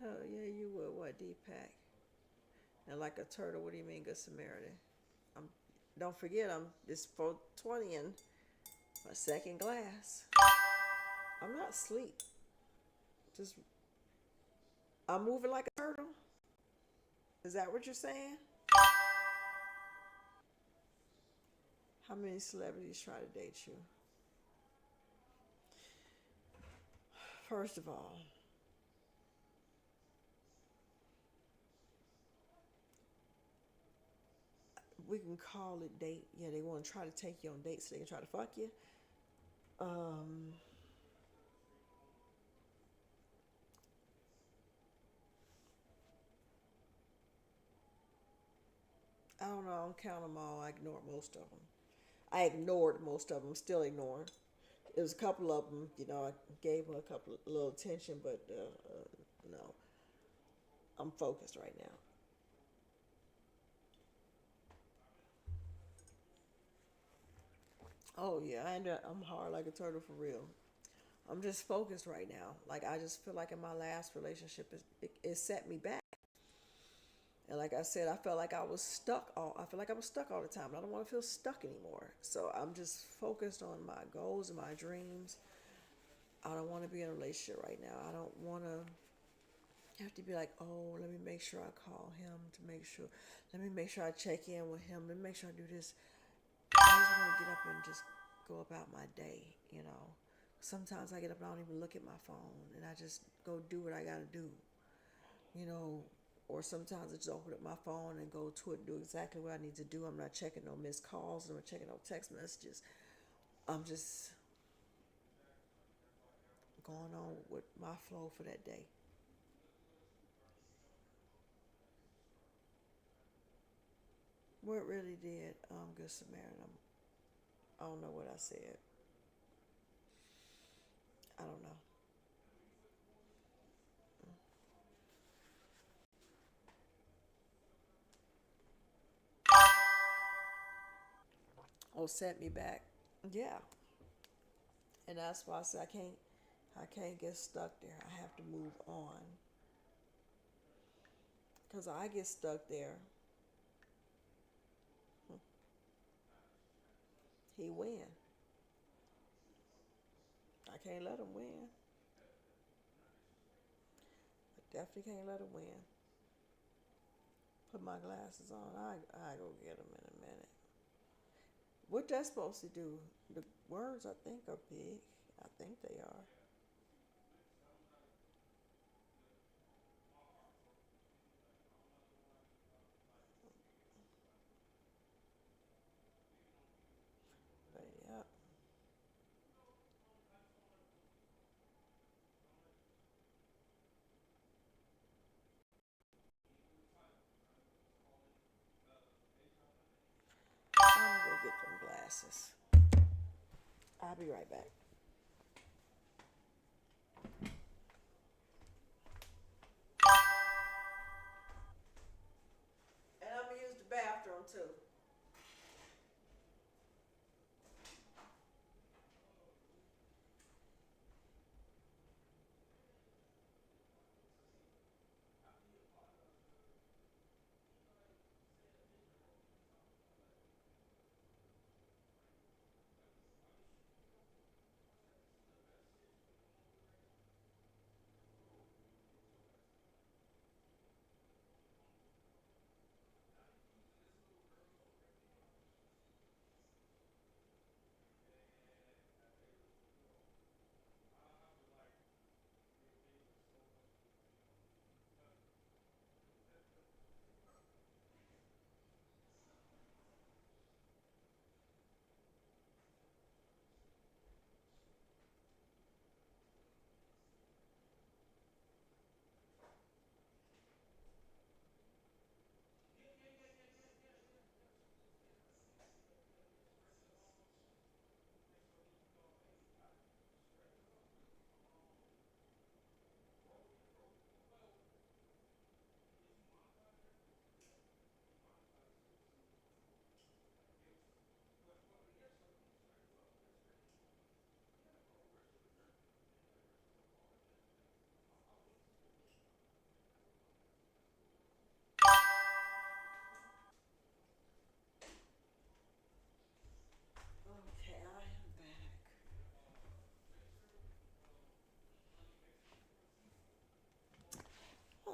Oh yeah, you would. What, Deepak? And like a turtle, what do you mean, Good Samaritan? I'm. Don't forget, I'm. It's 4:20 and my second glass. I'm not asleep. Just I'm moving like a turtle. Is that what you're saying? How many celebrities try to date you? First of all, we can call it date. Yeah, they want to try to take you on dates so they can try to fuck you. Um, I don't know. I don't count them all. I ignored most of them. I ignored most of them. Still ignoring. There was a couple of them. You know, I gave them a couple of little attention, but no, I'm focused right now. Oh yeah, I'm hard like a turtle for real. I'm just focused right now. Like I just feel like in my last relationship, it set me back. And like I said, I felt like I was stuck. I feel like I was stuck all the time. I don't want to feel stuck anymore. So I'm just focused on my goals and my dreams. I don't want to be in a relationship right now. I don't want to have to be like, oh, let me make sure I call him to make sure. Let me make sure I check in with him. Let me make sure I do this. I just want to get up and just go about my day, you know. Sometimes I get up and I don't even look at my phone and I just go do what I got to do, you know. Or sometimes I just open up my phone and go to it, do exactly what I need to do. I'm not checking no missed calls. I'm not checking no text messages. I'm just going on with my flow for that day. What really did, Good Samaritan? I don't know what I said. I don't know. Oh, set me back. Yeah, and that's why I say I can't get stuck there. I have to move on. Cause I get stuck there. He win. I can't let him win. I definitely can't let him win. Put my glasses on. I go get him in a minute. What that's supposed to do? The words I think are big. I think they are. But yeah. I'm gonna go get them glasses. I'll be right back. And I'm gonna use the bathroom too.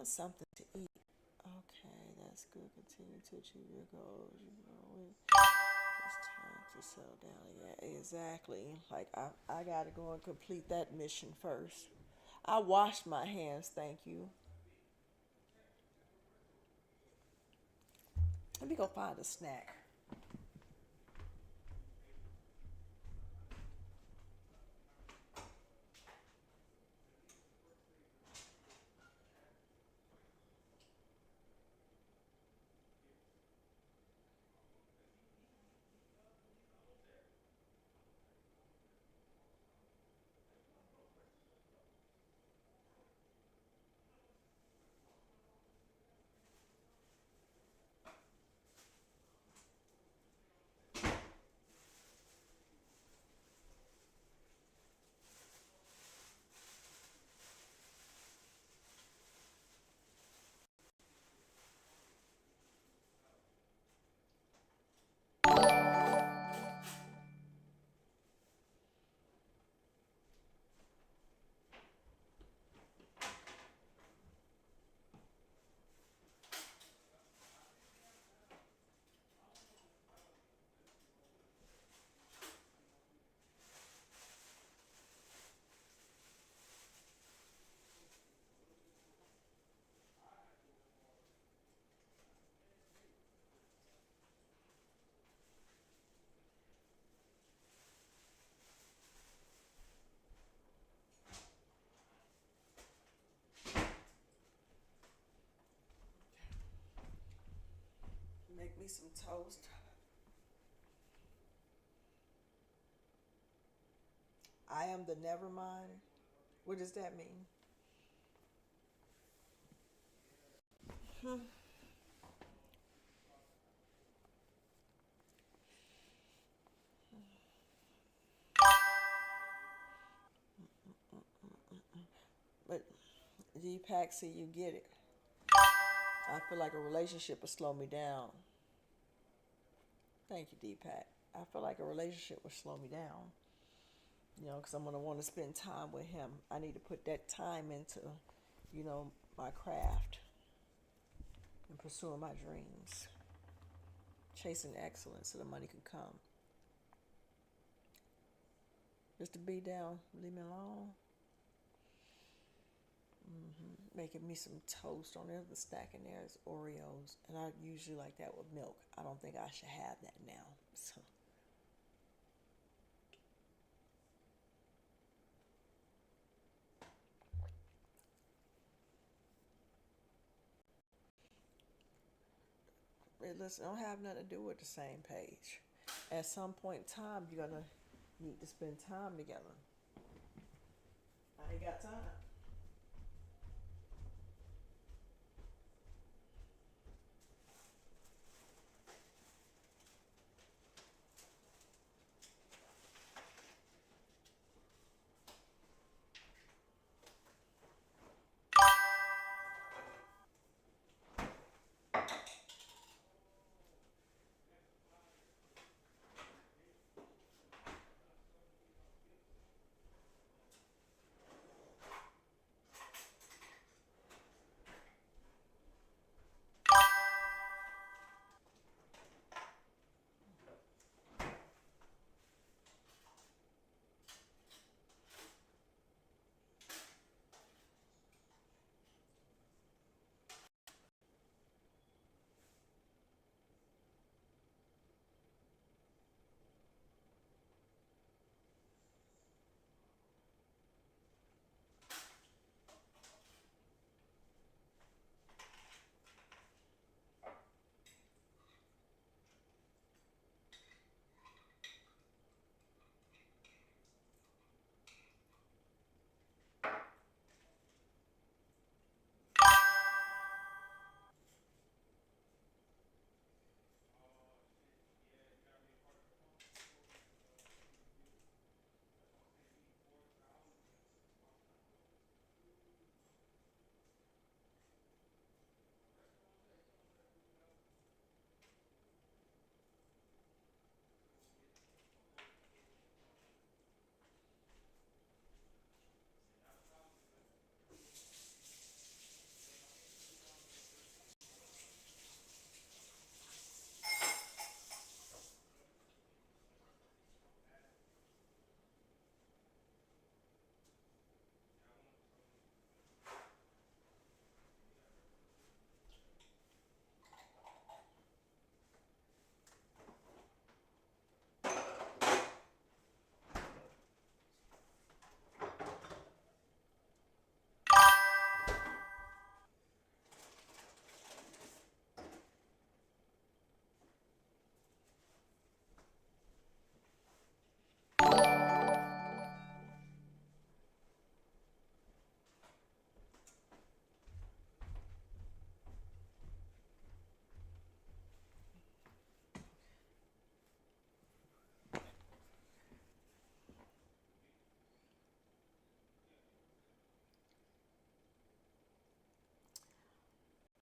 want something to eat. Okay, that's good. Continue to achieve your goals. You know, it's time to settle down. Yeah, exactly. Like I gotta go and complete that mission first. I washed my hands, thank you. Let me go find a snack. Make me some toast. I am the never mind. What does that mean? But Deepak, see, you get it. I feel like a relationship will slow me down. Thank you, Deepak. I feel like a relationship will slow me down. You know, because I'm going to want to spend time with him. I need to put that time into, you know, my craft and pursuing my dreams. Chasing excellence so the money can come. Mr. B down, leave me alone. Making me some toast. On the other stack in there is Oreos, and I usually like that with milk. I don't think I should have that now. So. Listen, don't have nothing to do with the same page. At some point in time, you're gonna need to spend time together. I ain't got time.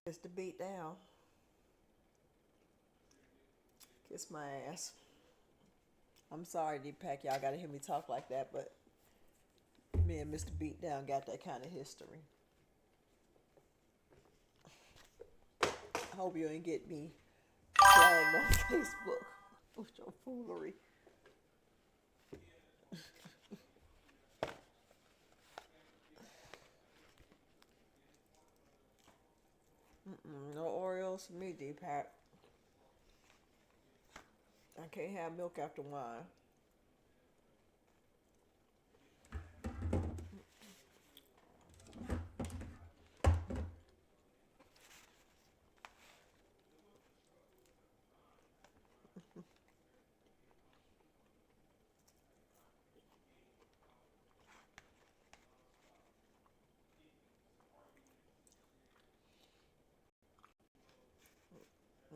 Mr. Beat Down. Kiss my ass. I'm sorry, Deepak, y'all gotta hear me talk like that, but me and Mr. Beatdown got that kind of history. I hope you ain't get me flagged on Facebook with your foolery. No Oreos for me, Deepak. I can't have milk after wine.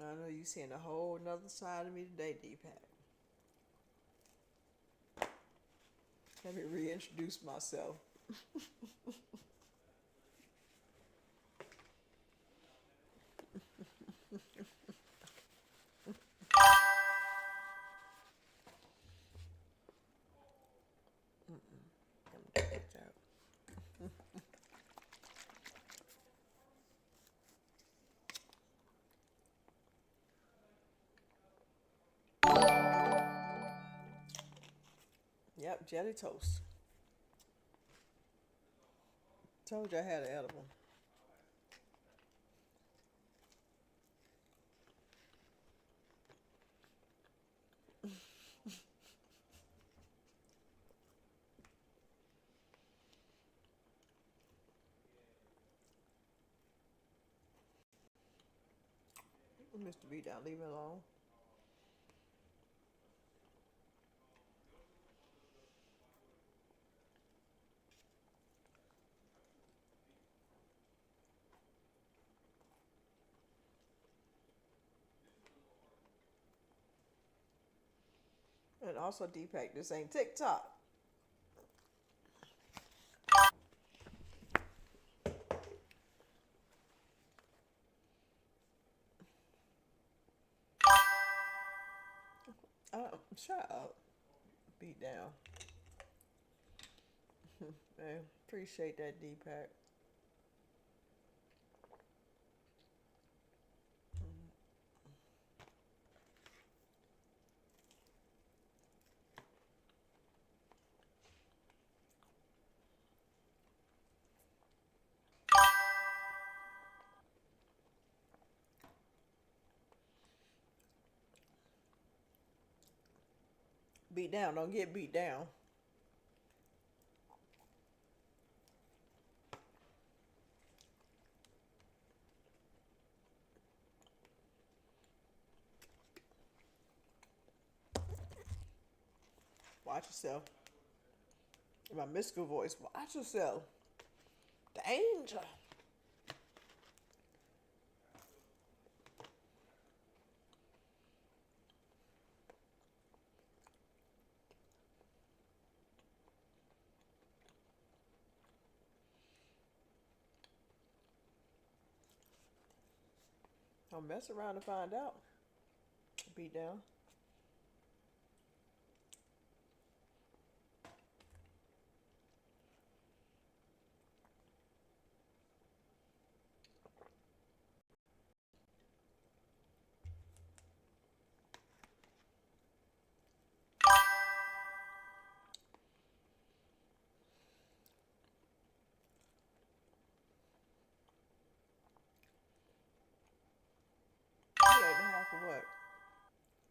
I know you seeing a whole nother side of me today, Deepak. Let me reintroduce myself. Yep, jelly toast. Told you I had an edible. Mr. B down, leave me alone. And also, Deepak, this ain't TikTok. Shut up. Beat down. Man, appreciate that, Deepak. Beat down, don't get beat down. Watch yourself. In my mystical voice, watch yourself. Danger. Don't mess around to find out. Beat down. You 8.5 for what?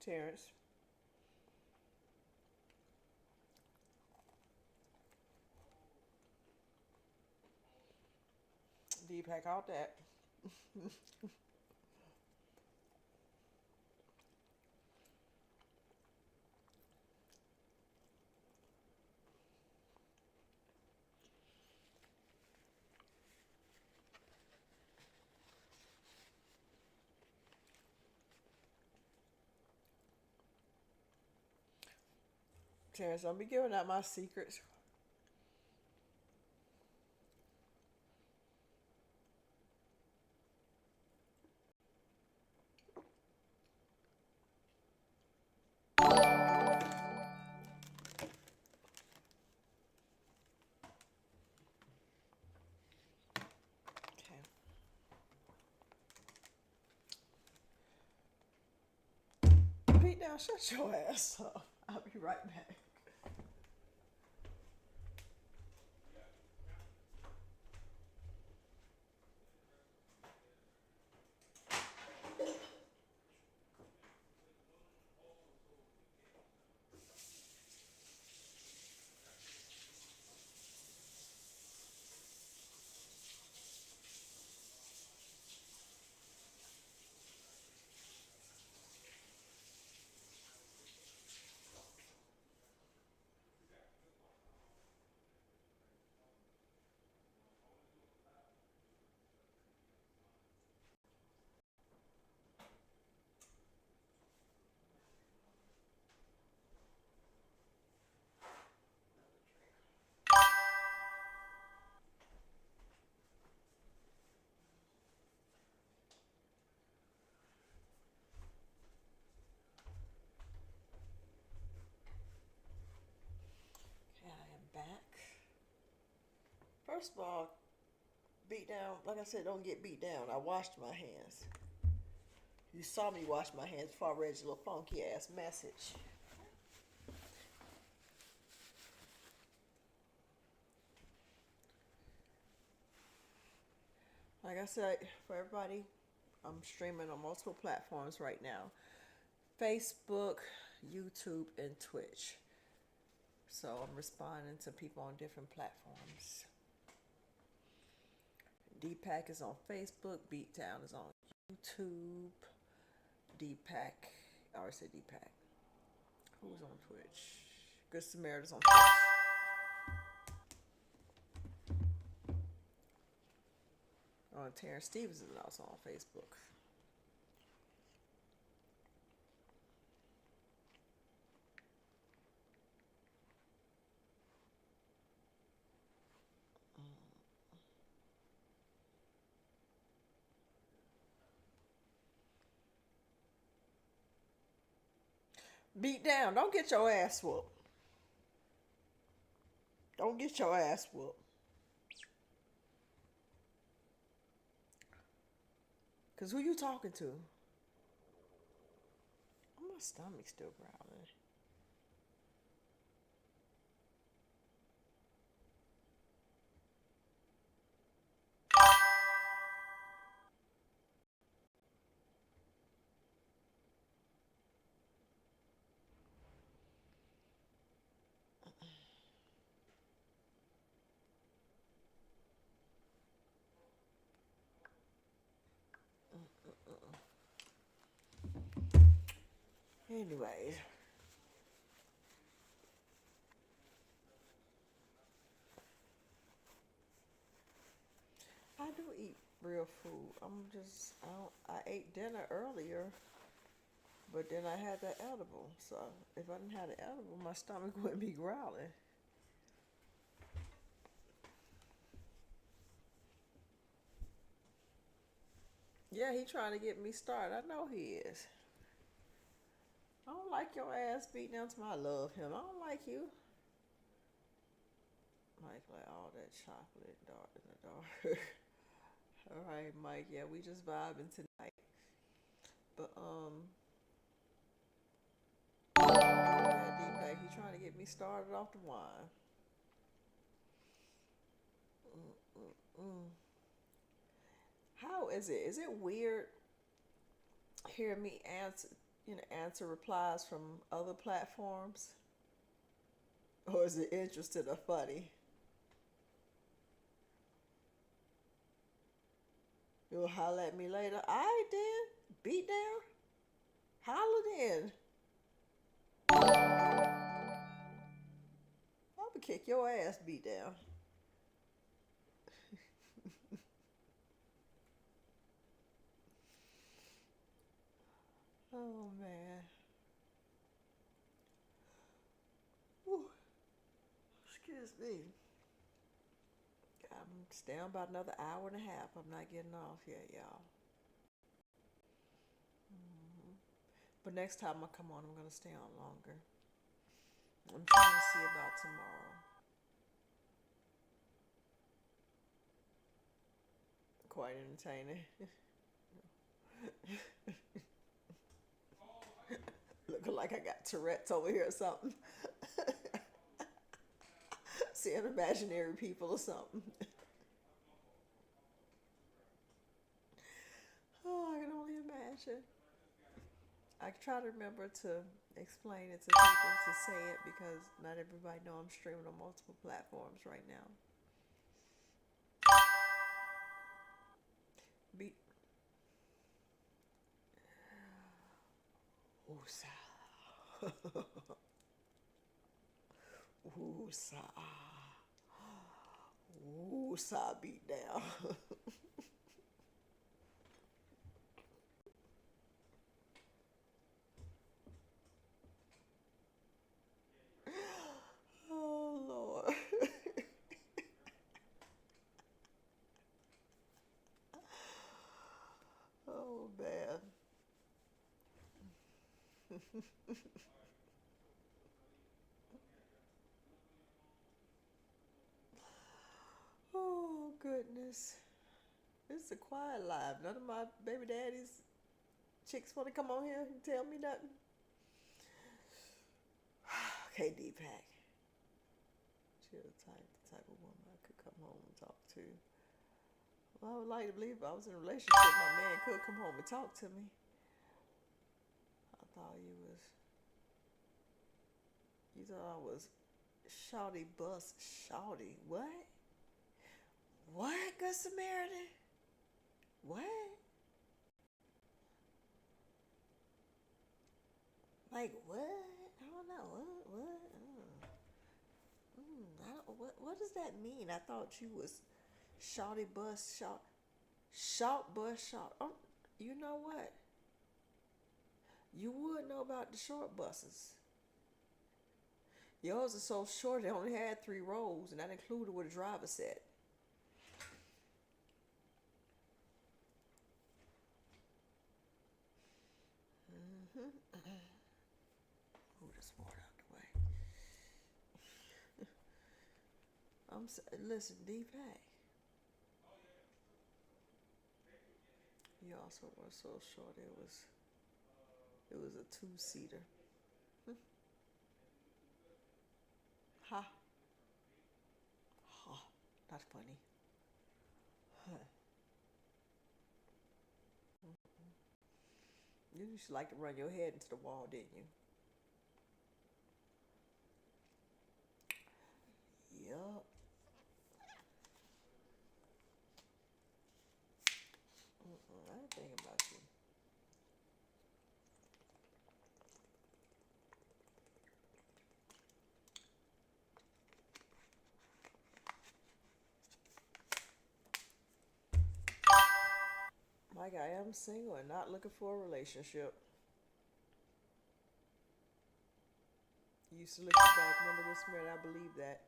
Terrence. Deepak out that. Terrence, don't be giving out my secrets. Now shut your ass up. I'll be right back. Okay, I am back. First of all, beat down, like I said, don't get beat down. I washed my hands. You saw me wash my hands before I read your little funky ass message. Like I said, for everybody, I'm streaming on multiple platforms right now. Facebook, YouTube, and Twitch. So I'm responding to people on different platforms. Deepak is on Facebook, Beatdown is on YouTube, Deepak, I already said Deepak. Who's on Twitch? Good Samaritan's on Twitch. Terrence Stevens is also on Facebook. Beat down. Don't get your ass whooped. Don't get your ass whooped. Because who you talking to? Oh, my stomach's still growling. Anyways. I do eat real food. I ate dinner earlier, but then I had that edible. So if I didn't have the edible, my stomach wouldn't be growling. Yeah, he trying to get me started. I know he is. I don't like your ass beating down to me. I love him. I don't like you. Mike, like all that chocolate dark in the dark. All right, Mike. Yeah, we just vibing tonight. But yeah, D-Pack, he trying to get me started off the wine. How is it? Is it weird hearing me answer replies from other platforms? Or is it interesting or funny? You'll holler at me later. Alright then. Beat down. Holler then. I'm gonna kick your ass, beat down. Oh man. Whew. Excuse me. I'm staying about another hour and a half. I'm not getting off yet, y'all. But next time I come on, I'm gonna stay on longer. I'm trying to see about tomorrow. Quite entertaining. Look looking like I got Tourette's over here or something. Seeing imaginary people or something. Oh, I can only imagine. I try to remember to explain it to people, to say it, because not everybody know I'm streaming on multiple platforms right now. Be Woosah. Woosah. Woosah beat down. Oh Lord. Oh man. Oh goodness. It's a quiet live. None of my baby daddies chicks want to come on here and tell me nothing. Okay, Deepak. She's the type of woman I could come home and talk to. Well, I would like to believe if I was in a relationship, my man could come home and talk to me. I thought you thought I was shawty bus shawty. What? What, Good Samaritan? What? Like what? I don't know. What? What does that mean? I thought you was shawty bus short bus short. Oh, you know what? You would know about the short buses. Yours are so short they only had 3 rows, and that included what a driver said. Move this board out the way. Listen, Deepak. You also were so short. It was a 2-seater. Ha. Ha. Not funny. Huh. You used to like to run your head into the wall, didn't you? Yup. I didn't think about you. Mike, I am single and not looking for a relationship. You used to look back, remember this man, I believe that.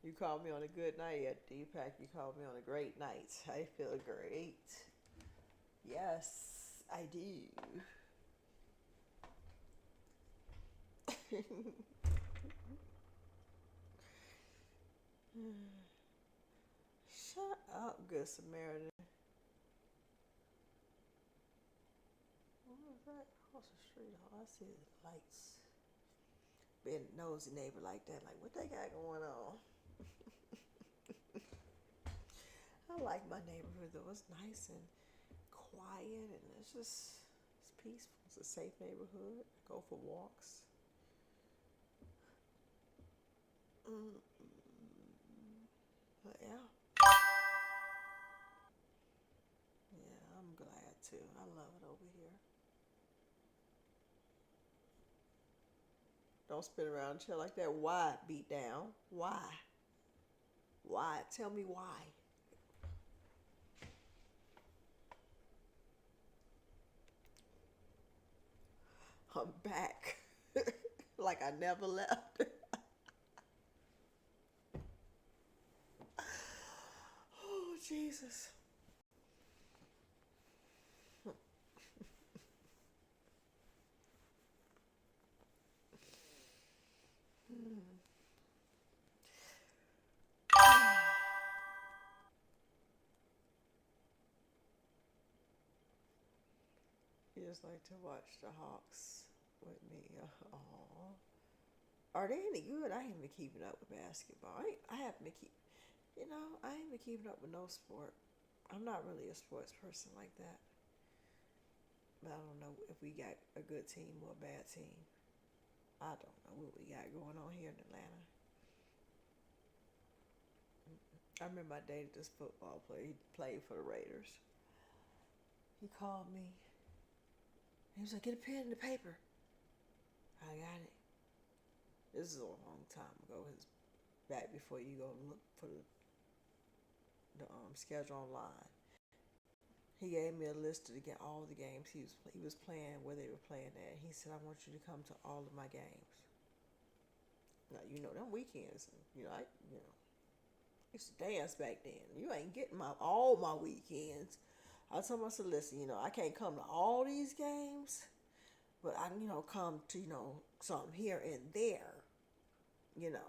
You called me on a good night at Deepak. You called me on a great night. I feel great. Yes, I do. Shut up, Good Samaritan. What was that across the street? All I see is lights. Being a nosy neighbor like that, like what they got going on? I like my neighborhood though. It's nice and quiet, and it's peaceful. It's a safe neighborhood. I go for walks. But yeah. Yeah, I'm glad too. I love it over here. Don't spin around and chill like that. Why beat down? Why? Why? Tell me why. I'm back. Like I never left. Oh, Jesus. Yeah, just like to watch the Hawks with me. Aw. Are they any good? I ain't been keeping up with basketball. I haven't been I ain't been keeping up with no sport. I'm not really a sports person like that. But I don't know if we got a good team or a bad team. I don't know what we got going on here in Atlanta. I remember I dated this football player. He played for the Raiders. He called me. He was like, "Get a pen and a paper." I got it. This is a long time ago. It's back before you go look for the schedule online. He gave me a list to get all the games he was playing, where they were playing at. He said, "I want you to come to all of my games." Now them weekends. I used to dance back then. You ain't getting all my weekends. I told myself, "Listen, I can't come to all these games, but I come to something here and there. Yeah,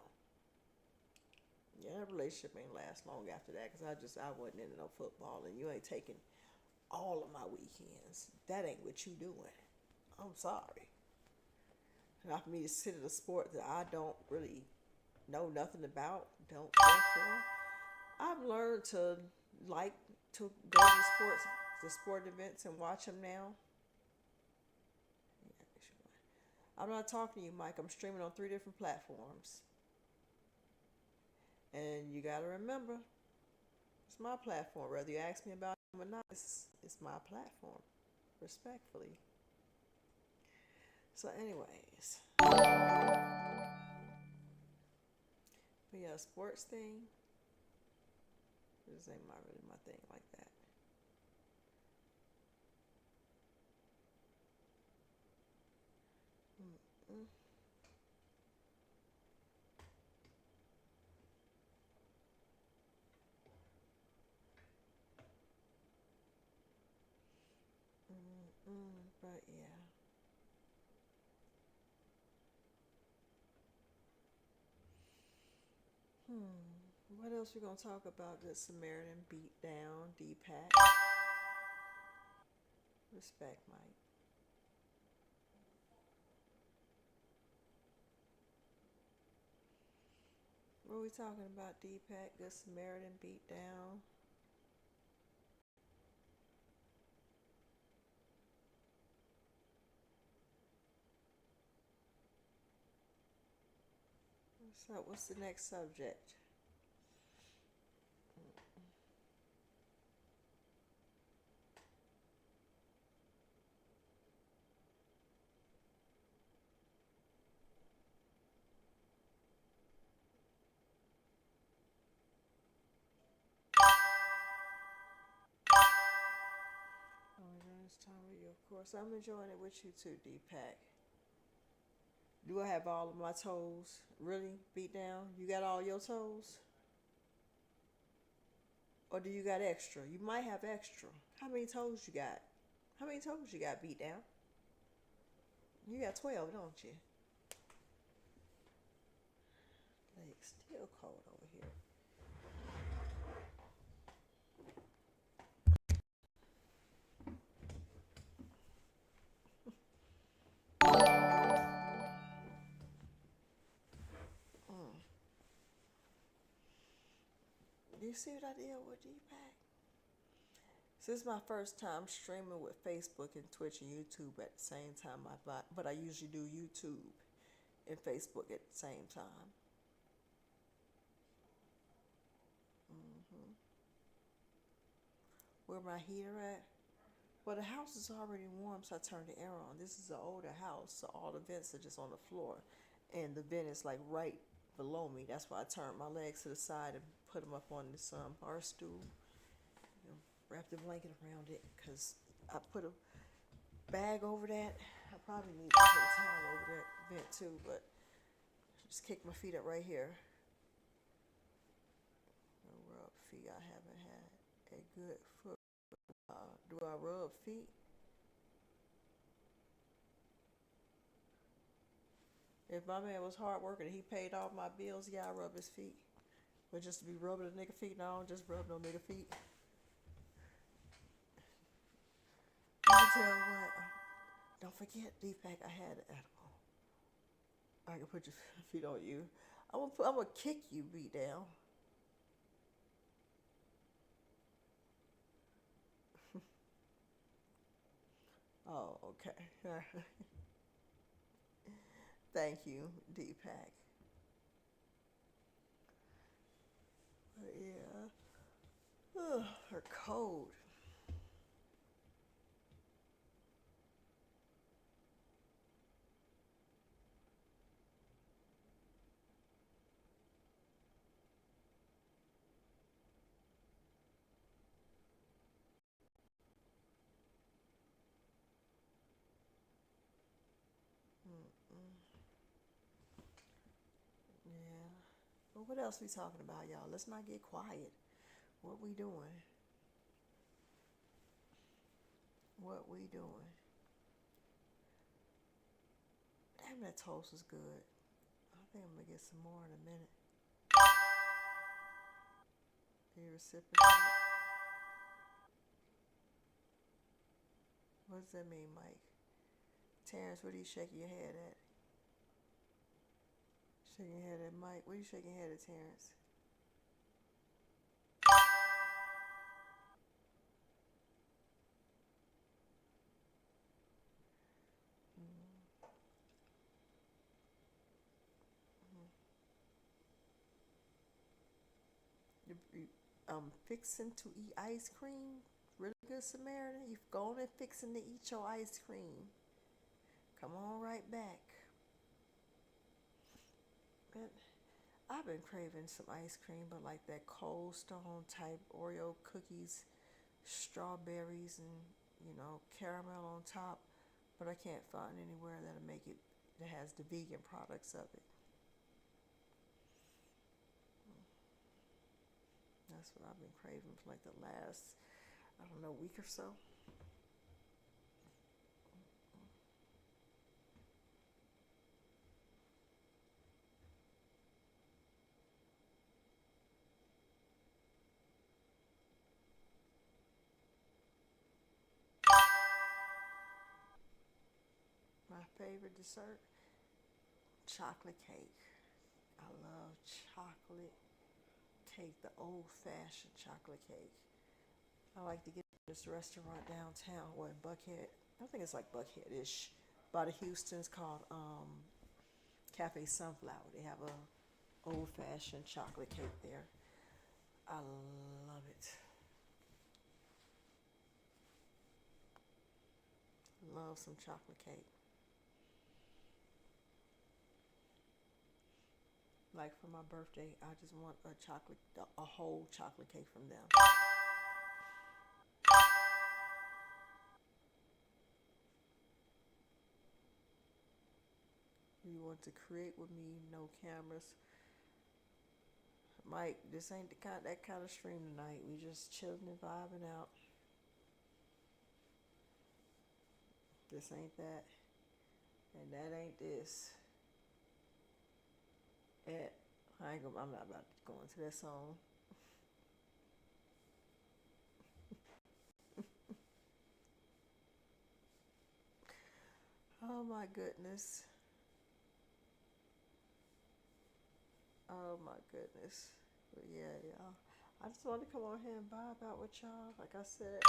that relationship ain't last long after that because I wasn't into no football, and you ain't taking all of my weekends. That ain't what you doing. I'm sorry. Not for me to sit at a sport that I don't really know nothing about, don't care for. I've learned to like to go to sport events and watch them now. I'm not talking to you, Mike. I'm streaming on 3 different platforms. And you got to remember, it's my platform. Whether you ask me about it or not, it's my platform, respectfully. So anyways, but yeah, sports thing, this ain't really my thing like that. Mm-mm. But yeah. What else we gonna talk about? Good Samaritan beat down, Deepak. Respect, Mike. What are we talking about? Deepak, Good Samaritan beat down. So what's the next subject? This time with you, of course. I'm enjoying it with you too, Deepak. Do I have all of my toes really beat down? You got all your toes? Or do you got extra? You might have extra. How many toes you got? How many toes you got beat down? You got 12, don't you? Legs still cold over here. Do you see what I did with Deepak? So this is my first time streaming with Facebook and Twitch and YouTube at the same time. But I usually do YouTube and Facebook at the same time. Where my heater at? Well, the house is already warm, so I turned the air on. This is an older house, so all the vents are just on the floor. And the vent is like right below me. That's why I turned my legs to the side and put them up on this bar stool. Wrap the blanket around it because I put a bag over that. I probably need to put a towel over that vent too, but just kick my feet up right here. No rub feet. I haven't had a good foot. Do I rub feet? If my man was hard working and he paid all my bills, yeah, I rub his feet. But just to be rubbing a nigga feet, no, I don't just rub no nigga feet. You can tell what don't forget, Deepak, I had an edible. I can put your feet on you. I'm gonna kick you, beat down. Oh, okay. Thank you, Deepak. But yeah, ugh, her cold. Yeah. Well, what else we talking about, y'all? Let's not get quiet. What we doing? What we doing? Damn, that toast is good. I think I'm gonna get some more in a minute. You reciprocate? What does that mean, Mike? Terrence, what are you shaking your head at? Shaking your head at Mike. What are you shaking your head at, Terrence? Fixing to eat ice cream. Really good Samaritan. You've gone and fixing to eat your ice cream. Come on right back. Man, I've been craving some ice cream, but like that Cold Stone type Oreo cookies, strawberries, and caramel on top. But I can't find anywhere that'll make it that has the vegan products of it. That's what I've been craving for like the last, I don't know, week or so. My favorite dessert, chocolate cake. I love chocolate cake, the old-fashioned chocolate cake. I like to get this restaurant downtown, in Buckhead. I think it's like Buckhead-ish, by the Houston's, called Cafe Sunflower. They have a old-fashioned chocolate cake there. I love it. Love some chocolate cake. Like for my birthday, I just want a whole chocolate cake from them. You want to create with me? No cameras. Mike, this ain't that kind of stream tonight. We just chilling and vibing out. This ain't that, and that ain't this. I'm not about to go into that song. Oh my goodness. Oh my goodness. But yeah, y'all. I just wanted to come on here and vibe out with y'all. Like I said,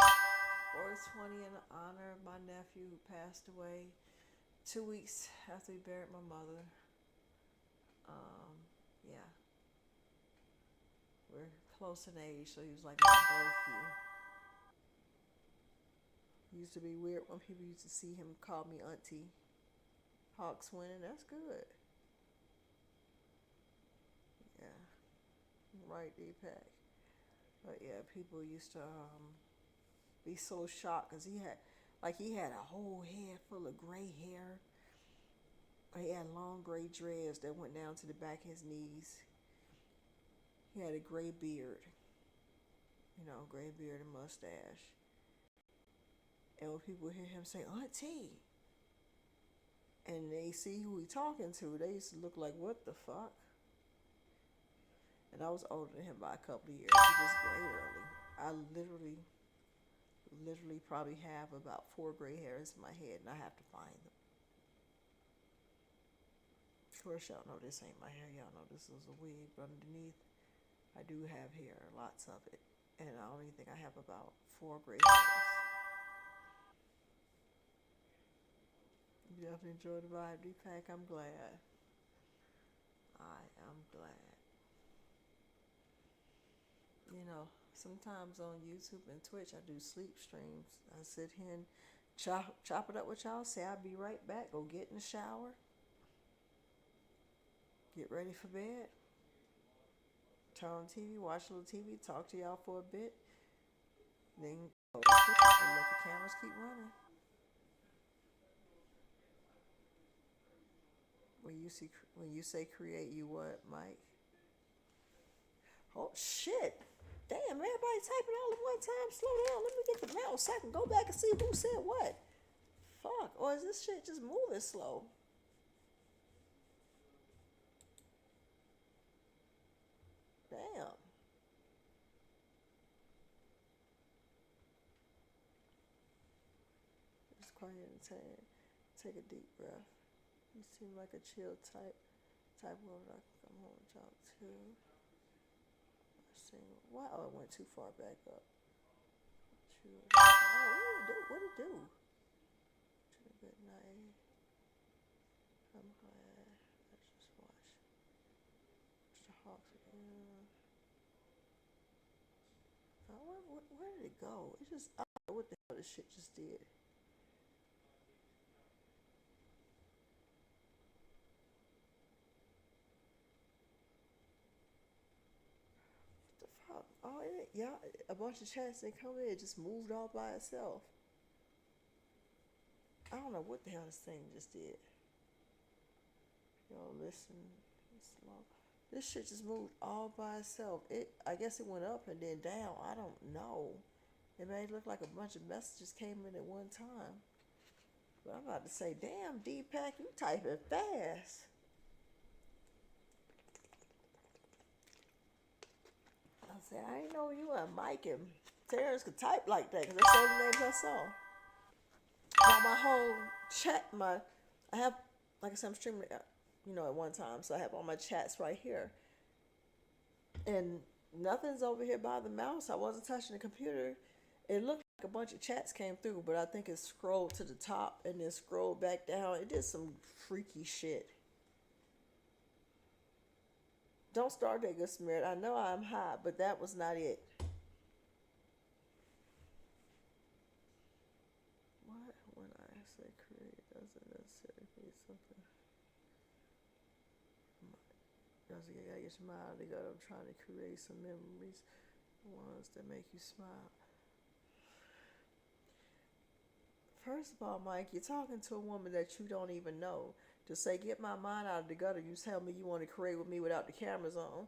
420 in honor of my nephew who passed away 2 weeks after he buried my mother. Yeah. We're close in age, so he was like my nephew. It used to be weird when people used to see him call me auntie. Hawks winning, that's good. Yeah. Right, Deepak. But yeah, people used to be so shocked because he had a whole head full of gray hair. He had long gray dreads that went down to the back of his knees. He had a gray beard, gray beard and mustache. And when people hear him say, Auntie, and they see who he talking to, they used to look like, what the fuck? And I was older than him by a couple of years. He was gray early. I literally literally probably have about 4 gray hairs in my head, and I have to find them. Of course, y'all know this ain't my hair. Y'all know this is a wig, but underneath, I do have hair, lots of it. And I only think I have about 4 gray hairs. You definitely enjoyed the vibe, Deepak. I'm glad. I am glad. You know, sometimes on YouTube and Twitch, I do sleep streams. I sit here and chop it up with y'all, say I'll be right back, go get in the shower, get ready for bed, turn on TV, watch a little TV, talk to y'all for a bit, then go to sleep and let the cameras keep running. When you say create, you what, Mike? Oh shit! Damn, everybody typing all at one time. Slow down. Let me get the mouse so I can go back and see who said what. Fuck. Or is this shit just moving slow? Damn. Just quiet and take a deep breath. You seem like a chill type of I can come home and talk to. Why? Oh, it went too far back up. Oh, what did it do? Good night. I'm glad. Let's just watch. Mr. Hawks again. Where did it go? It just, I don't know what the hell this shit just did. What the fuck? Oh, yeah, a bunch of chats didn't come in. It just moved all by itself. I don't know what the hell this thing just did. Y'all listen. This shit just moved all by itself. I guess it went up and then down. I don't know. It made it look like a bunch of messages came in at one time. But I'm about to say, damn, Deepak, you typing fast. I said, I didn't know you and Mike and Terrence could type like that, because that's all the names I saw. Now my whole chat, I have, like I said, I'm streaming, at one time, so I have all my chats right here. And nothing's over here by the mouse. I wasn't touching the computer. It looked like a bunch of chats came through, but I think it scrolled to the top and then scrolled back down. It did some freaky shit. Don't start that, Good Samaritan. I know I'm hot, but that was not it. What? When I say create, doesn't necessarily mean something. You gotta get your mind together. I'm trying to create some memories, ones that make you smile. First of all, Mike, you're talking to a woman that you don't even know. To say, get my mind out of the gutter, you tell me you want to create with me without the cameras on.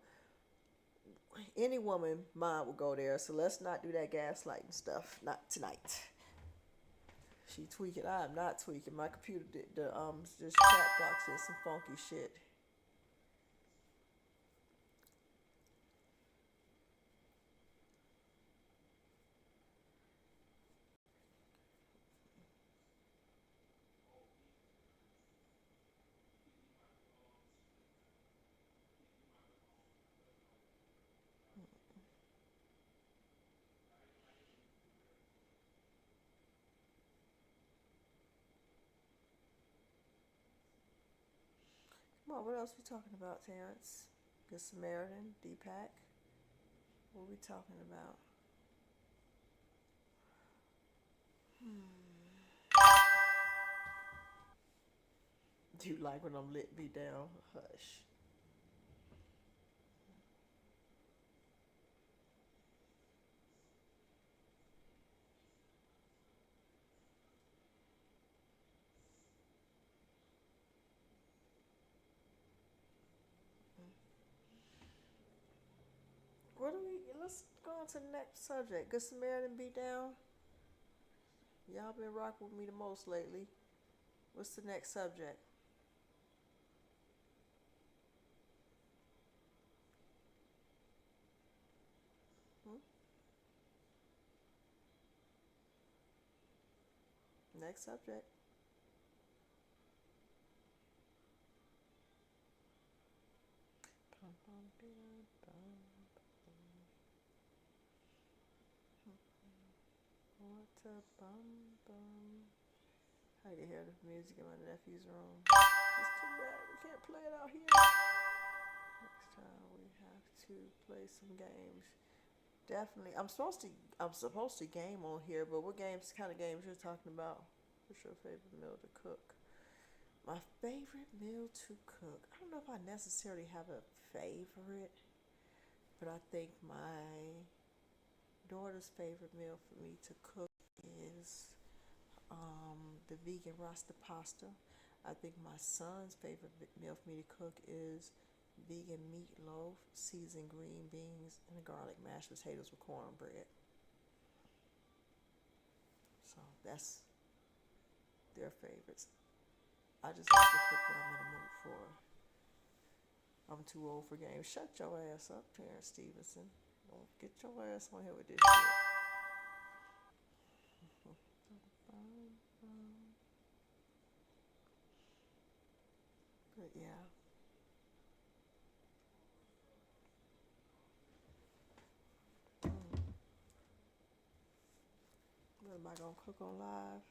Any woman mind will go there, so let's not do that gaslighting stuff. Not tonight. She tweaking. I am not tweaking. My computer did this chat box did some funky shit. Come on, what else we talking about, Terrence? Good Samaritan, Deepak. What are we talking about? Do you like when I'm lit me down? Hush. Let's go on to the next subject. Good Samaritan beat down. Y'all been rocking with me the most lately. What's the next subject? Next subject. What a bum bum. I can hear the music in my nephew's room. It's too bad we can't play it out here. Next time we have to play some games. Definitely. I'm supposed to game on here, but what kind of games you're talking about? What's your favorite meal to cook? My favorite meal to cook. I don't know if I necessarily have a favorite, but I think my daughter's favorite meal for me to cook is the vegan rasta pasta. I think my son's favorite meal for me to cook is vegan meatloaf, seasoned green beans, and a garlic mashed potatoes with cornbread. So that's their favorites. I just like to cook what I'm in the mood for. I'm too old for games. Shut your ass up, Terrence Stevenson. Don't get your ass on here with this shit. But yeah. What am I gonna cook on live?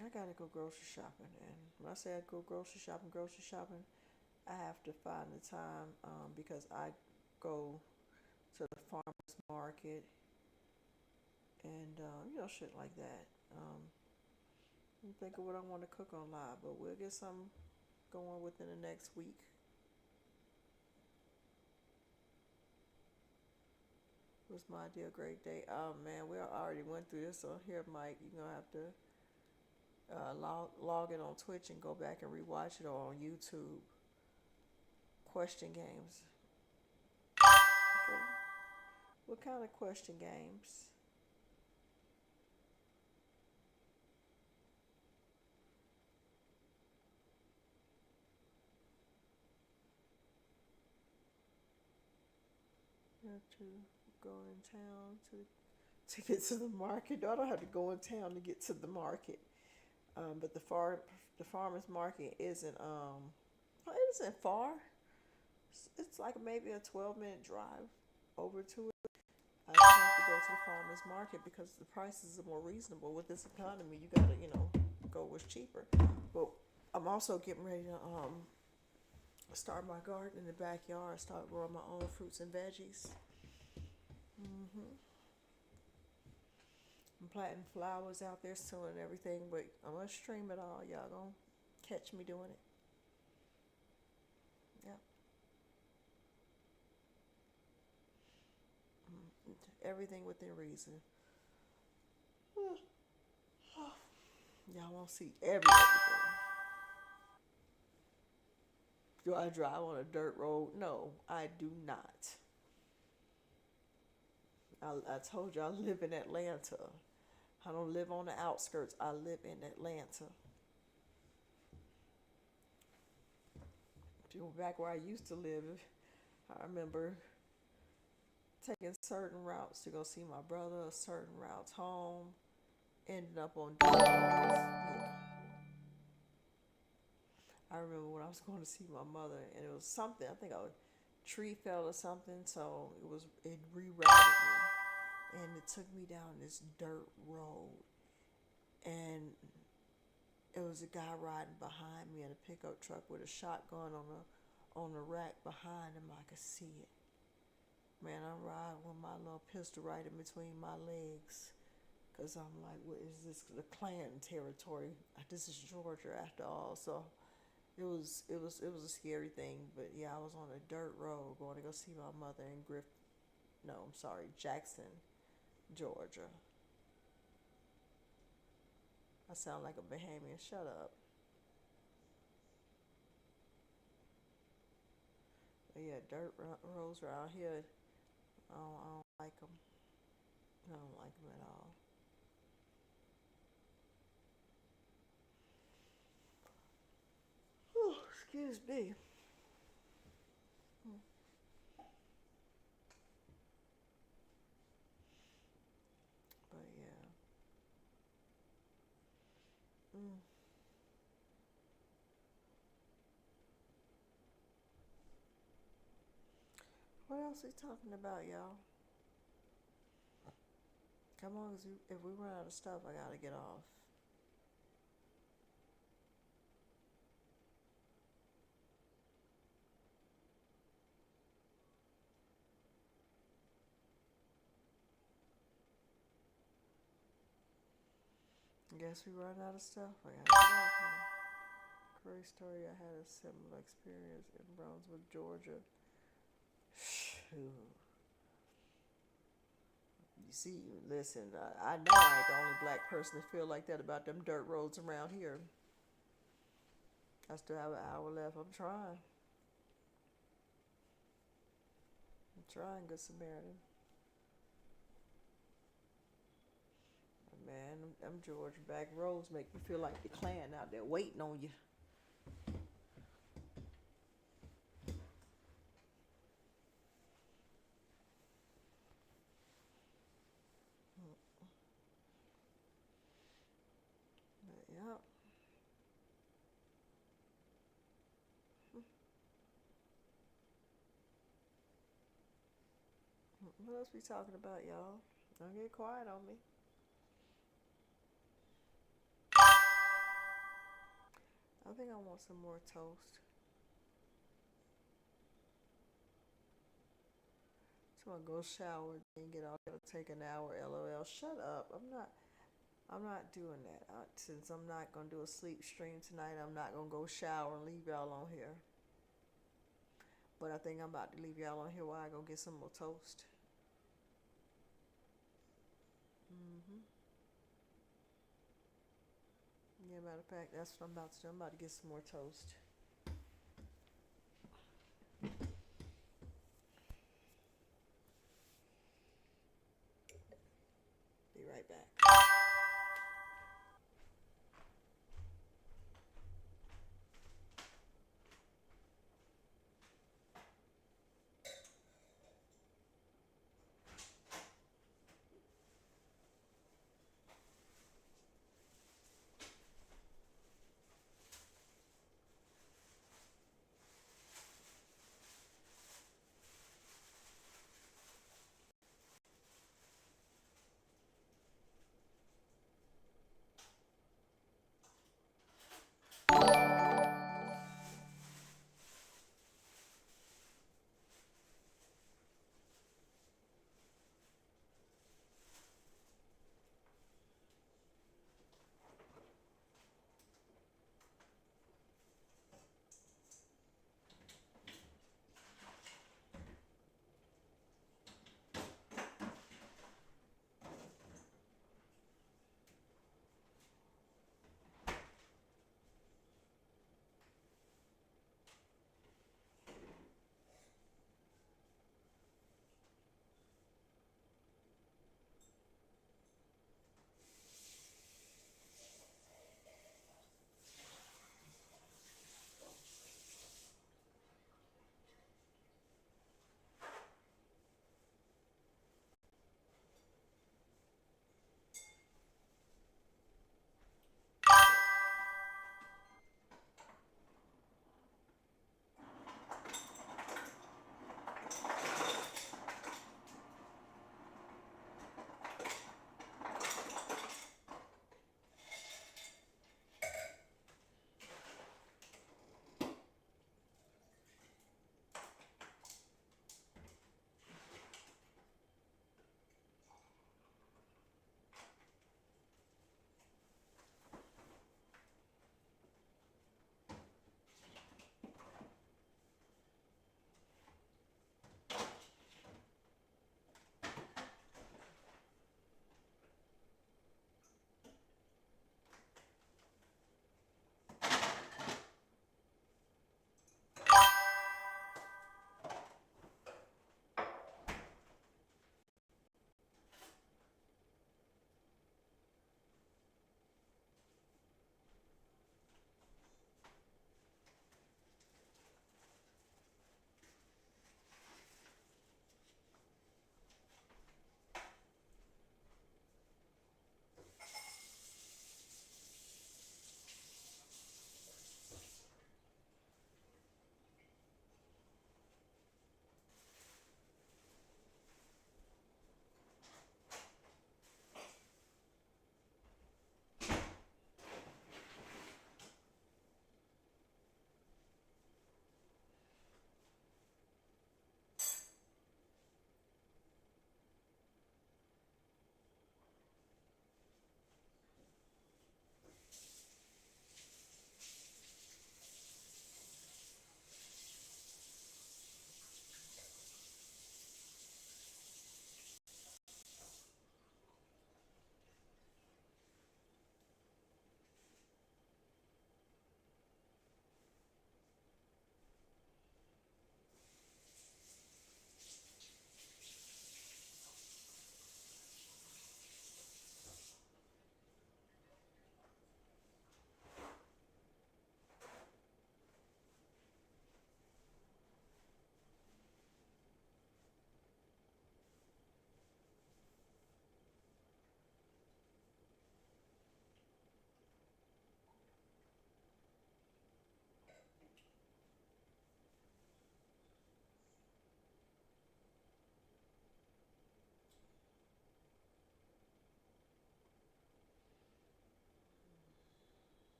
I gotta go grocery shopping, and when I say I go grocery shopping, I have to find the time because I go to the farmer's market and shit like that. Think of what I want to cook on live, but we'll get some going within the next week. Was my idea a great day? Oh man, we already went through this. So here, Mike, you're gonna have to log in on Twitch and go back and rewatch it, or on YouTube. Question games. Okay. What kind of question games? You have to go in town to get to the market. No, I don't have to go in town to get to the market. But the farmer's market isn't it isn't far. It's like maybe a 12-minute drive over to it. I just have to go to the farmer's market because the prices are more reasonable. With this economy, you gotta go what's cheaper. But I'm also getting ready to start my garden in the backyard. Start growing my own fruits and veggies. I'm planting flowers out there soon and everything, but I'm gonna stream it all. Y'all gonna catch me doing it. Yep. Everything within reason. Y'all won't see everything. Do I drive on a dirt road? No, I do not. I told you I live in Atlanta. I don't live on the outskirts. I live in Atlanta. Back where I used to live, I remember taking certain routes to go see my brother, certain routes home, ended up on dirt roads. Yeah. I remember when I was going to see my mother, and it was something, I think a tree fell or something, so it rerouted me, and it took me down this dirt road, and it was a guy riding behind me in a pickup truck with a shotgun on the rack behind him. I could see it. Man, I'm riding with my little pistol right in between my legs, cause I'm like, what is this? The Klan territory. This is Georgia after all. So it was a scary thing. But yeah, I was on a dirt road going to go see my mother in Jackson, Georgia. I sound like a Bahamian. Shut up. But yeah, dirt roads around here, I don't like them. I don't like them at all. Oh, excuse me. What else we talking about, y'all? Come on, 'cause if we run out of stuff, I gotta get off. Guess we run out of stuff. I gotta get off now. Crazy story. I had a similar experience in Brunswick, Georgia. Shoot. You see, listen, I know I ain't the only black person to feel like that about them dirt roads around here. I still have an hour left. I'm trying. Good Samaritan. Man, them Georgia back roads make you feel like the Klan out there waiting on you. But, yep. What else we talking about, y'all? Don't get quiet on me. I think I want some more toast. So I'm gonna go shower and get off. It'll take an hour. LOL. Shut up. I'm not doing that. Since I'm not gonna do a sleep stream tonight, I'm not gonna go shower and leave y'all on here. But I think I'm about to leave y'all on here while I go get some more toast. Yeah, matter of fact, that's what I'm about to do. I'm about to get some more toast. Be right back.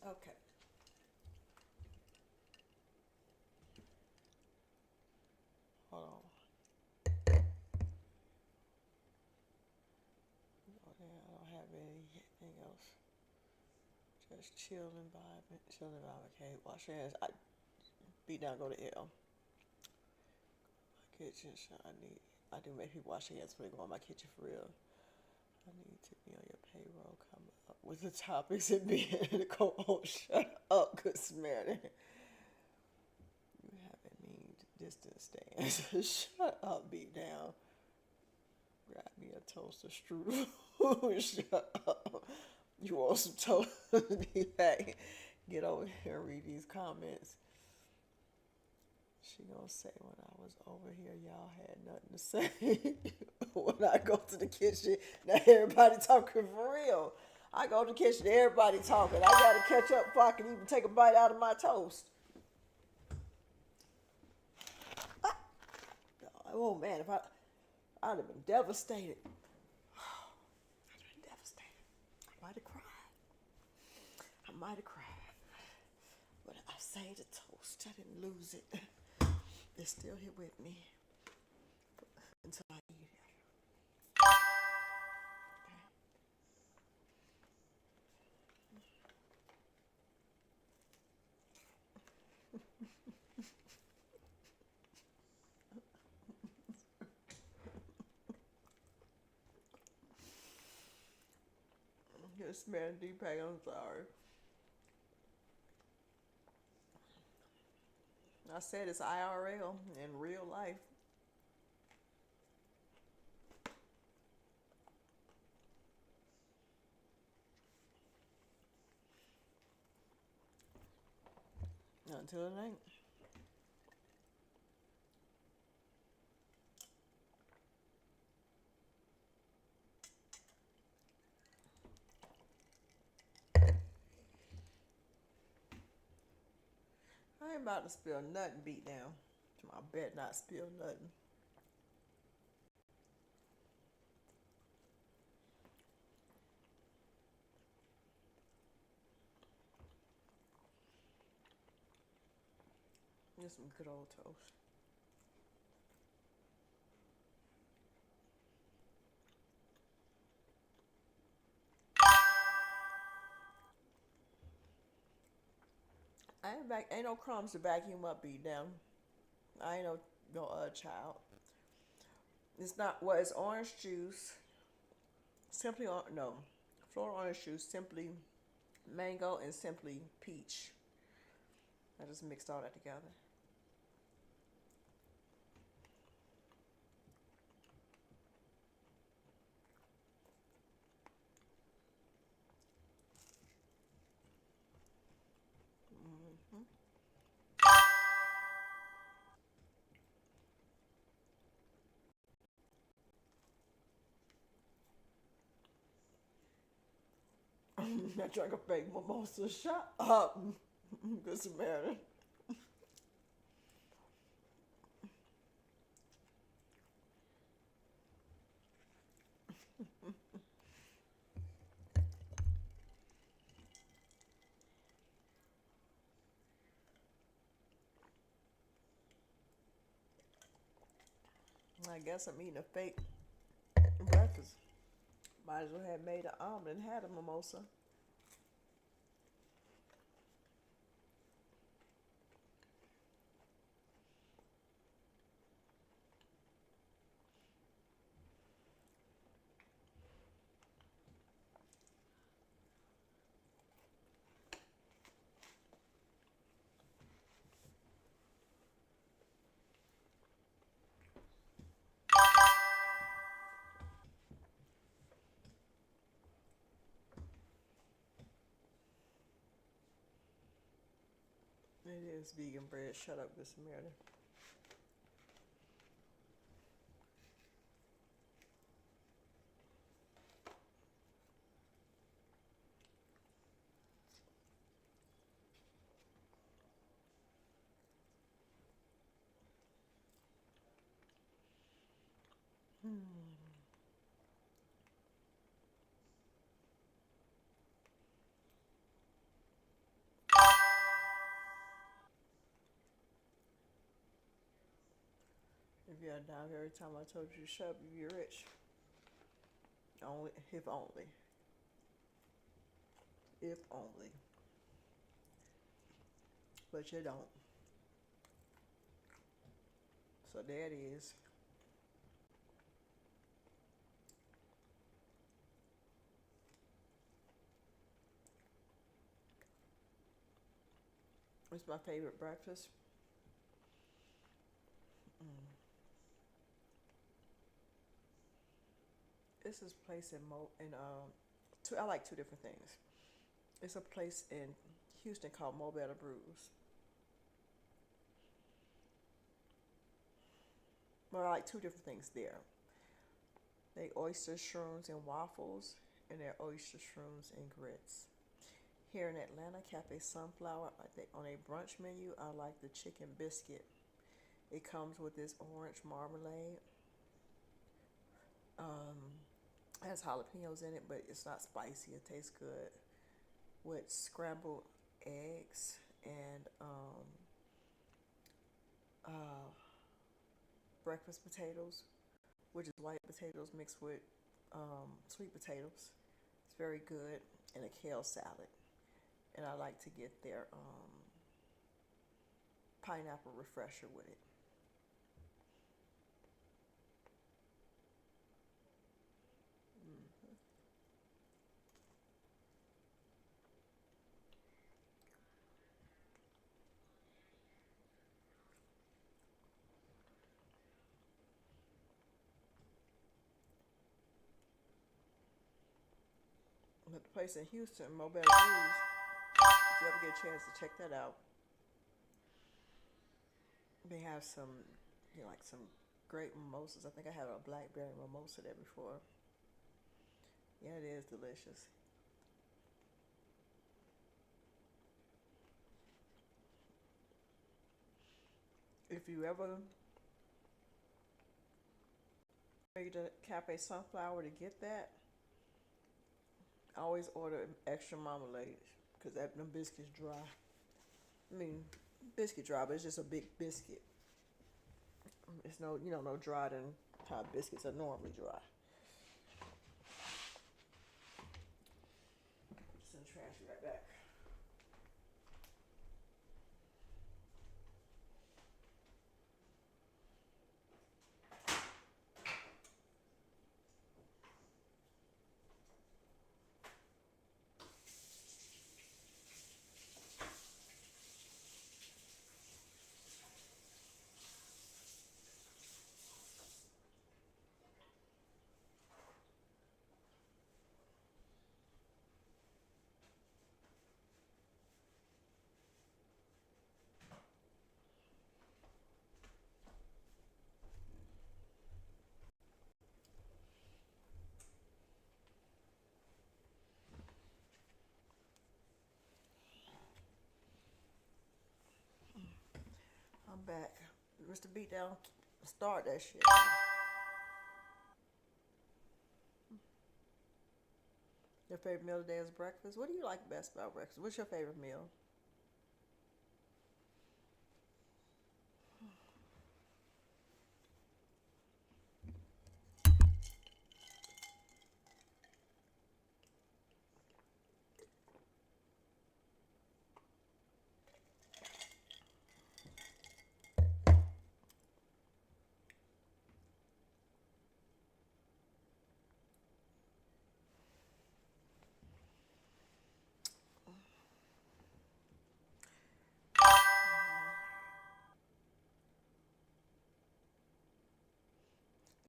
Okay. Hold on. Okay, I don't have anything else. Just chill environment. Chill environment. Okay, wash your hands. I beat down. Go to L. My kitchen. I do make people wash their hands before they go in my kitchen for real. I need to be on your payroll. Come up with the topics and be in the co. Shut up, good Samaritan. You have a mean distance stance. Shut up, beat down. Grab me a toaster strudel. Shut up. You want some toast? Hey, get over here and read these comments. She gonna say when I was over here, y'all had nothing to say. When I go to the kitchen, now everybody talking for real. I go to the kitchen, everybody talking. I gotta catch up before I can even take a bite out of my toast. Ah. Oh man, I'd have been devastated. I'd have been devastated. I might have cried. But I saved the toast. I didn't lose it. It's still here with me until I eat it. Yes, man, Deepak, I'm sorry. I said it's IRL in real life. Until it ain't. I ain't about to spill nothing, beat down. I bet not spill nothing. Just some good old toast. Ain't no crumbs to vacuum up, beat down. I ain't no child. It's not well. It's orange juice. Simply no, Florida orange juice. Simply mango and simply peach. I just mixed all that together. Mm-hmm. I drank a fake mimosa. Shut up, good Samaritan. I guess I'm eating a fake breakfast. Might as well have made an omelet and had a mimosa. It is vegan bread. Shut up, good Samaritan. If you had a dime every time I told you to shut up, you'd be rich. Only, if only. If only. But you don't. So there it is. It's my favorite breakfast. This is a place in I like two different things. It's a place in Houston called Mo Better Brews. Well, I like two different things there. They oyster shrooms and waffles, and their oyster shrooms and grits. Here in Atlanta, Cafe Sunflower, on a brunch menu, I like the chicken biscuit. It comes with this orange marmalade. It has jalapenos in it, but it's not spicy. It tastes good with scrambled eggs and breakfast potatoes, which is white potatoes mixed with sweet potatoes. It's very good, and a kale salad. And I like to get their pineapple refresher with it. But the place in Houston, Mo Better Brews, if you ever get a chance to check that out, they have some, like some great mimosas. I think I had a blackberry mimosa there before. Yeah, it is delicious. If you ever make it to Cafe Sunflower to get that, I always order extra marmalade because them biscuits dry. I mean, biscuit dry, but it's just a big biscuit. It's no dry than how biscuits are normally dry. Send the trash right back. I'm back. Mr. Beatdown, start that shit. Your favorite meal today is breakfast? What do you like best about breakfast? What's your favorite meal?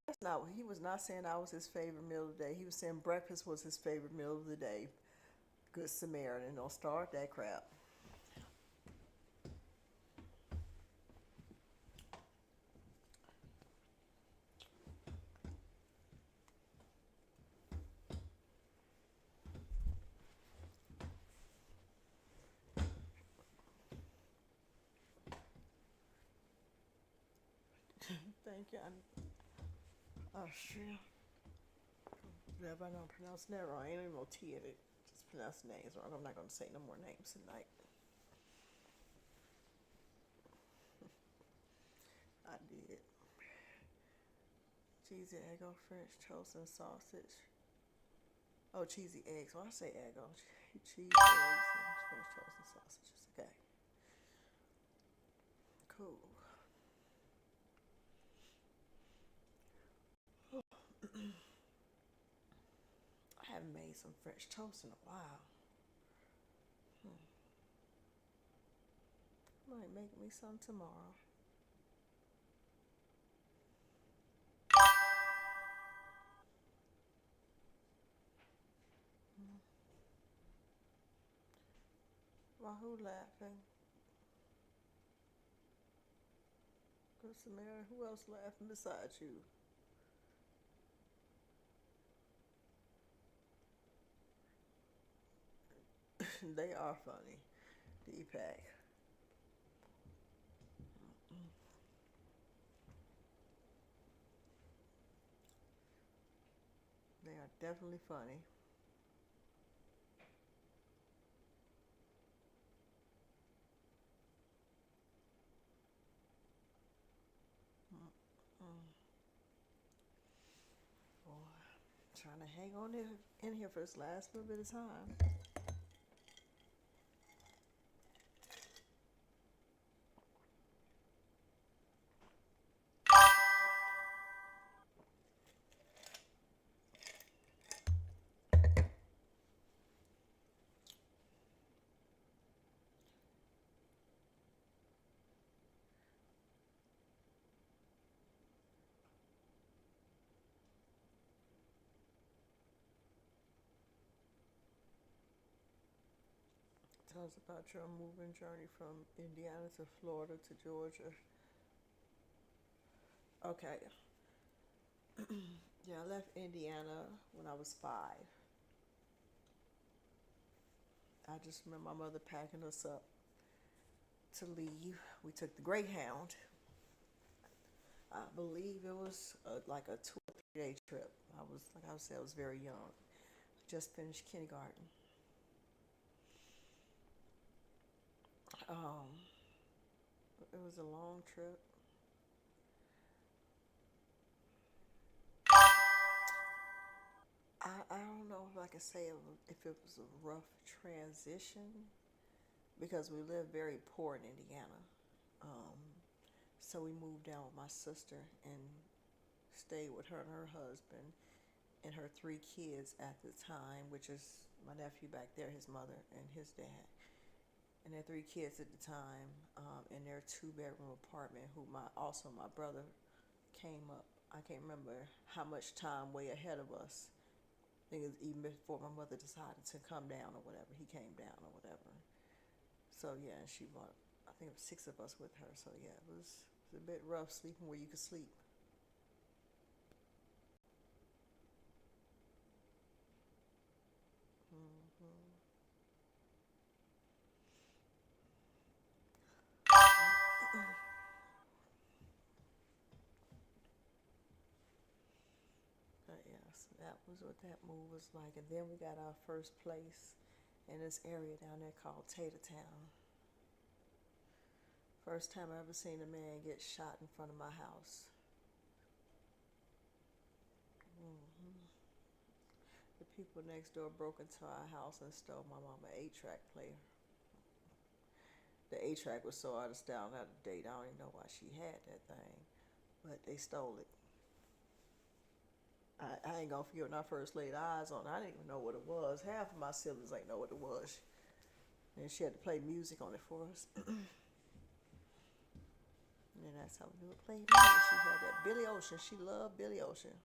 That's not. He was not saying I was his favorite meal of the day. He was saying breakfast was his favorite meal of the day. Good Samaritan. Don't start that crap. Thank you. Oh, sure. If I don't pronounce that wrong, ain't even no T in it. Just pronounce names wrong. I'm not going to say no more names tonight. I did. Cheesy Eggo, French toast and sausage. Oh, cheesy eggs. When I say Eggo, cheese eggs and French toast and sausages. Okay. Cool. I haven't made some French toast in a while. Might make me some tomorrow. Why, who laughing? Good Samaritan, who else laughing besides you? They are funny. Deepak. They are definitely funny. Boy, trying to hang on in here for this last little bit of time. Tell us about your moving journey from Indiana to Florida to Georgia. Okay. Yeah, I left Indiana when I was 5. I just remember my mother packing us up to leave. We took the Greyhound. I believe it was like a 2 or 3 day trip. I was very young. Just finished kindergarten. It was a long trip. I don't know if I can say if it was a rough transition because we lived very poor in Indiana. So we moved down with my sister and stayed with her and her husband and her 3 kids at the time, which is my nephew back there, his mother and his dad. And their 3 kids at the time in their 2-bedroom apartment, my brother came up. I can't remember how much time way ahead of us. I think it was even before my mother decided to come down or whatever. He came down or whatever. So yeah, and she brought, I think it was 6 of us with her. So yeah, it was a bit rough sleeping where you could sleep. But yes, that was what that move was like. And then we got our first place in this area down there called Tatertown. First time I ever seen a man get shot in front of my house. The people next door broke into our house and stole my mama 8-track player. The 8-track was so out of style and out of date, I don't even know why she had that thing. But they stole it. I ain't gonna forget when I first laid eyes on it. I didn't even know what it was. Half of my siblings ain't know what it was. And she had to play music on it for us. And that's how we knew it played music. She had that Billy Ocean. She loved Billy Ocean.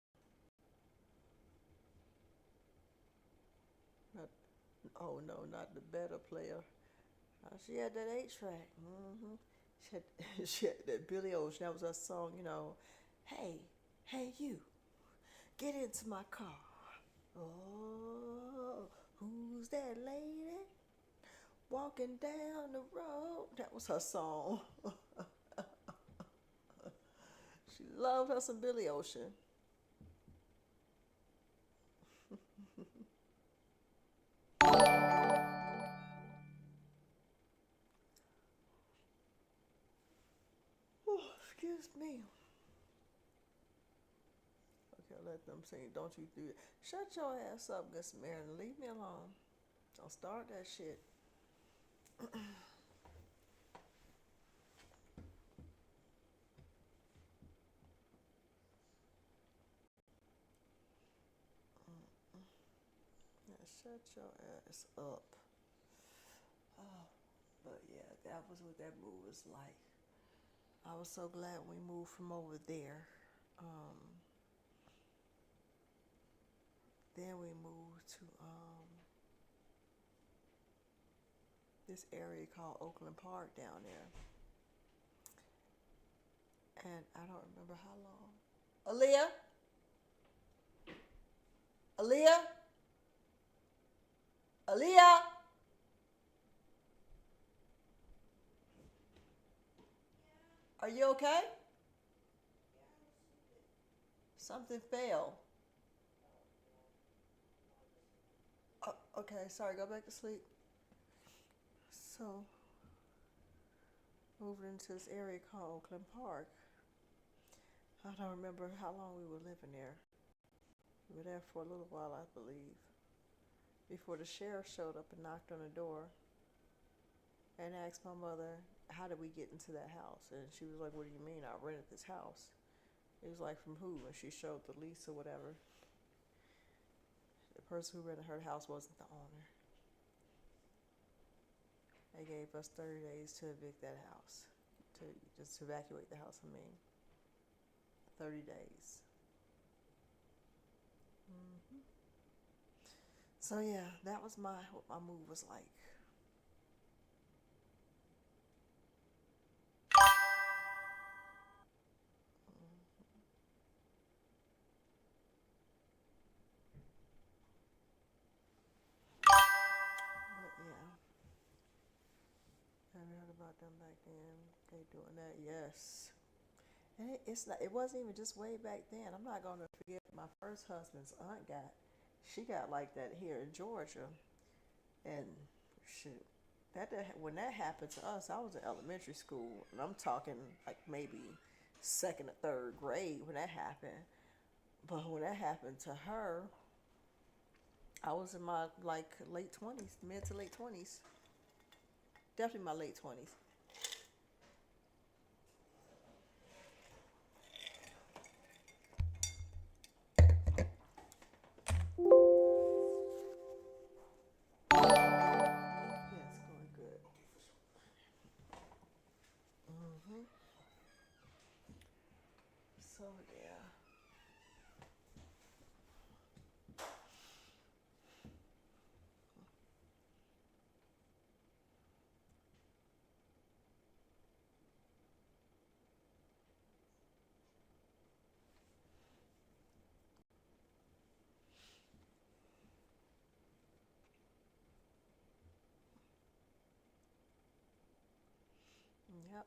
Oh no, not the better player. She had that 8-track. She had that Billy Ocean. That was her song, you know. Hey you, get into my car. Oh, who's that lady walking down the road? That was her song. She loved her some Billy Ocean. Oh, excuse me. Okay, let them sing. Don't you do it. Shut your ass up, Miss Marilyn. Leave me alone. Don't start that shit. Yeah, shut your ass up. Oh, but yeah, that was what that move was like. I was so glad we moved from over there. Then we moved to this area called Oakland Park down there. And I don't remember how long. Aaliyah? Aaliyah? Aaliyah? Are you okay? Something fell. Oh, okay, sorry, go back to sleep. So, moved into this area called Oakland Park. I don't remember how long we were living there. We were there for a little while, I believe, before the sheriff showed up and knocked on the door and asked my mother, how did we get into that house? And she was like, what do you mean? I rented this house. He was like, from who? And she showed the lease or whatever. The person who rented her house wasn't the owner. They gave us 30 days to evict that house, to just evacuate the house, 30 days. So yeah, that was what my move was like. But yeah, have you heard about them back then? They doing that, yes. And it wasn't even just way back then. I'm not gonna forget my first husband's aunt she got like that here in Georgia, and shoot, when that happened to us, I was in elementary school, and I'm talking like maybe second or third grade when that happened. But when that happened to her, I was in my like late 20s, mid to late 20s, definitely my late 20s. Yeah, it's going good. So yeah. Yep.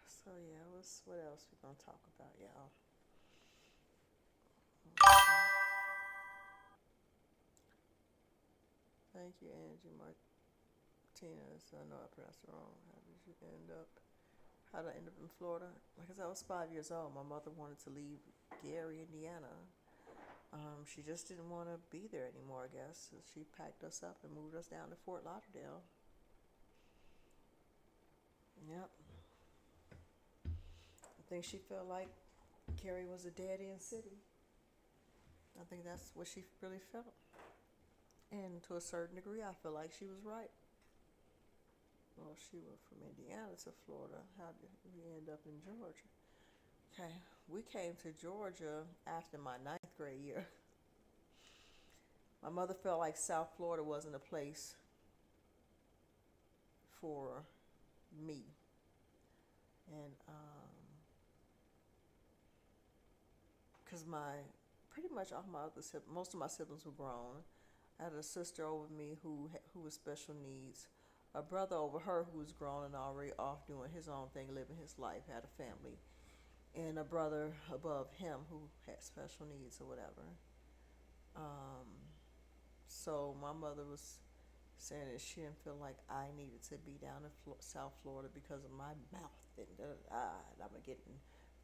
So yeah, what else we gonna talk about, y'all? Thank you, Angie Martinez. I know I pronounced it wrong. How did you end up? How did I end up in Florida? Because I was 5 years old. My mother wanted to leave Gary, Indiana. She just didn't want to be there anymore, I guess. So she packed us up and moved us down to Fort Lauderdale. Yep. I think she felt like Gary was a dead end city. I think that's what she really felt. And to a certain degree, I feel like she was right. Well, she went from Indiana to Florida. How did we end up in Georgia? Okay, we came to Georgia after my 9th grade year. My mother felt like South Florida wasn't a place for me. And because pretty much all my most of my siblings were grown. I had a sister over me who was special needs, a brother over her who was grown and already off doing his own thing, living his life, had a family, and a brother above him who had special needs or whatever. So my mother was saying that she didn't feel like I needed to be down in South Florida because of my mouth and I'm getting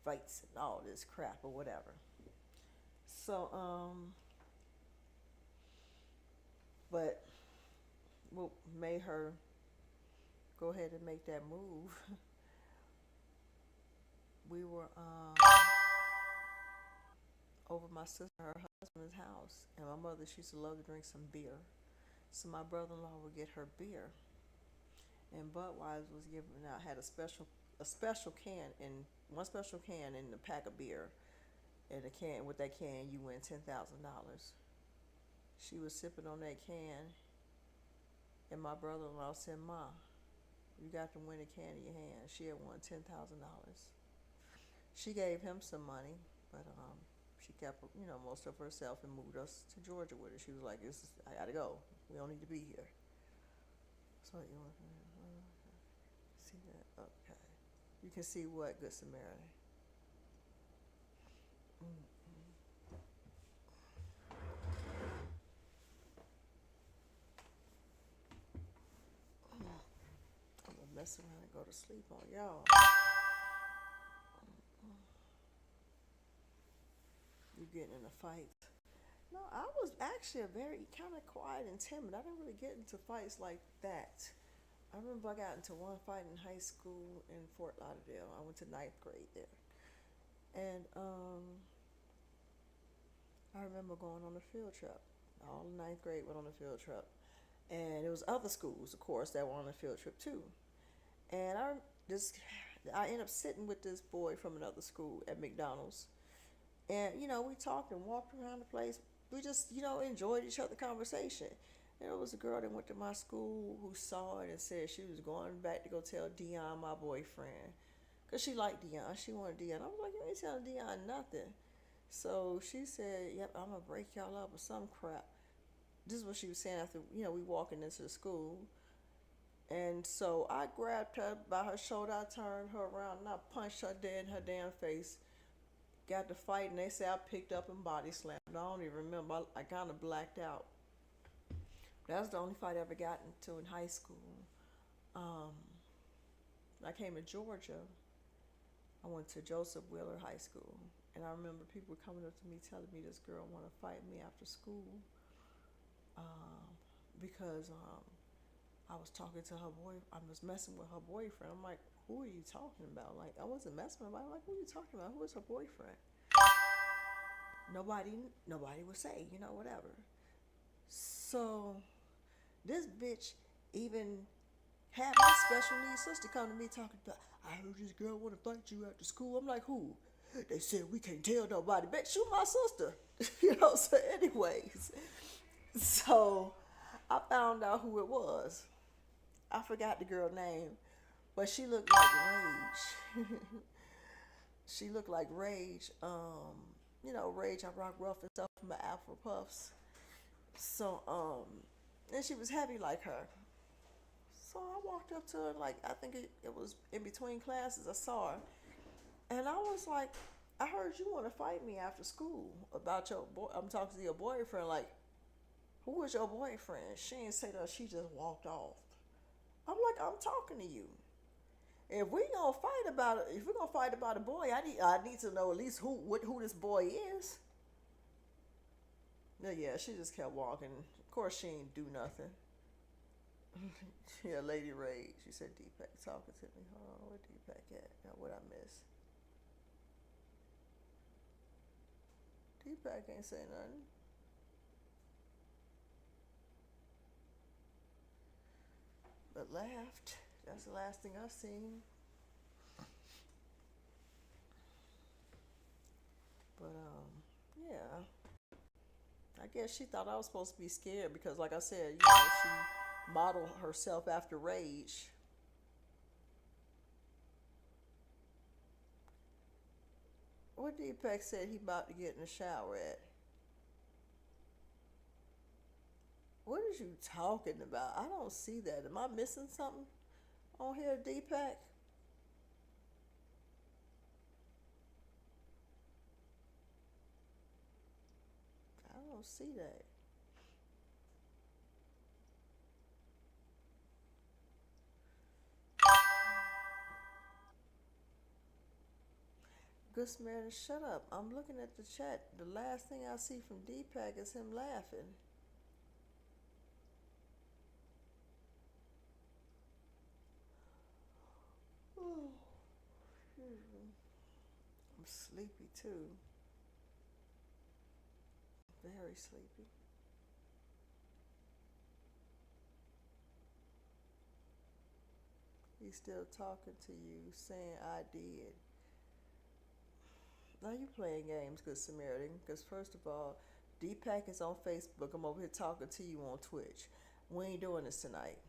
fights and all this crap or whatever. So, but what made her go ahead and make that move? We were over my sister, her husband's house, and my mother, she used to love to drink some beer. So my brother-in-law would get her beer, and Budweiser was giving out, had a special can, in one special can in the pack of beer, and a can, with that can you win $10,000. She was sipping on that can, and my brother-in-law said, "Ma, you got to win a can in your hand." She had won $10,000. She gave him some money, but she kept, most of herself and moved us to Georgia with her. She was like, I gotta go. We don't need to be here. So you want to see that? Okay. You can see what, Good Samaritan? I'm gonna mess around and go to sleep on y'all. You getting in a fight? No, I was actually a very kind of quiet and timid. I didn't really get into fights like that. I remember I got into one fight in high school in Fort Lauderdale. I went to ninth grade there. And I remember going on a field trip. All the ninth grade went on a field trip. And there was other schools, of course, that were on a field trip too. And I ended up sitting with this boy from another school at McDonald's. And, we talked and walked around the place. We just, enjoyed each other's conversation. And there was a girl that went to my school who saw it and said she was going back to go tell Dion, my boyfriend. Because she liked Dion. She wanted Dion. I was like, you ain't telling Dion nothing. So she said, yep, I'm going to break y'all up or some crap. This is what she was saying after, we walking into the school. And so I grabbed her by her shoulder. I turned her around and I punched her dead in her damn face. Got to fight, and they say I picked up and body slammed. I don't even remember. I kind of blacked out. That was the only fight I ever got into in high school. I came to Georgia. I went to Joseph Wheeler High School, and I remember people coming up to me telling me this girl want to fight me after school because I was talking to her boy. I was messing with her boyfriend. I'm like, who are you talking about? Like, I wasn't messing with her. I'm like, who are you talking about? Who is her boyfriend? Nobody would say, whatever. So this bitch even had my special needs sister come to me talking about, I heard this girl want to fight you after school. I'm like, who? They said we can't tell nobody. Bitch, you my sister. So anyways. So I found out who it was. I forgot the girl's name, but she looked like Rage. She looked like Rage. Rage, I rock rough and stuff from my Afro Puffs. So, and she was heavy like her. So I walked up to her, like, I think it was in between classes. I saw her, and I was like, I heard you want to fight me after school about your boy. I'm talking to your boyfriend. Like, who is your boyfriend? She didn't say that. She just walked off. I'm like, I'm talking to you. If we're gonna fight about a boy, I need to know at least who this boy is. No, yeah, she just kept walking. Of course, she ain't do nothing. Yeah, Lady Rage. She said Deepak talking to me. Hold on, where Deepak at? Now, what I miss? Deepak ain't say nothing. But laughed. That's the last thing I seen. But yeah. I guess she thought I was supposed to be scared because, like I said, she modeled herself after Rage. What Deepak said he about to get in the shower at? What is you talking about? I don't see that. Am I missing something on here, Deepak? I don't see that. Good Samaritan, shut up. I'm looking at the chat. The last thing I see from Deepak is him laughing. Oh, excuse me. I'm sleepy too. Very sleepy. He's still talking to you, saying I did. Now you playing games, Good Samaritan. Because first of all, Deepak is on Facebook. I'm over here talking to you on Twitch. We ain't doing this tonight.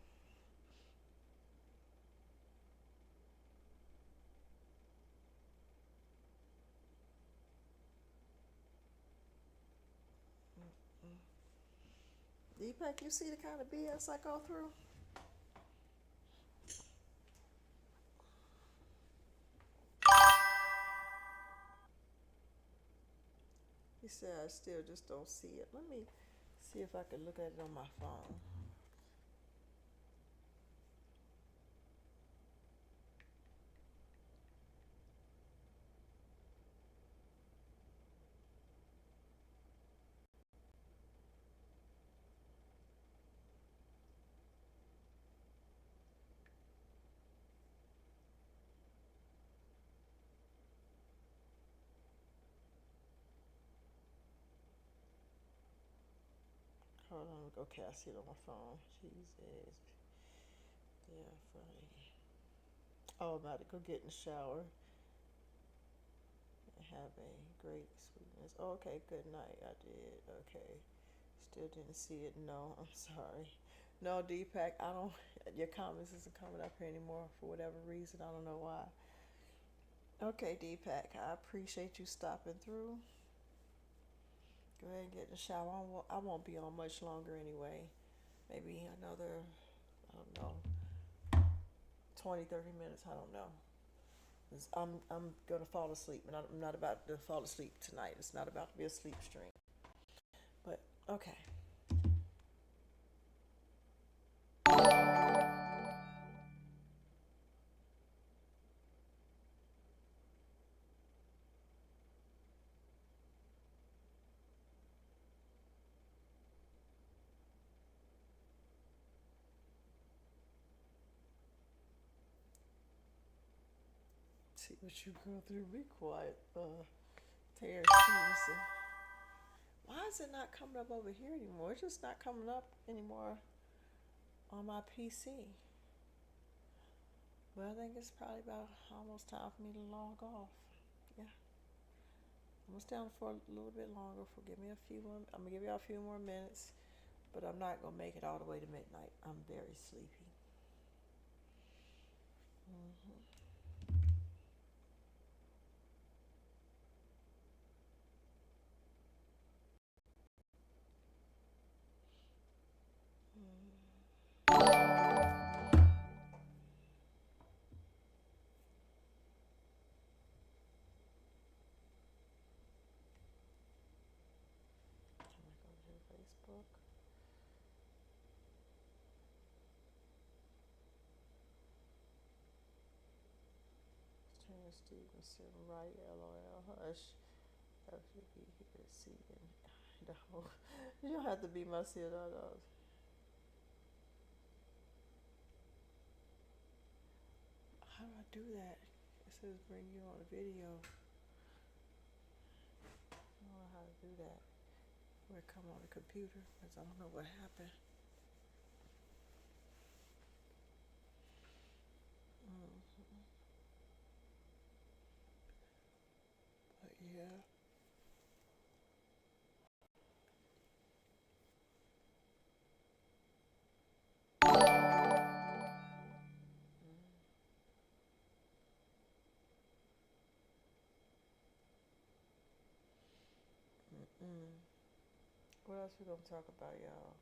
Deepak, you see the kind of BS I go through? He said I still just don't see it. Let me see if I can look at it on my phone. Hold on. Okay, I see it on my phone. Jesus. Yeah, funny. Oh, I'm about to go get in the shower and have a great sweetness. Oh, okay, good night. I did. Okay. Still didn't see it. No, I'm sorry. No, Deepak, I don't. Your comments isn't coming up here anymore for whatever reason. I don't know why. Okay, Deepak, I appreciate you stopping through. Go ahead and get in the shower. I won't be on much longer anyway. Maybe another, I don't know, 20, 30 minutes. I don't know. I'm going to fall asleep, and I'm not about to fall asleep tonight. It's not about to be a sleep stream. But, okay. See what you go through. Be quiet, Terry Stevenson. Why is it not coming up over here anymore? It's just not coming up anymore on my PC. Well, I think it's probably about almost time for me to log off. Yeah. I'm gonna stay on for a little bit longer. Give me a few more. I'm gonna give y'all a few more minutes, but I'm not gonna make it all the way to midnight. I'm very sleepy. Mm-hmm. Facebook. Terry Stevenson, right? LOL. Hush. Have to be here seeing. No, you don't have to be my CNR. How do I do that? It says bring you on a video. I don't know how to do that. Where it come on the computer, because I don't know what happened. But yeah. What else we gonna talk about, y'all?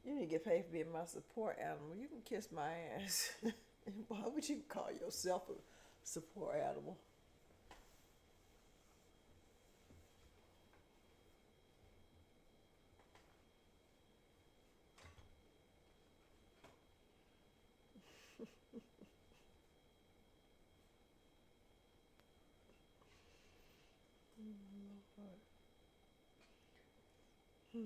You need to get paid for being my support animal. You can kiss my ass. Why would you call yourself a support animal? So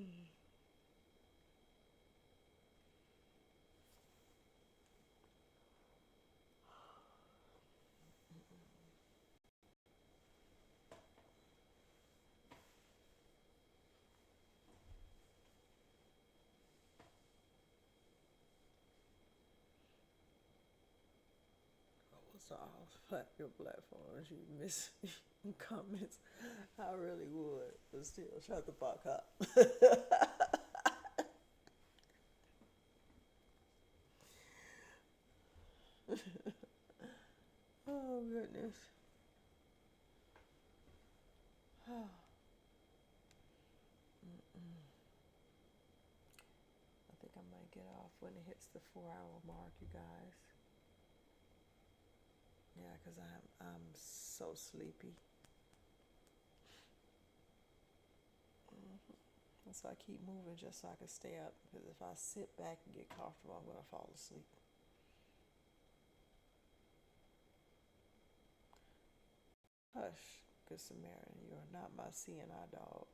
all your platforms you miss comments. I really would, but still, shut the fuck up. Oh goodness. I think I might get off when it hits the 4 hour mark, you guys. Yeah, cause I'm so sleepy. And so I keep moving just so I can stay up. Because if I sit back and get comfortable, I'm gonna fall asleep. Hush, good Samaritan, you are not my seeing eye dog.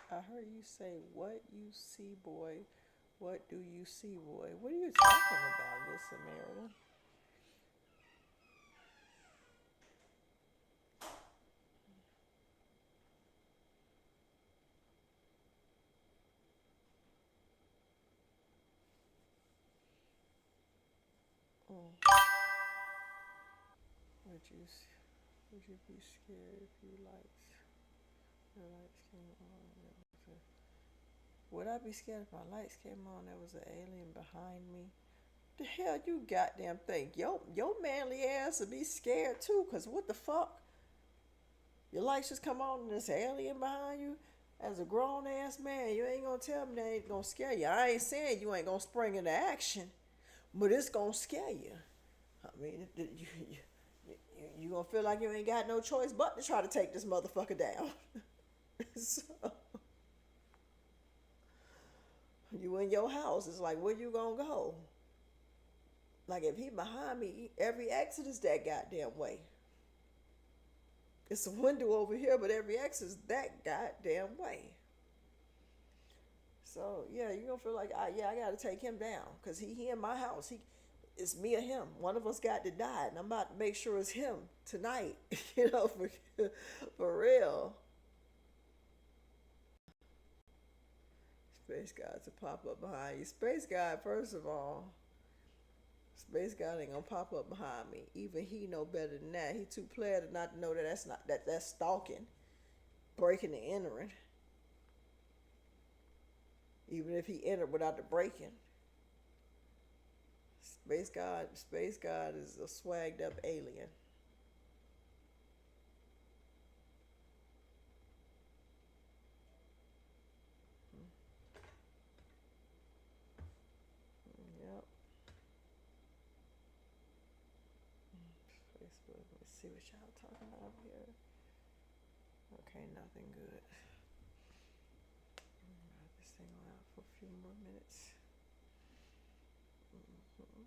I heard you say, what you see, boy. What do you see, boy? What are you talking about, good Samaritan? Would you be scared if your lights came on? Would I be scared if my lights came on? There was an alien behind me. The hell you goddamn think? Your manly ass would be scared too, cause what the fuck? Your lights just come on and there's an alien behind you? As a grown ass man, you ain't gonna tell me that ain't gonna scare you. I ain't saying you ain't gonna spring into action, but it's gonna scare you. I mean, you gonna feel like you ain't got no choice but to try to take this motherfucker down. So, you in your house, it's like, where you gonna go? Like, if he behind me, every exit is that goddamn way. It's a window over here, but every exit is that goddamn way. So, yeah, you're gonna feel like, I gotta take him down. Because he in my house. It's me or him. One of us got to die. And I'm about to make sure it's him tonight. For real. Space God to pop up behind you. Space God, first of all, Space God ain't gonna pop up behind me. Even he know better than that. He too player to not know that's stalking, breaking and entering. Even if he entered without the breaking. Space God is a swagged up alien. Yep. Facebook. Let me see what y'all talking about here. Okay, nothing good. This thing out for a few more minutes. Yeah.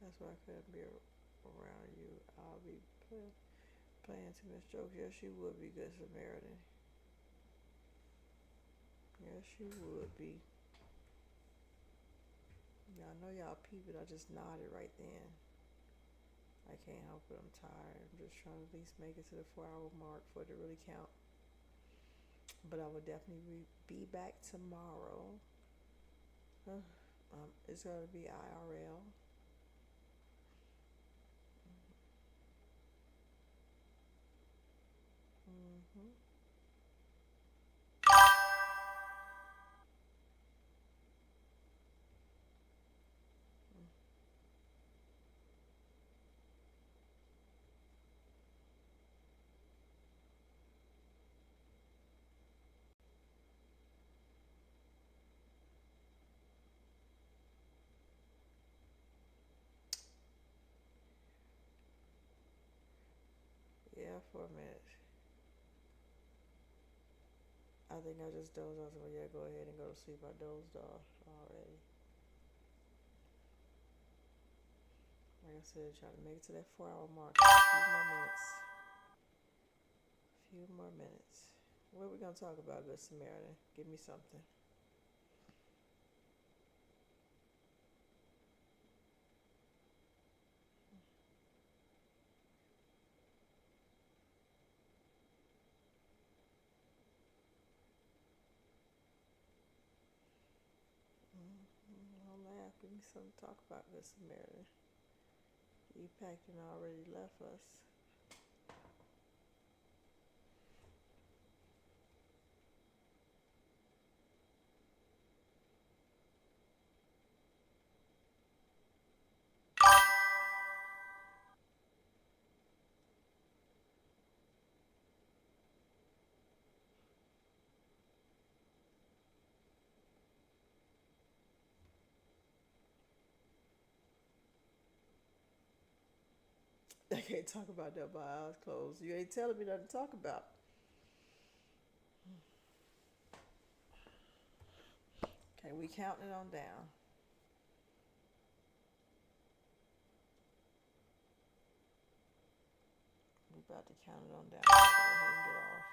That's why I couldn't be around you. I'll be playing too much jokes. Yes, you would be, good Samaritan. Yes, you would be. Yeah, I know y'all peeping. I just nodded right then. I can't help it. I'm tired. I'm just trying to at least make it to the 4 hour mark for it to really count. But I will definitely be back tomorrow. It's going to be IRL. for a minute. I think I just dozed off. Well, yeah, go ahead and go to sleep. I dozed off already. Like I said, trying to make it to that 4-hour mark. A few more minutes. A few more minutes. What are we going to talk about, Good Samaritan? Give me something. Don't laugh. Give me something to talk about, Good Samaritan. You packed and already left us. I can't talk about that by eyes closed. You ain't telling me nothing to talk about. Okay, we counting it on down. We about to count it on down. Go ahead and get off.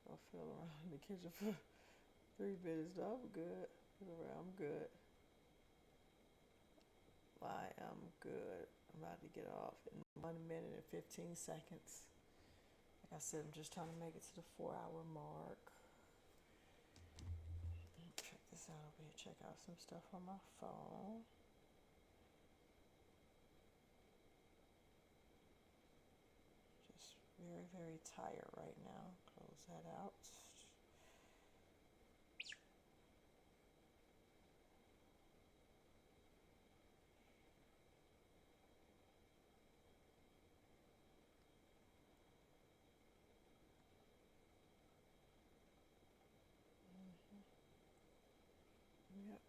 I'll feel around in the kitchen for 3 minutes. No, I'm good. Feel around. I'm good. I am good. I'm about to get off in 1 minute and 15 seconds. Like I said, I'm just trying to make it to the 4-hour mark. Check this out over here. Check out some stuff on my phone. Just very, very tired right now. Close that out. Yep.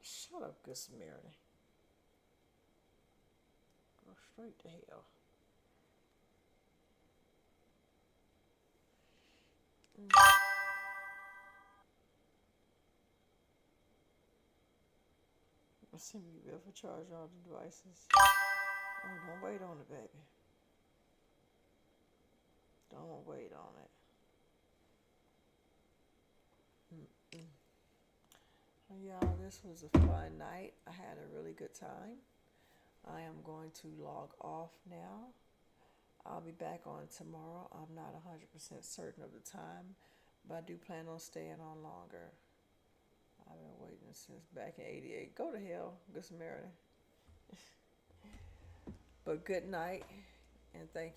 Shut up, Good Samaritan. Go straight to hell. Send me a bill for charge all the devices. Oh, don't wait on it, baby. Don't wait on it. Y'all, this was a fun night. I had a really good time. I am going to log off now. I'll be back on tomorrow. I'm not 100% certain of the time, but I do plan on staying on longer. I've been waiting since back in '88. Go to hell, Good Samaritan. But good night, and thank you.